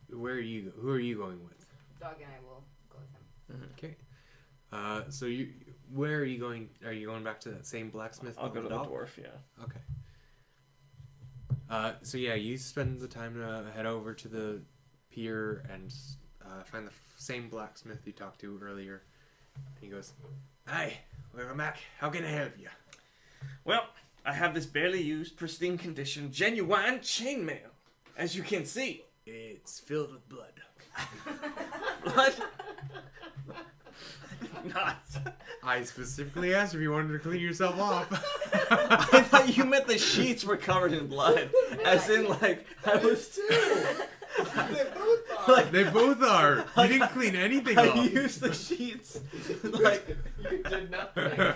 Who are you going with? Dog and I will go with him. Mm-hmm. Okay. So where are you going? Are you going back to that same blacksmith? I'll go to the dog? dwarf, yeah. Okay. So yeah, you spend the time to head over to the pier and find the same blacksmith you talked to earlier. And he goes, "Hi, welcome back. How can I help you?" Well, I have this barely used, pristine condition, genuine chainmail, as you can see. It's filled with blood. Blood? Not. I specifically asked if you wanted to clean yourself off. I thought you meant the sheets were covered in blood. As in, like, I was too. They both are. like, They both are. You didn't clean anything I off. used the sheets. Like, You did nothing.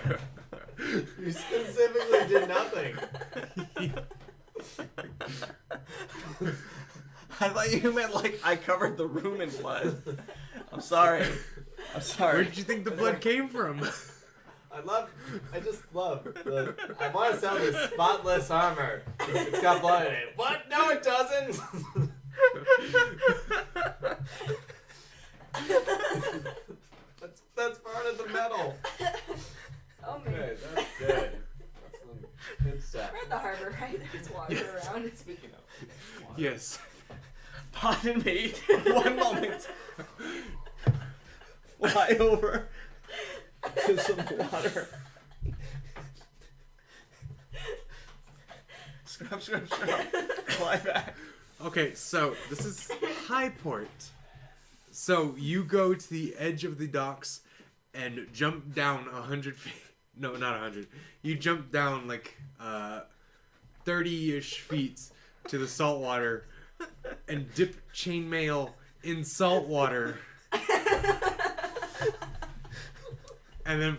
You specifically did nothing. I thought you meant, like, I covered the room in blood. I'm sorry. Where did you think the blood came from? I just love I want to sell this spotless armor. It's got blood in it. What? No, it doesn't. That's part of the metal. Oh man. Good, that's good. That's some good stuff. We're at the harbor, right? There's water around. Speaking of water. Yes. Pardon me. One moment. Fly over to some water. Scrub. Fly back. Okay, so this is Highport. So you go to the edge of the docks and jump down 100 feet. No, not 100. You jump down like 30-ish feet to the salt water, and dip chainmail in salt water. And then,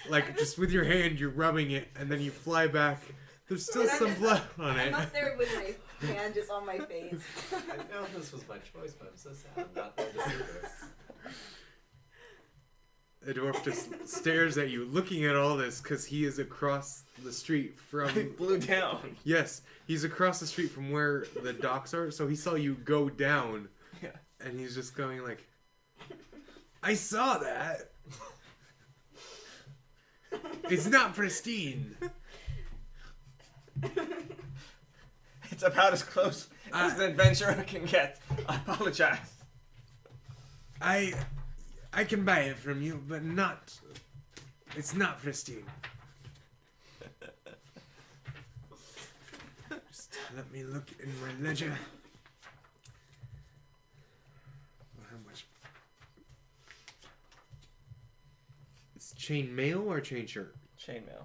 like, just with your hand, you're rubbing it, and then you fly back. There's still some blood on it. I'm up there with my hand just on my face. I know this was my choice, but I'm so sad I'm not there to see this. The dwarf just stares at you, looking at all this, because he is across the street from... He blew down. Yes, he's across the street from where the docks are, so he saw you go down. Yeah. And he's just going like, I saw that. It's not pristine. It's about as close as an adventurer can get. I apologize. I can buy it from you, but not... It's not pristine. Just let me look in my ledger. How much? It's chain mail or chain shirt? Chainmail.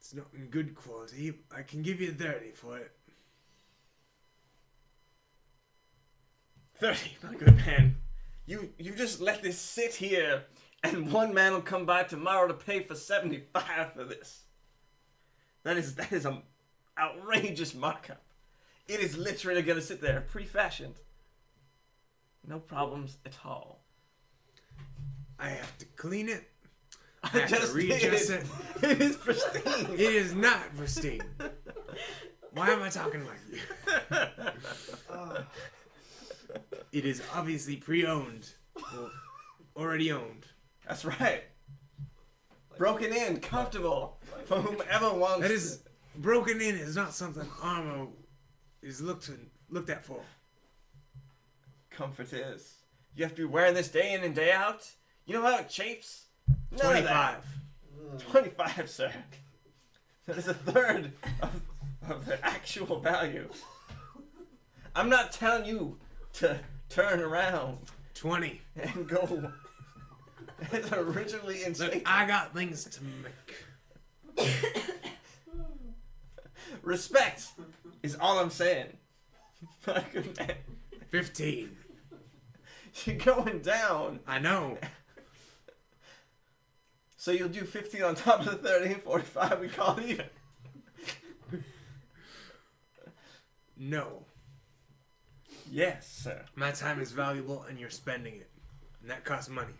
It's not in good quality. I can give you 30 for it. 30, my good man. You just let this sit here, and one man will come by tomorrow to pay for 75 for this. That is an outrageous markup. It is literally gonna sit there, pre-fashioned. No problems at all. I have to clean it. I I have to just readjust did. it. It is pristine. It is not pristine. Why am I talking like you? It is obviously pre-owned. Well, already owned. That's right. Broken in, comfortable, for whomever wants. That is... Broken in is not something armor is looked at for. Comfort is. You have to be wearing this day in and day out. You know how it chafes? None of that. 25, sir. That is a third of the actual value. I'm not telling you to turn around 20. and go as originally in Look, I got things to make. Respect is all I'm saying. My good man. 15. You're going down. I know. So you'll do 15 on top of the 30 and 45 we call it even. No. Yes, sir. My time is valuable and you're spending it. And that costs money.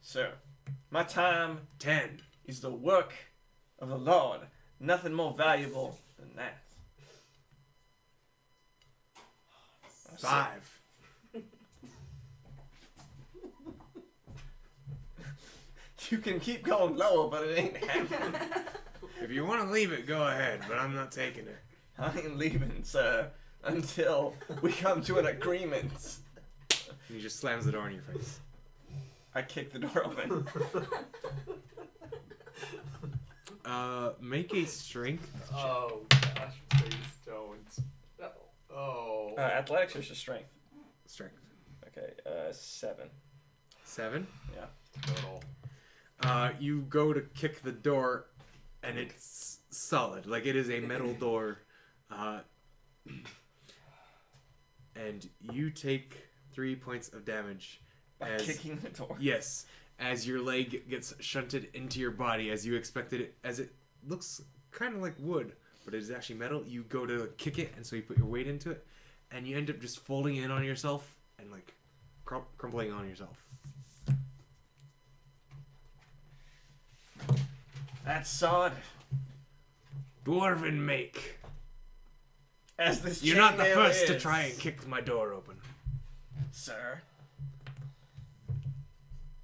Sir, my time 10. is the work of the Lord. Nothing more valuable than that. 5. You can keep going lower, but it ain't happening. If you want to leave it, go ahead, but I'm not taking it. I ain't leaving, sir, until we come to an agreement. And he just slams the door in your face. I kick the door open. Make a strength check. Oh gosh, please don't. Oh. Athletics or just strength? Strength. Okay, 7. 7. Yeah. Total. You go to kick the door, and it's solid. Like, it is a metal door. And you take 3 points of damage. By kicking the door. Yes, as your leg gets shunted into your body as you expected it, as it looks kind of like wood, but it is actually metal. You go to kick it, and so you put your weight into it, and you end up just folding in on yourself and like crumpling on yourself. That's sod. Dwarven make. As this You're not the chainmail first to is. try and kick my door open. Sir.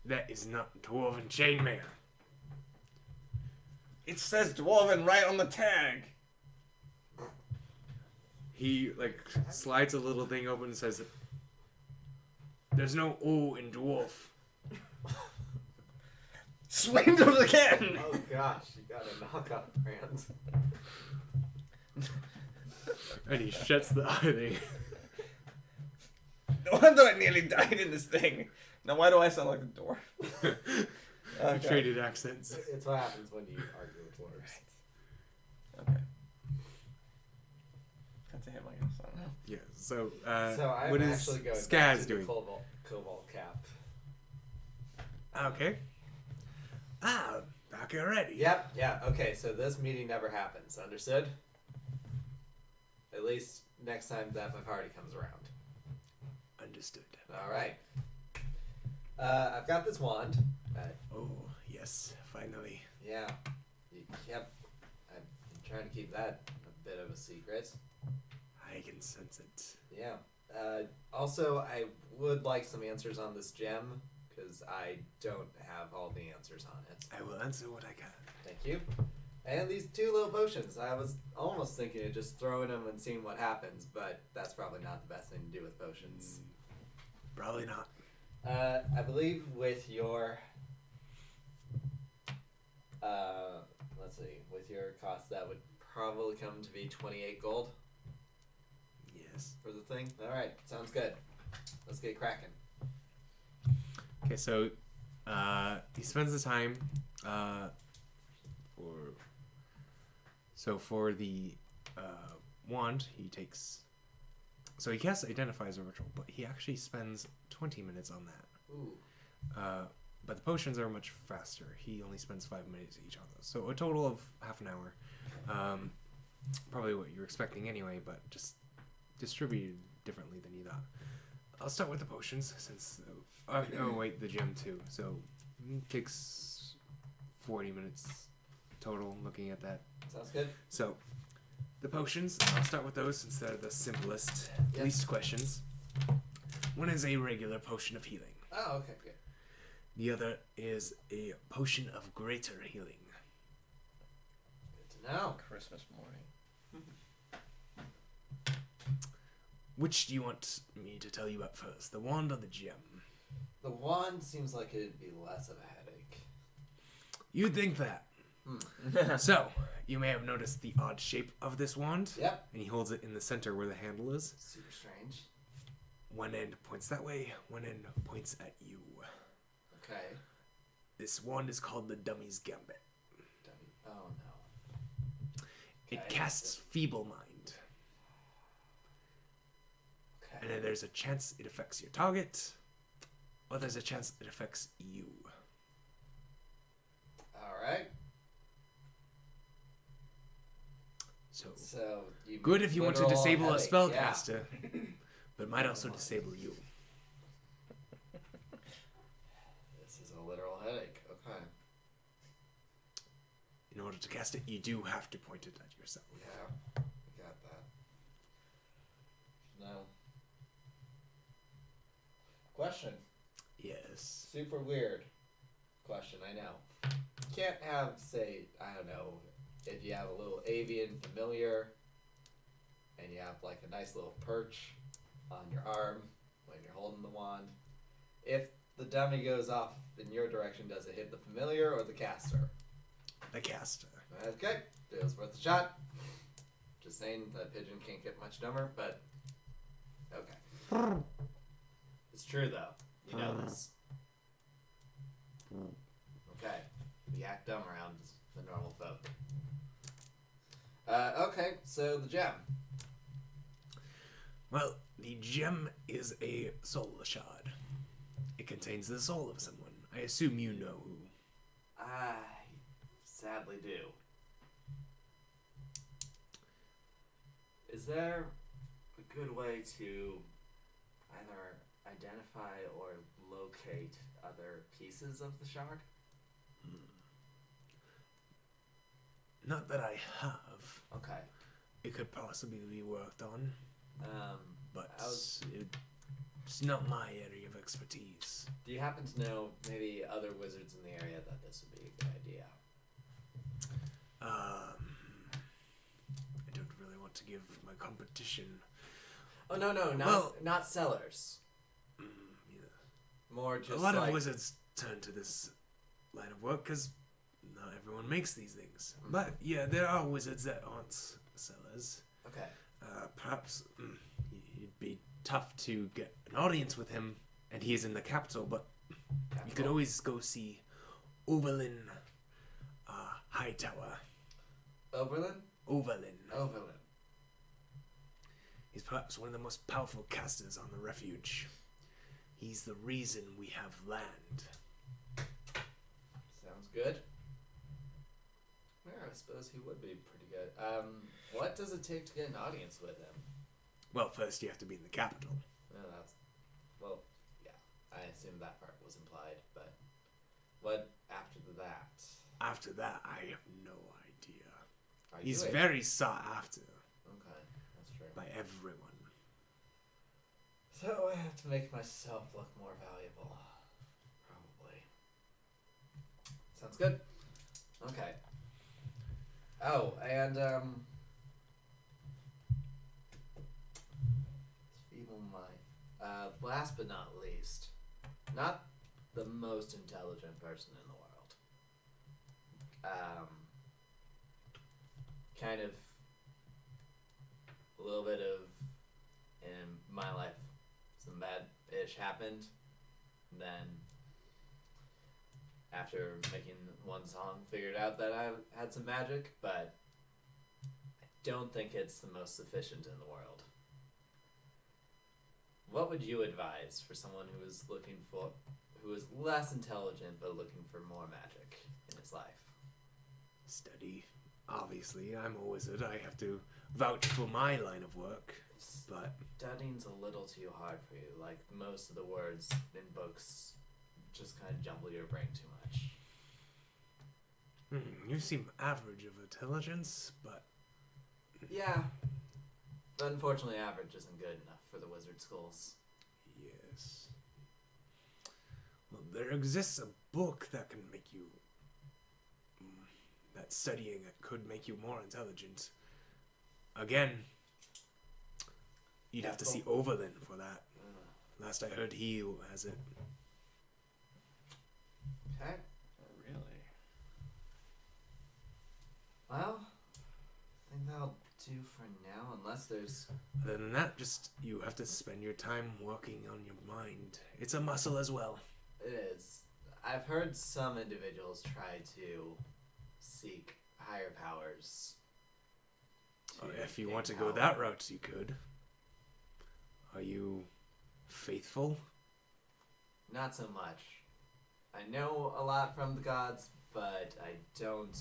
That is not dwarven chainmail. It says dwarven right on the tag. He like slides a little thing open and says, "There's no O in dwarf." Swindled again! Oh gosh, you got a knockoff brand. And he shuts the other thing. No wonder I nearly died in this thing. Now why do I sound like the dwarf? Okay. Traded accents. It's what happens when you argue with words. Okay. That's a him, I guess. I don't know. Yeah. So, So I'm what is actually going back Skaz to doing? the cobalt cap. Okay. Back already. Yep. Yeah. Okay. So this meeting never happens. Understood? At least next time that my party comes around. Understood. All right. I've got this wand. Oh yes, finally. Yeah. Yep. I've been trying to keep that a bit of a secret. I can sense it. Yeah. Also, I would like some answers on this gem because I don't have all the answers on it. I will answer what I can. Thank you. And these 2 little potions. I was almost thinking of just throwing them and seeing what happens, but that's probably not the best thing to do with potions. Probably not. I believe with your, let's see, with your cost, that would probably come to be 28 gold Yes. for the thing. All right, sounds good. Let's get cracking. Okay, so he spends the time for the wand he takes. So he casts Identify as a ritual, but he actually spends 20 minutes on that. Ooh. But the potions are much faster. He only spends 5 minutes each on those. So a total of half an hour. Probably what you're expecting anyway, but just distributed differently than you thought. I'll start with the potions since... wait, the gem too. So it takes 40 minutes total looking at that. Sounds good. So the potions, I'll start with those since they're the simplest, Yep. least questions. One is a regular potion of healing. Oh, okay, good. The other is a potion of greater healing. Good to know. Christmas morning. Which do you want me to tell you about first, the wand or the gem? The wand seems like it'd be less of a headache. You'd think that. Hmm. So, you may have noticed the odd shape of this wand. Yep. And he holds it in the center where the handle is. Super strange. One end points that way, one end points at you. Okay. This wand is called the Dummy's Gambit. Oh no. It Okay. casts Feeble Mind. Okay. And then there's a chance it affects your target, or there's a chance it affects you. All right. So, you good if you want to literal disable a headache, spellcaster, but it might also disable you. This is a literal headache. Okay. In order to cast it, you do have to point it at yourself. Yeah. I got that. No. Question. Yes. Super weird question, I know. You can't have, say, I don't know, if you have a little avian familiar and you have like a nice little perch on your arm when you're holding the wand. If the dummy goes off in your direction, does it hit the familiar or the caster? The caster. Okay, it was worth a shot. Just saying that pigeon can't get much dumber, but okay. It's true though. You know this. Okay. We act dumb around the normal folk. Okay, so the gem. Well, the gem is a soul shard. It contains the soul of someone. I assume you know who. I sadly do. Is there a good way to either identify or locate other pieces of the shard? Not that I have. Okay. It could possibly be worked on, but how's- it's not my area of expertise. Do you happen to know maybe other wizards in the area that this would be a good idea? I don't really want to give my competition. Oh no, not sellers. Yeah. More just A lot like of wizards turn to this line of work because not everyone makes these things. But yeah, there are wizards that aren't sellers. okay. Perhaps it'd be tough to get an audience with him, and he is in the capital, but you could always go see Oberlin Hightower. Oberlin? Oberlin. Oberlin. He's perhaps one of the most powerful casters on the refuge. He's the reason we have land. Sounds good. Yeah, I suppose he would be pretty good. What does it take to get an audience with him? Well, first you have to be in the capital. Well, yeah. I assume that part was implied, but what after that? After that, I have no idea. He's very sought after Okay, that's true. by everyone. So I have to make myself look more valuable. Probably. Sounds good. Okay. Oh, and feeble mind. Last but not least, not the most intelligent person in the world. Kind of a little bit of in my life, some bad-ish happened. Then, after making one song, figured out that I had some magic, but I don't think it's the most sufficient in the world. What would you advise for someone who is less intelligent but looking for more magic in his life? Study. Obviously, I'm a wizard. I have to vouch for my line of work. But Studying's a little too hard for you. Like, most of the words in books just kind of jumble your brain too much. you seem average of intelligence, but Yeah. But unfortunately, average isn't good enough for the wizard schools. yes. Well, there exists a book that can make you... that studying it could make you more intelligent. Again, you'd have to see Overlin for that. Last I heard, he has it. Okay. Really? Well, I think that'll do for now, unless there's... Other than that, just you have to spend your time working on your mind. It's a muscle as well. It is. I've heard some individuals try to seek higher powers. If you want to go that route, you could. Are you faithful? Not so much. I know a lot from the gods, but I don't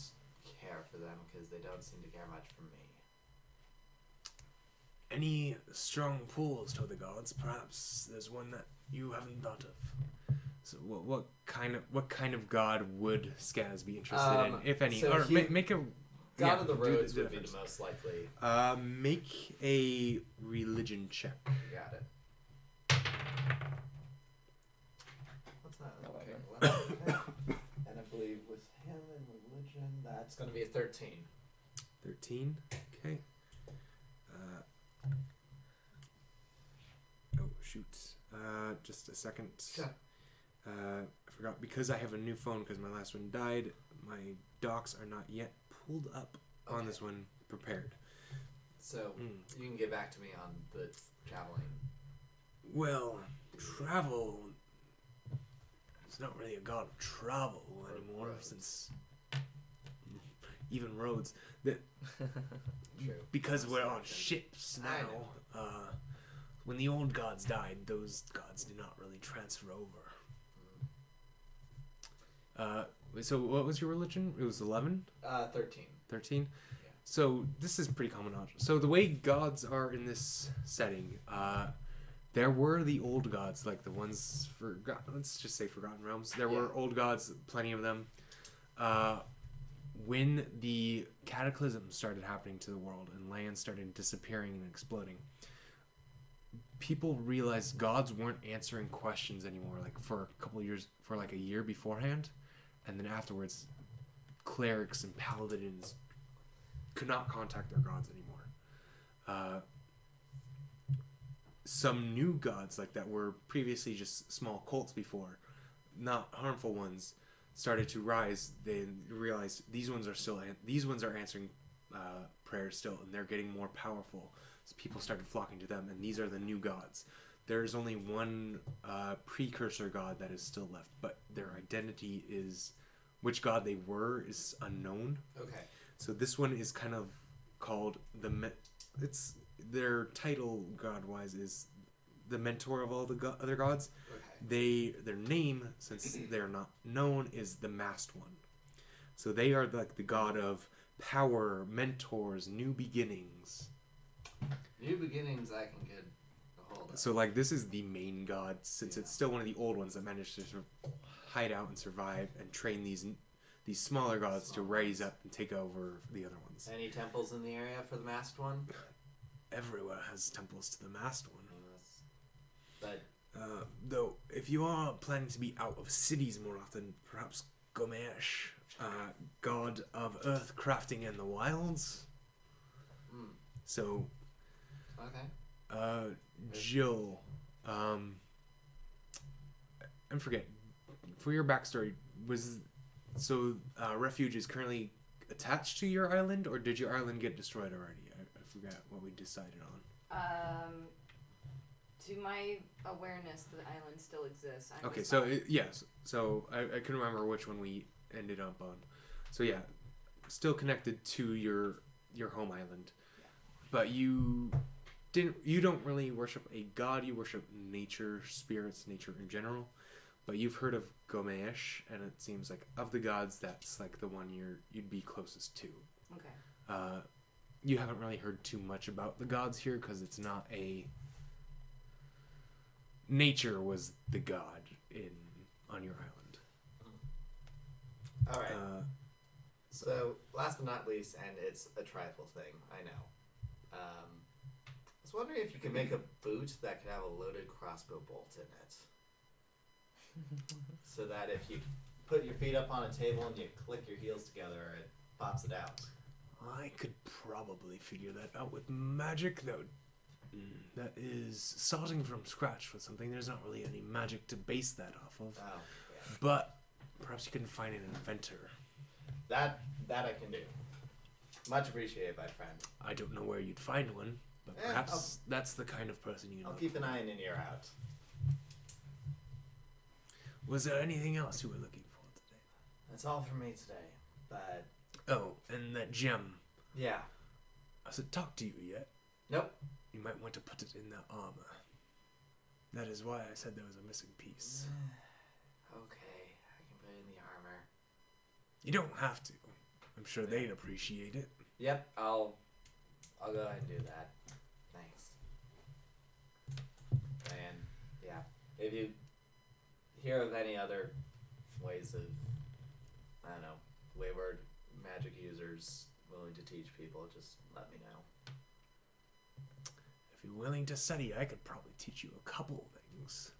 care for them because they don't seem to care much for me. Any strong pulls toward the gods? Perhaps there's one that you haven't thought of. So what kind of god would Skaz be interested in, if any? so Or he- make a God of the do Roads the would be the difference. most likely. Make a religion check. Got it. What's that? Okay, 11. 11. And I believe with him and religion, that's going to be a 13. 13. Okay. Oh shoot. Just a second. Sure. I forgot because I have a new phone because my last one died. My docs are not yet pulled up on Okay. this one prepared. So you can get back to me on the traveling. Well, travel. It's not really a god of travel anymore roads. since even roads that True. because we're on Construction. ships I now. When the old gods died, those gods did not really transfer over. So what was your religion? It was 11? 13. 13? Yeah. So this is pretty common knowledge. So the way gods are in this setting, there were the old gods, like the ones let's just say Forgotten Realms. There were Yeah. old gods, plenty of them. When the cataclysm started happening to the world and land started disappearing and exploding, people realized gods weren't answering questions anymore, like for a couple of years, for like a year beforehand. And then afterwards, clerics and paladins could not contact their gods anymore. Some new gods, like that were previously just small cults before, not harmful ones, started to rise. They realized these ones are answering prayers still, and they're getting more powerful. So people started flocking to them, and these are the new gods. There's only one precursor god that is still left, but their identity is which god they were is unknown. Okay. So this one is kind of called it's their title god-wise is the mentor of all the other gods. Okay. Their name, since they're not known, is the masked one. So they are like the god of power, mentors, new beginnings. New beginnings I can get a hold of. So like this is the main god, since it's still one of the old ones that managed to sort of hide out and survive and train these smaller gods to rise up and take over the other ones. Any temples in the area for the masked one? Everywhere has temples to the masked one. But Though, if you are planning to be out of cities more often, perhaps Gomesh, god of earth crafting and the wilds. So, okay. Jill, I forget, for your backstory, Refuge is currently attached to your island, or did your island get destroyed already? I forgot what we decided on. To my awareness, the island still exists. Okay, so yes, so I couldn't remember which one we ended up on. So yeah, still connected to your home island, but you don't really worship a god. You worship nature, spirits, nature in general. But you've heard of Gomesh, and it seems like of the gods, that's like the one you'd be closest to. Okay. You haven't really heard too much about the gods here because it's not a. Nature was the god on your island. All right. So last but not least, and it's a trifle thing, I know. I was wondering if you could make a boot that could have a loaded crossbow bolt in it. So that if you put your feet up on a table and you click your heels together, it pops it out. I could probably figure that out with magic, though. That is starting from scratch with something. There's not really any magic to base that off of. Oh, yeah. But perhaps you can find an inventor. That I can do. Much appreciated, my friend. I don't know where you'd find one, but perhaps that's the kind of person you know. I'll keep an eye and an ear out. Was there anything else you were looking for today? That's all for me today. But oh, and that gem. yeah. Has it talked to you yet? Nope. You might want to put it in that armor. That is why I said there was a missing piece. Okay, I can put it in the armor. You don't have to. I'm sure they'd appreciate it. Yep, I'll go ahead and do that. Thanks. And yeah, if you hear of any other ways of, I don't know, wayward magic users willing to teach people, just let me know. If you're willing to study, I could probably teach you a couple things.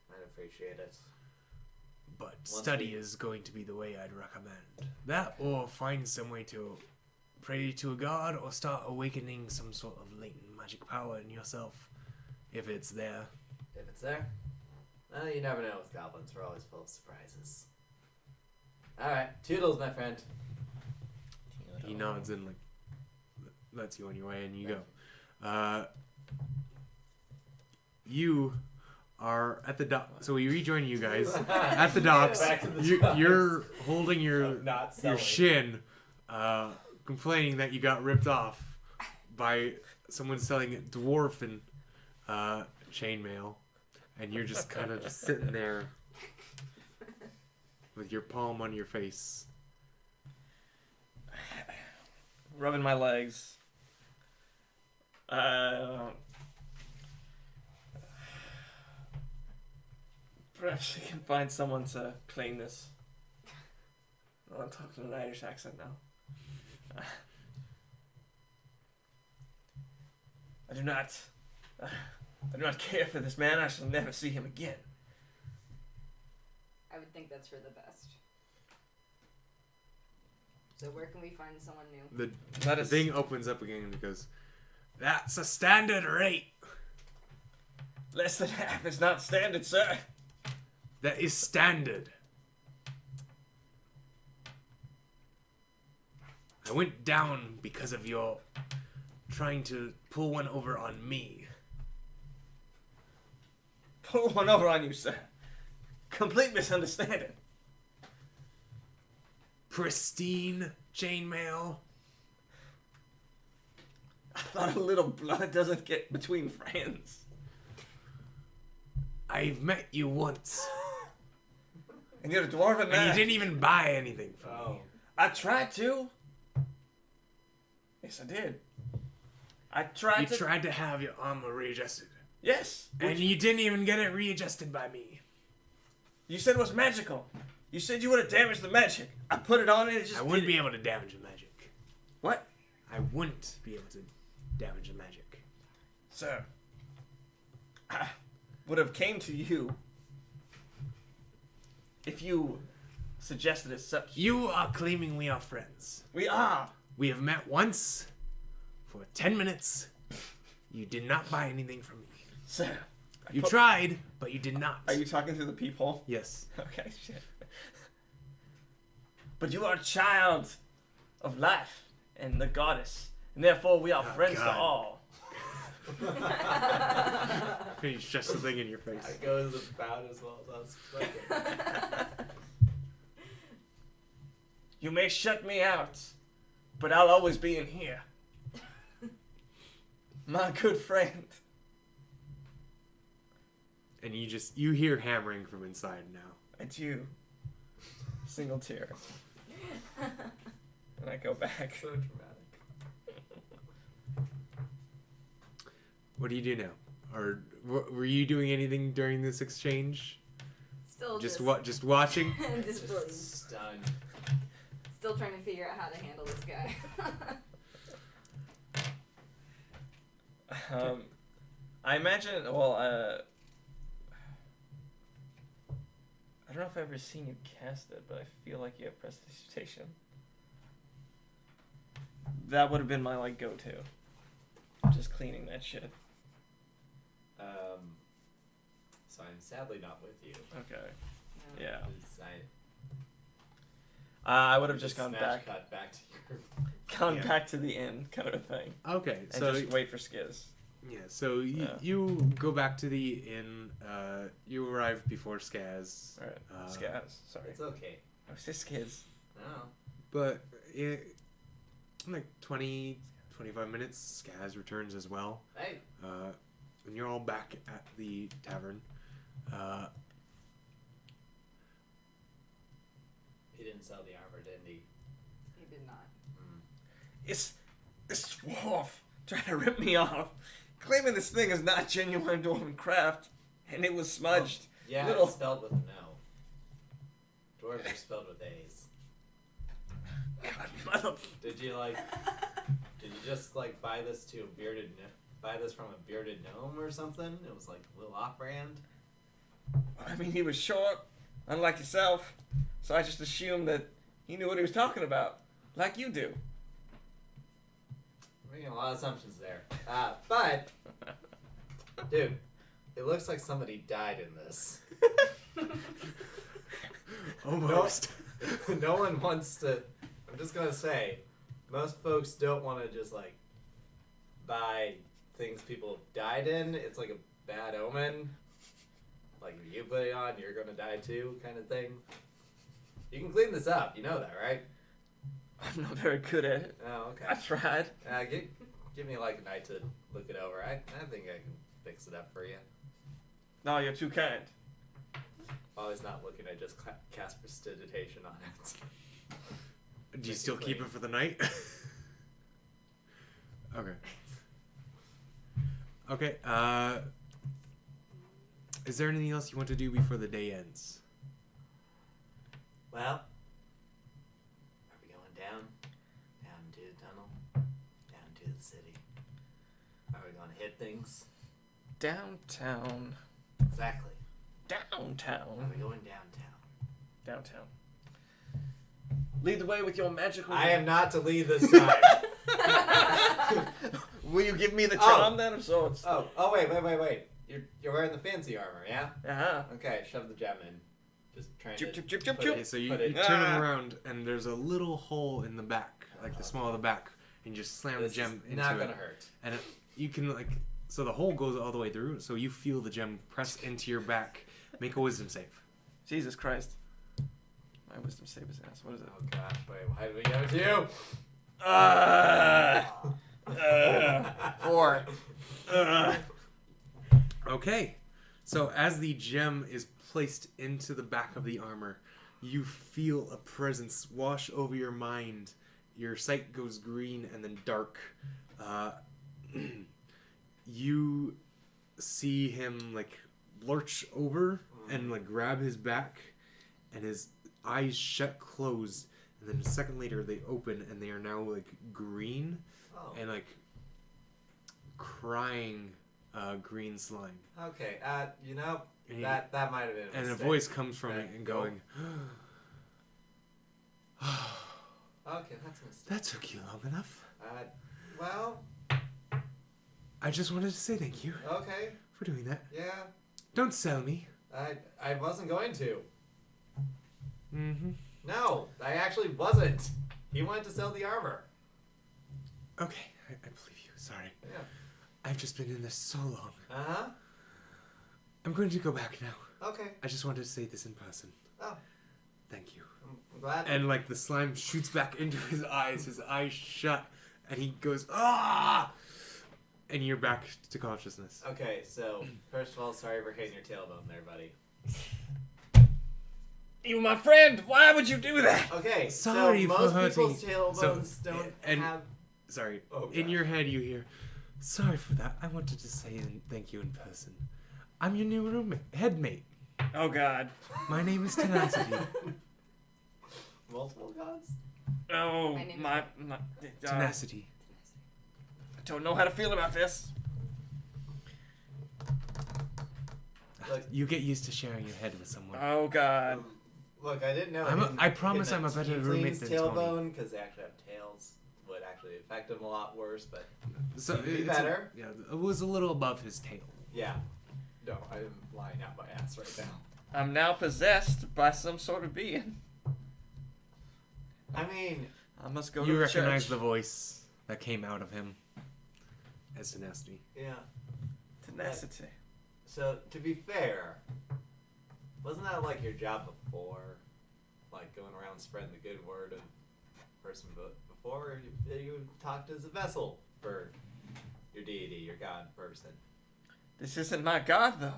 I'd appreciate it. But study is going to be the way I'd recommend. That, or find some way to pray to a god, or start awakening some sort of latent magic power in yourself, if it's there. If it's there? Well, you never know with goblins. We're always full of surprises. Alright, toodles, my friend. He nods and like lets you on your way, and you go. You are at the dock. So we rejoin you guys at the docks. Back to the You're holding your not selling. shin, complaining that you got ripped off by someone selling dwarf and chainmail, and you're just kind of just sitting there with your palm on your face. Rubbing my legs. Perhaps we can find someone to clean this. Oh, I'm talking in an Irish accent now. I do not care for this man. I shall never see him again. I would think that's for the best. So where can we find someone new? The thing opens up again and it goes, "That's a standard rate." Less than half is not standard, sir. That is standard. I went down because of your trying to pull one over on me. Pull one over on you, sir. Complete misunderstanding. pristine chainmail. I thought a little blood doesn't get between friends. I've met you once. And you're a dwarven man. And you didn't even buy anything from Oh. me. I tried to. Yes, I did. I tried You to. tried to have your armor readjusted. Yes. And you didn't even get it readjusted by me. You said it was magical. You said you would have damaged the magic. I put it on and it just. I wouldn't did be it. able to damage the magic. What? I wouldn't be able to damage the magic. Sir, I would have came to you if you suggested as such. You are claiming we are friends. We are. We have met once for 10 minutes. You did not buy anything from me. Sir. You tried, but you did not. Are you talking through the peephole? Yes. Okay, shit. But you are a child of life and the goddess, and therefore we are Oh, friends to God. all. You shut something in your face. That goes about as well as I was expecting. You may shut me out, but I'll always be in here. My good friend. And you hear hammering from inside now. And you. Single tear. And I go back. So dramatic. What do you do now? Or were you doing anything during this exchange? Still Just watching? disbelief. Just stunned. Still trying to figure out how to handle this guy. I imagine, well, I don't know if I've ever seen you cast it, but I feel like you have prestidigitation. That would have been my, like, go-to. Just cleaning that shit. So I'm sadly not with you. Okay. Yeah. 'Cause I would have just smash gone back. cut back to your. Gone Yeah. back to the inn, kind of a thing. Okay, And so just wait for Skaz. yeah, so Yeah. you go back to the inn. You arrive before Skaz. Alright. Uh, Skaz. Sorry. It's okay. I was just Skaz. No. But in like 20, 25 minutes, Skaz returns as well. Hey. And you're all back at the tavern. He didn't sell the armor, didn't he? He did not. It's this dwarf trying to rip me off, claiming this thing is not genuine dwarven craft, and it was smudged. Yeah, Little- it's spelled with an O. Dwarves are spelled with A's. God, mother. Did you just buy this to a buy this from a bearded gnome or something? It was like a little off-brand. I mean, he was short, unlike yourself, so I just assumed that he knew what he was talking about, like you do. Making a lot of assumptions there. But, dude, it looks like somebody died in this. Almost. No one wants to. I'm just gonna say, most folks don't want to just buy things people have died in. It's like a bad omen. Like if you put it on, you're gonna die too, kind of thing. You can clean this up. You know that, right? I'm not very good at it. Oh, okay. I tried. Give me a night to look it over. I think I can fix it up for you. No, you're too kind. While he's not looking, I just cast prestidigitation on it. Do you still keep it for the night? Okay. Okay, is there anything else you want to do before the day ends? Well, are we going down? Down to the tunnel? Down to the city? Are we going to hit things? Downtown. Exactly. Are Downtown. we going downtown? Downtown. Lead the way with your magical... I am not to lead this side. Will you give me the charm then of sorts? Oh, wait. You're wearing the fancy armor, yeah? Uh-huh. Okay, shove the gem in. Just trying Chip, to... chip, chip, chip, put chip. Okay, so you Put it- turn it around, and there's a little hole in the back, like the small of the back, and you just slam This the gem is into not it. gonna hurt. And you can, so the hole goes all the way through, so you feel the gem press into your back. Make a wisdom save. Jesus Christ. My wisdom save is ass. What is it? Oh gosh, wait, why did we go to you? 4. Okay. So as the gem is placed into the back of the armor, you feel a presence wash over your mind. Your sight goes green and then dark. You see him like lurch over and like grab his back, and his eyes shut closed, and then a second later they open and they are now like green and like crying green slime. Okay, you know, And that might have been a and a mistake. voice comes from Okay, it and go. going, Okay, that's a mistake. that took you long enough. Well, I just wanted to say thank you okay, for doing that. yeah, Don't sell me. I wasn't going to. Mm-hmm. No, I actually wasn't. He wanted to sell the armor. Okay, I believe you. Sorry. Yeah. I've just been in this so long. Uh-huh. I'm going to go back now. Okay. I just wanted to say this in person. Oh, Thank you. I'm glad. And like the slime shoots back into his eyes shut, and he goes, ah! And you're back to consciousness. Okay, so, first of all, sorry for hitting your tailbone there, buddy. You, my friend, why would you do that? Okay, Sorry so for most hurting- people's tailbones don't and- have... Sorry. Oh, In gosh. your head you hear, sorry for that. I wanted to say thank you in person. I'm your new roommate, headmate. Oh God. My name is Tenacity. Multiple gods? Oh, My name is- my Tenacity. I don't know how to feel about this. Look, You get used to sharing your head with someone. Oh God. look, I didn't know. I promise I'm a better roommate than Tony. tailbone, because they actually have tails, would actually affect him a lot worse, but So It'd be it's better. yeah, it was a little above his tail. yeah. No, I'm lying out my ass right now. I'm now possessed by some sort of being. I mean, I must go You to the recognize church. the voice that came out of him as Tenacity. yeah. Tenacity. So, to be fair, wasn't that like your job before? Like going around spreading the good word of person before you talked as a vessel for your deity, your god person? This isn't my god though,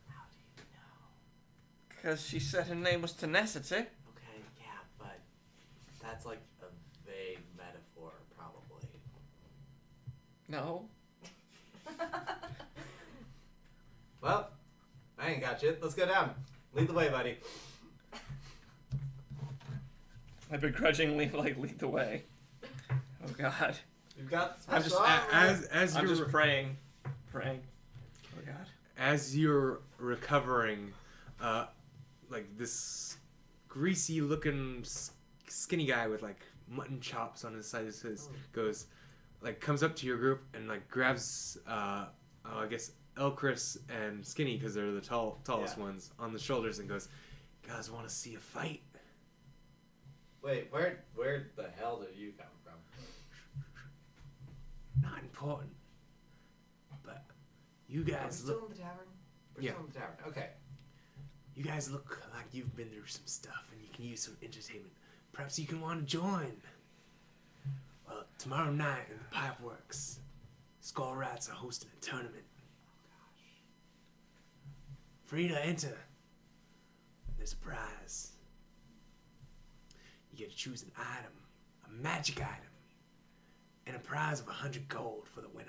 How do you know? because she said her name was Tenacity. Okay, yeah, but that's like a vague metaphor, probably. No. Well, I ain't got shit. Let's go down. Lead the way, buddy. I begrudgingly lead the way. Oh God. You've got I'm just- special armor. As I'm you're just praying. Oh God. as you're recovering, like this greasy looking skinny guy with like mutton chops on his side of his goes, like comes up to your group and like grabs, I guess Elcrys and Skinny, because they're the tallest Yeah. ones, on the shoulders and goes, "Guys, want to see a fight?" Wait, where the hell did you come from? Not important, but you Are we guys still look. in the tavern? We're Yeah. still in the tavern. Okay. You guys look like you've been through some stuff and you can use some entertainment. Perhaps you can want to join. Well, tomorrow night in the Pipeworks, Skull Rats are hosting a tournament. Free to enter. There's a prize. You get to choose an item, a magic item, and a prize of 100 gold for the winner.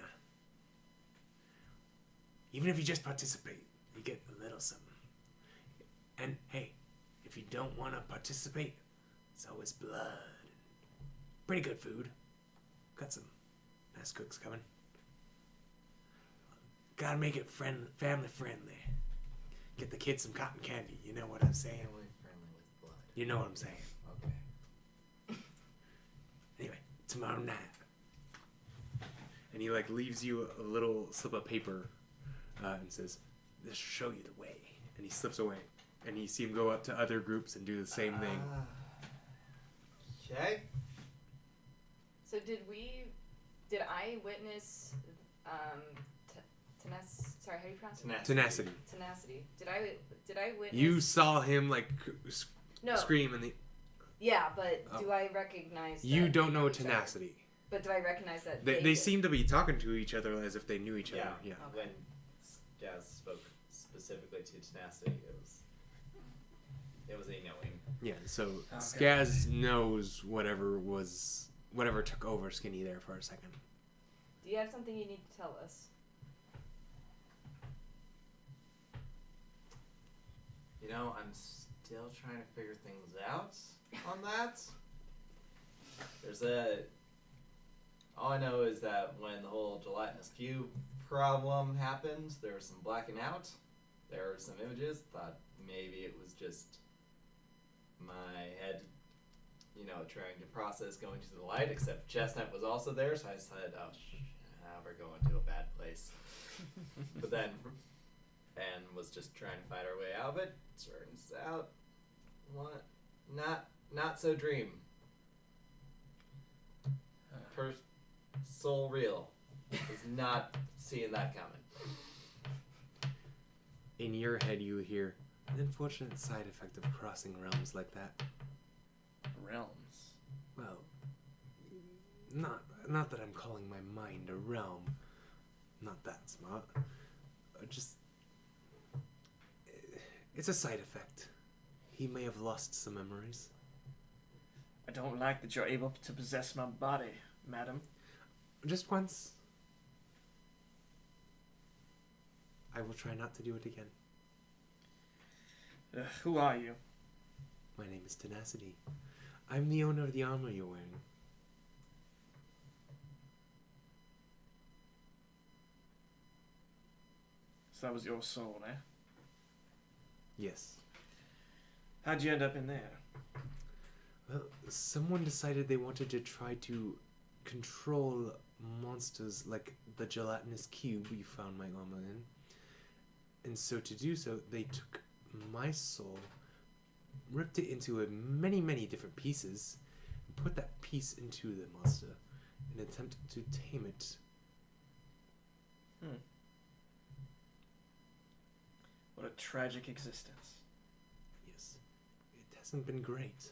Even if you just participate, you get a little something. And hey, if you don't want to participate, it's always blood. Pretty good food. Got some nice cooks coming. Gotta make it family friendly. Get the kids some cotton candy. You know what I'm saying? Family friendly with blood. You know what I'm saying. Okay. Anyway, tomorrow night. And he like leaves you a little slip of paper and says, "This will show you the way." And he slips away. And you see him go up to other groups and do the same thing. Okay. So did I witness sorry, how do you pronounce it? Tenacity. Tenacity. Did I witness? You saw him like No. scream and the... Yeah, but Oh. do I recognize? You that don't they know each other? tenacity. But do I recognize that They did? seem to be talking to each other as if they knew each other. Yeah. Yeah. When Skaz spoke specifically to tenacity, it was a knowing. Yeah, so Okay. Skaz knows whatever took over Skinny there for a second. Do you have something you need to tell us? You know, I'm still trying to figure things out on that. All I know is that when the whole gelatinous cube problem happened, there was some blacking out. There were some images. Thought maybe it was just my head, trying to process going to the light, except Chestnut was also there, so I said, we're going to a bad place. But then, and was just trying to fight our way out of it. Turns out, not so dream. Soul real. Was not seeing that coming. In your head, you hear an unfortunate side effect of crossing realms like that. Realms. Well, not that I'm calling my mind a realm. Not that smart. Just it's a side effect. He may have lost some memories. I don't like that you're able to possess my body, madam. Just once. I will try not to do it again. Who are you? My name is Tenacity. I'm the owner of the armor you're wearing. So that was your soul, eh? Yes. How'd you end up in there? Well, someone decided they wanted to try to control monsters like the gelatinous cube you found my armor in. And so to do so, they took my soul, ripped it into many, many different pieces, and put that piece into the monster in an attempt to tame it. What a tragic existence. Yes. It hasn't been great.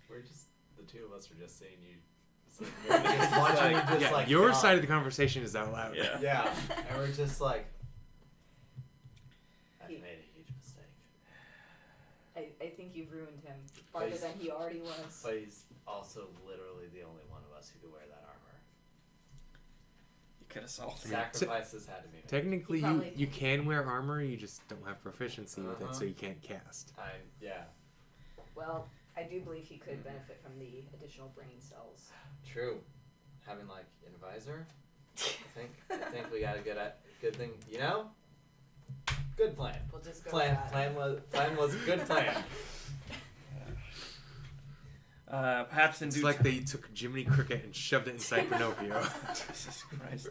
We're just, the two of us are just saying you. We're just watching you just Yeah, like. your talk. side of the conversation is out loud. Yeah. Yeah, and we're just like. I've made a huge mistake. I think you've ruined him farther than he already was. But he's also literally the only one of us who could wear that armor. You could have solved it. Sacrifices had to be made. Technically, He probably- you can wear armor, you just don't have proficiency with it, so Uh-huh. you can't cast. Yeah, Well, I do believe he could benefit from the additional brain cells. true. Having like an advisor, I think we got a good thing. Good plan. We'll just go Plan with that. plan was a good plan. Perhaps in It's due like time. they took Jiminy Cricket and shoved it inside Pinocchio. Jesus Christ.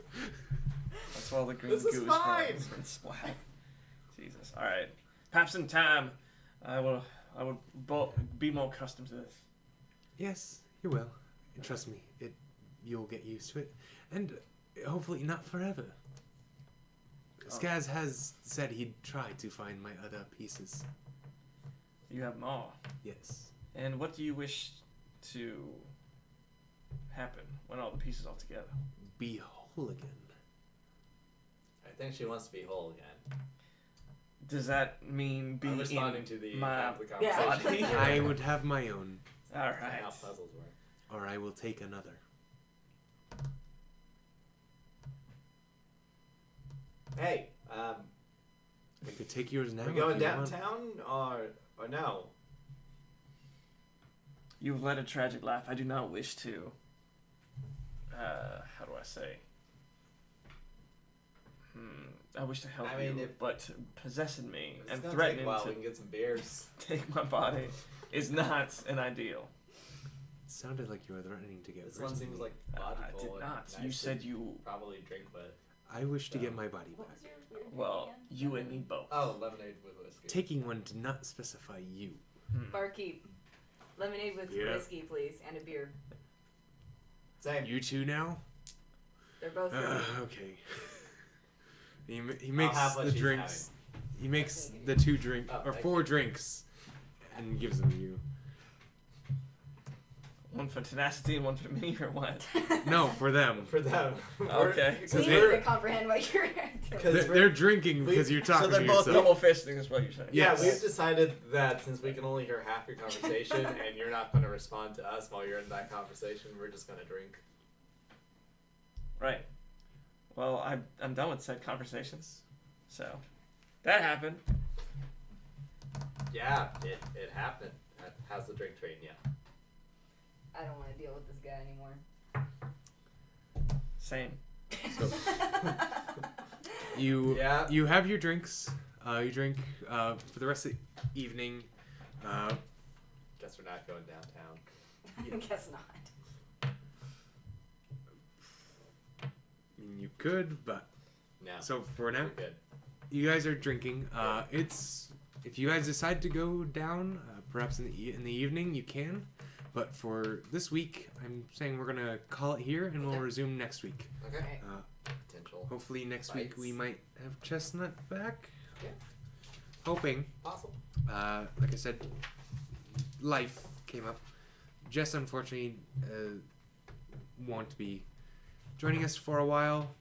That's all the green This is goo fine. is from. It's been splat. Jesus. All right. Perhaps in time, I will be more accustomed to this. Yes, you will. And trust me, you'll get used to it. And hopefully not forever. Skaz has said he'd try to find my other pieces. You have more. Yes. And what do you wish to happen when all the pieces are together? Be whole again. I think she wants to be whole again. Does that mean be I'm responding in to the my conversation. body? I would have my own, All That's right. how puzzles work. or I will take another. Hey, I could take yours now. we if going you want. downtown or no? You've led a tragic life. I do not wish to. How do I say? I wish to help I mean, you, but possessing me It's and gonna threatening take a while. to We can get some beers. take my body is not an ideal. It sounded like you were threatening to get This rid one of seems me. like I logical. did and not. nice You to said you. probably drink, but I wish to get my body What back. was your weird Well, name again? you and me both. lemonade with whiskey. Taking one did not specify you. Barkeep. Lemonade with Yeah. whiskey, please, and a beer. Same. You two now? They're both for me. Okay. He makes have what the she's drinks. He makes the 2 drink Oh, or thank 4 drinks, and gives them to you. One for tenacity and one for me, or what? No, for them. For them. Okay. We So need they're- to comprehend what you're doing. They're drinking because you're So talking they're to both yourself. double fisting, is what you're saying. Yeah, Yes. we've decided that since we can only hear half your conversation and you're not going to respond to us while you're in that conversation, we're just going to drink. Right. Well, I'm done with said conversations. So, that happened. Yeah, it happened. How's the drink train yet? I don't want to deal with this guy anymore. Same. So, you Yeah. you have your drinks. You drink for the rest of the evening. Guess we're not going downtown. I guess not. You could, but No. so for now, We're good. you guys are drinking. It's if you guys decide to go down, perhaps in the evening, you can. But for this week, I'm saying we're gonna call it here, and we'll Okay. resume next week. Okay. Alright. Potential. Hopefully next week Bites. we might have Chestnut back. Yeah. Hoping. Possible. Like I said, life came up. Jess unfortunately won't be joining us for a while.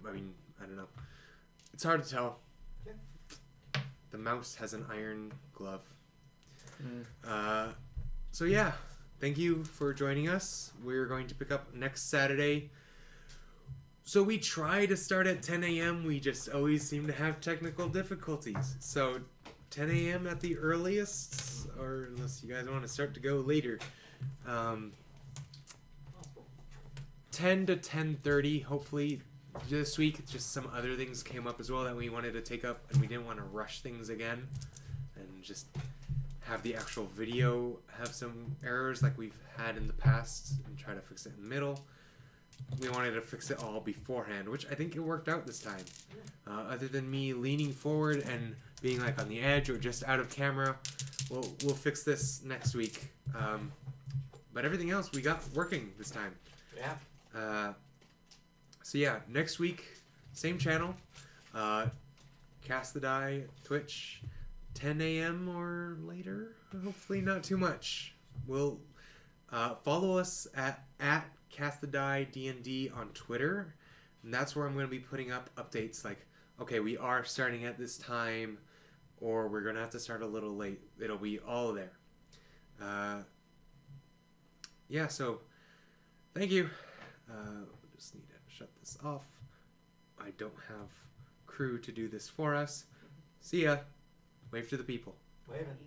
I mean, I don't know. It's hard to tell. Yeah. The mouse has an iron glove. Mm. So yeah, thank you for joining us. We're going to pick up next Saturday. So we try to start at 10 a.m. We just always seem to have technical difficulties. So 10 a.m. at the earliest, or unless you guys want to start to go later. Possible. 10 to 10:30, hopefully. This week, just some other things came up as well that we wanted to take up, and we didn't want to rush things again, and just have the actual video have some errors like we've had in the past, and try to fix it in the middle. We wanted to fix it all beforehand, which I think it worked out this time. Other than me leaning forward and being like on the edge or just out of camera, we'll fix this next week. But everything else we got working this time. Yeah. So yeah, next week, same channel, Cast the Die, Twitch, 10 a.m. or later. Hopefully not too much. We'll follow us at Cast the Die D&D on Twitter, and that's where I'm going to be putting up updates like, okay, we are starting at this time, or we're going to have to start a little late. It'll be all there. Yeah, so thank you. Just need to shut this off. I don't have crew to do this for us. See ya. Wave to the people. Wait a minute.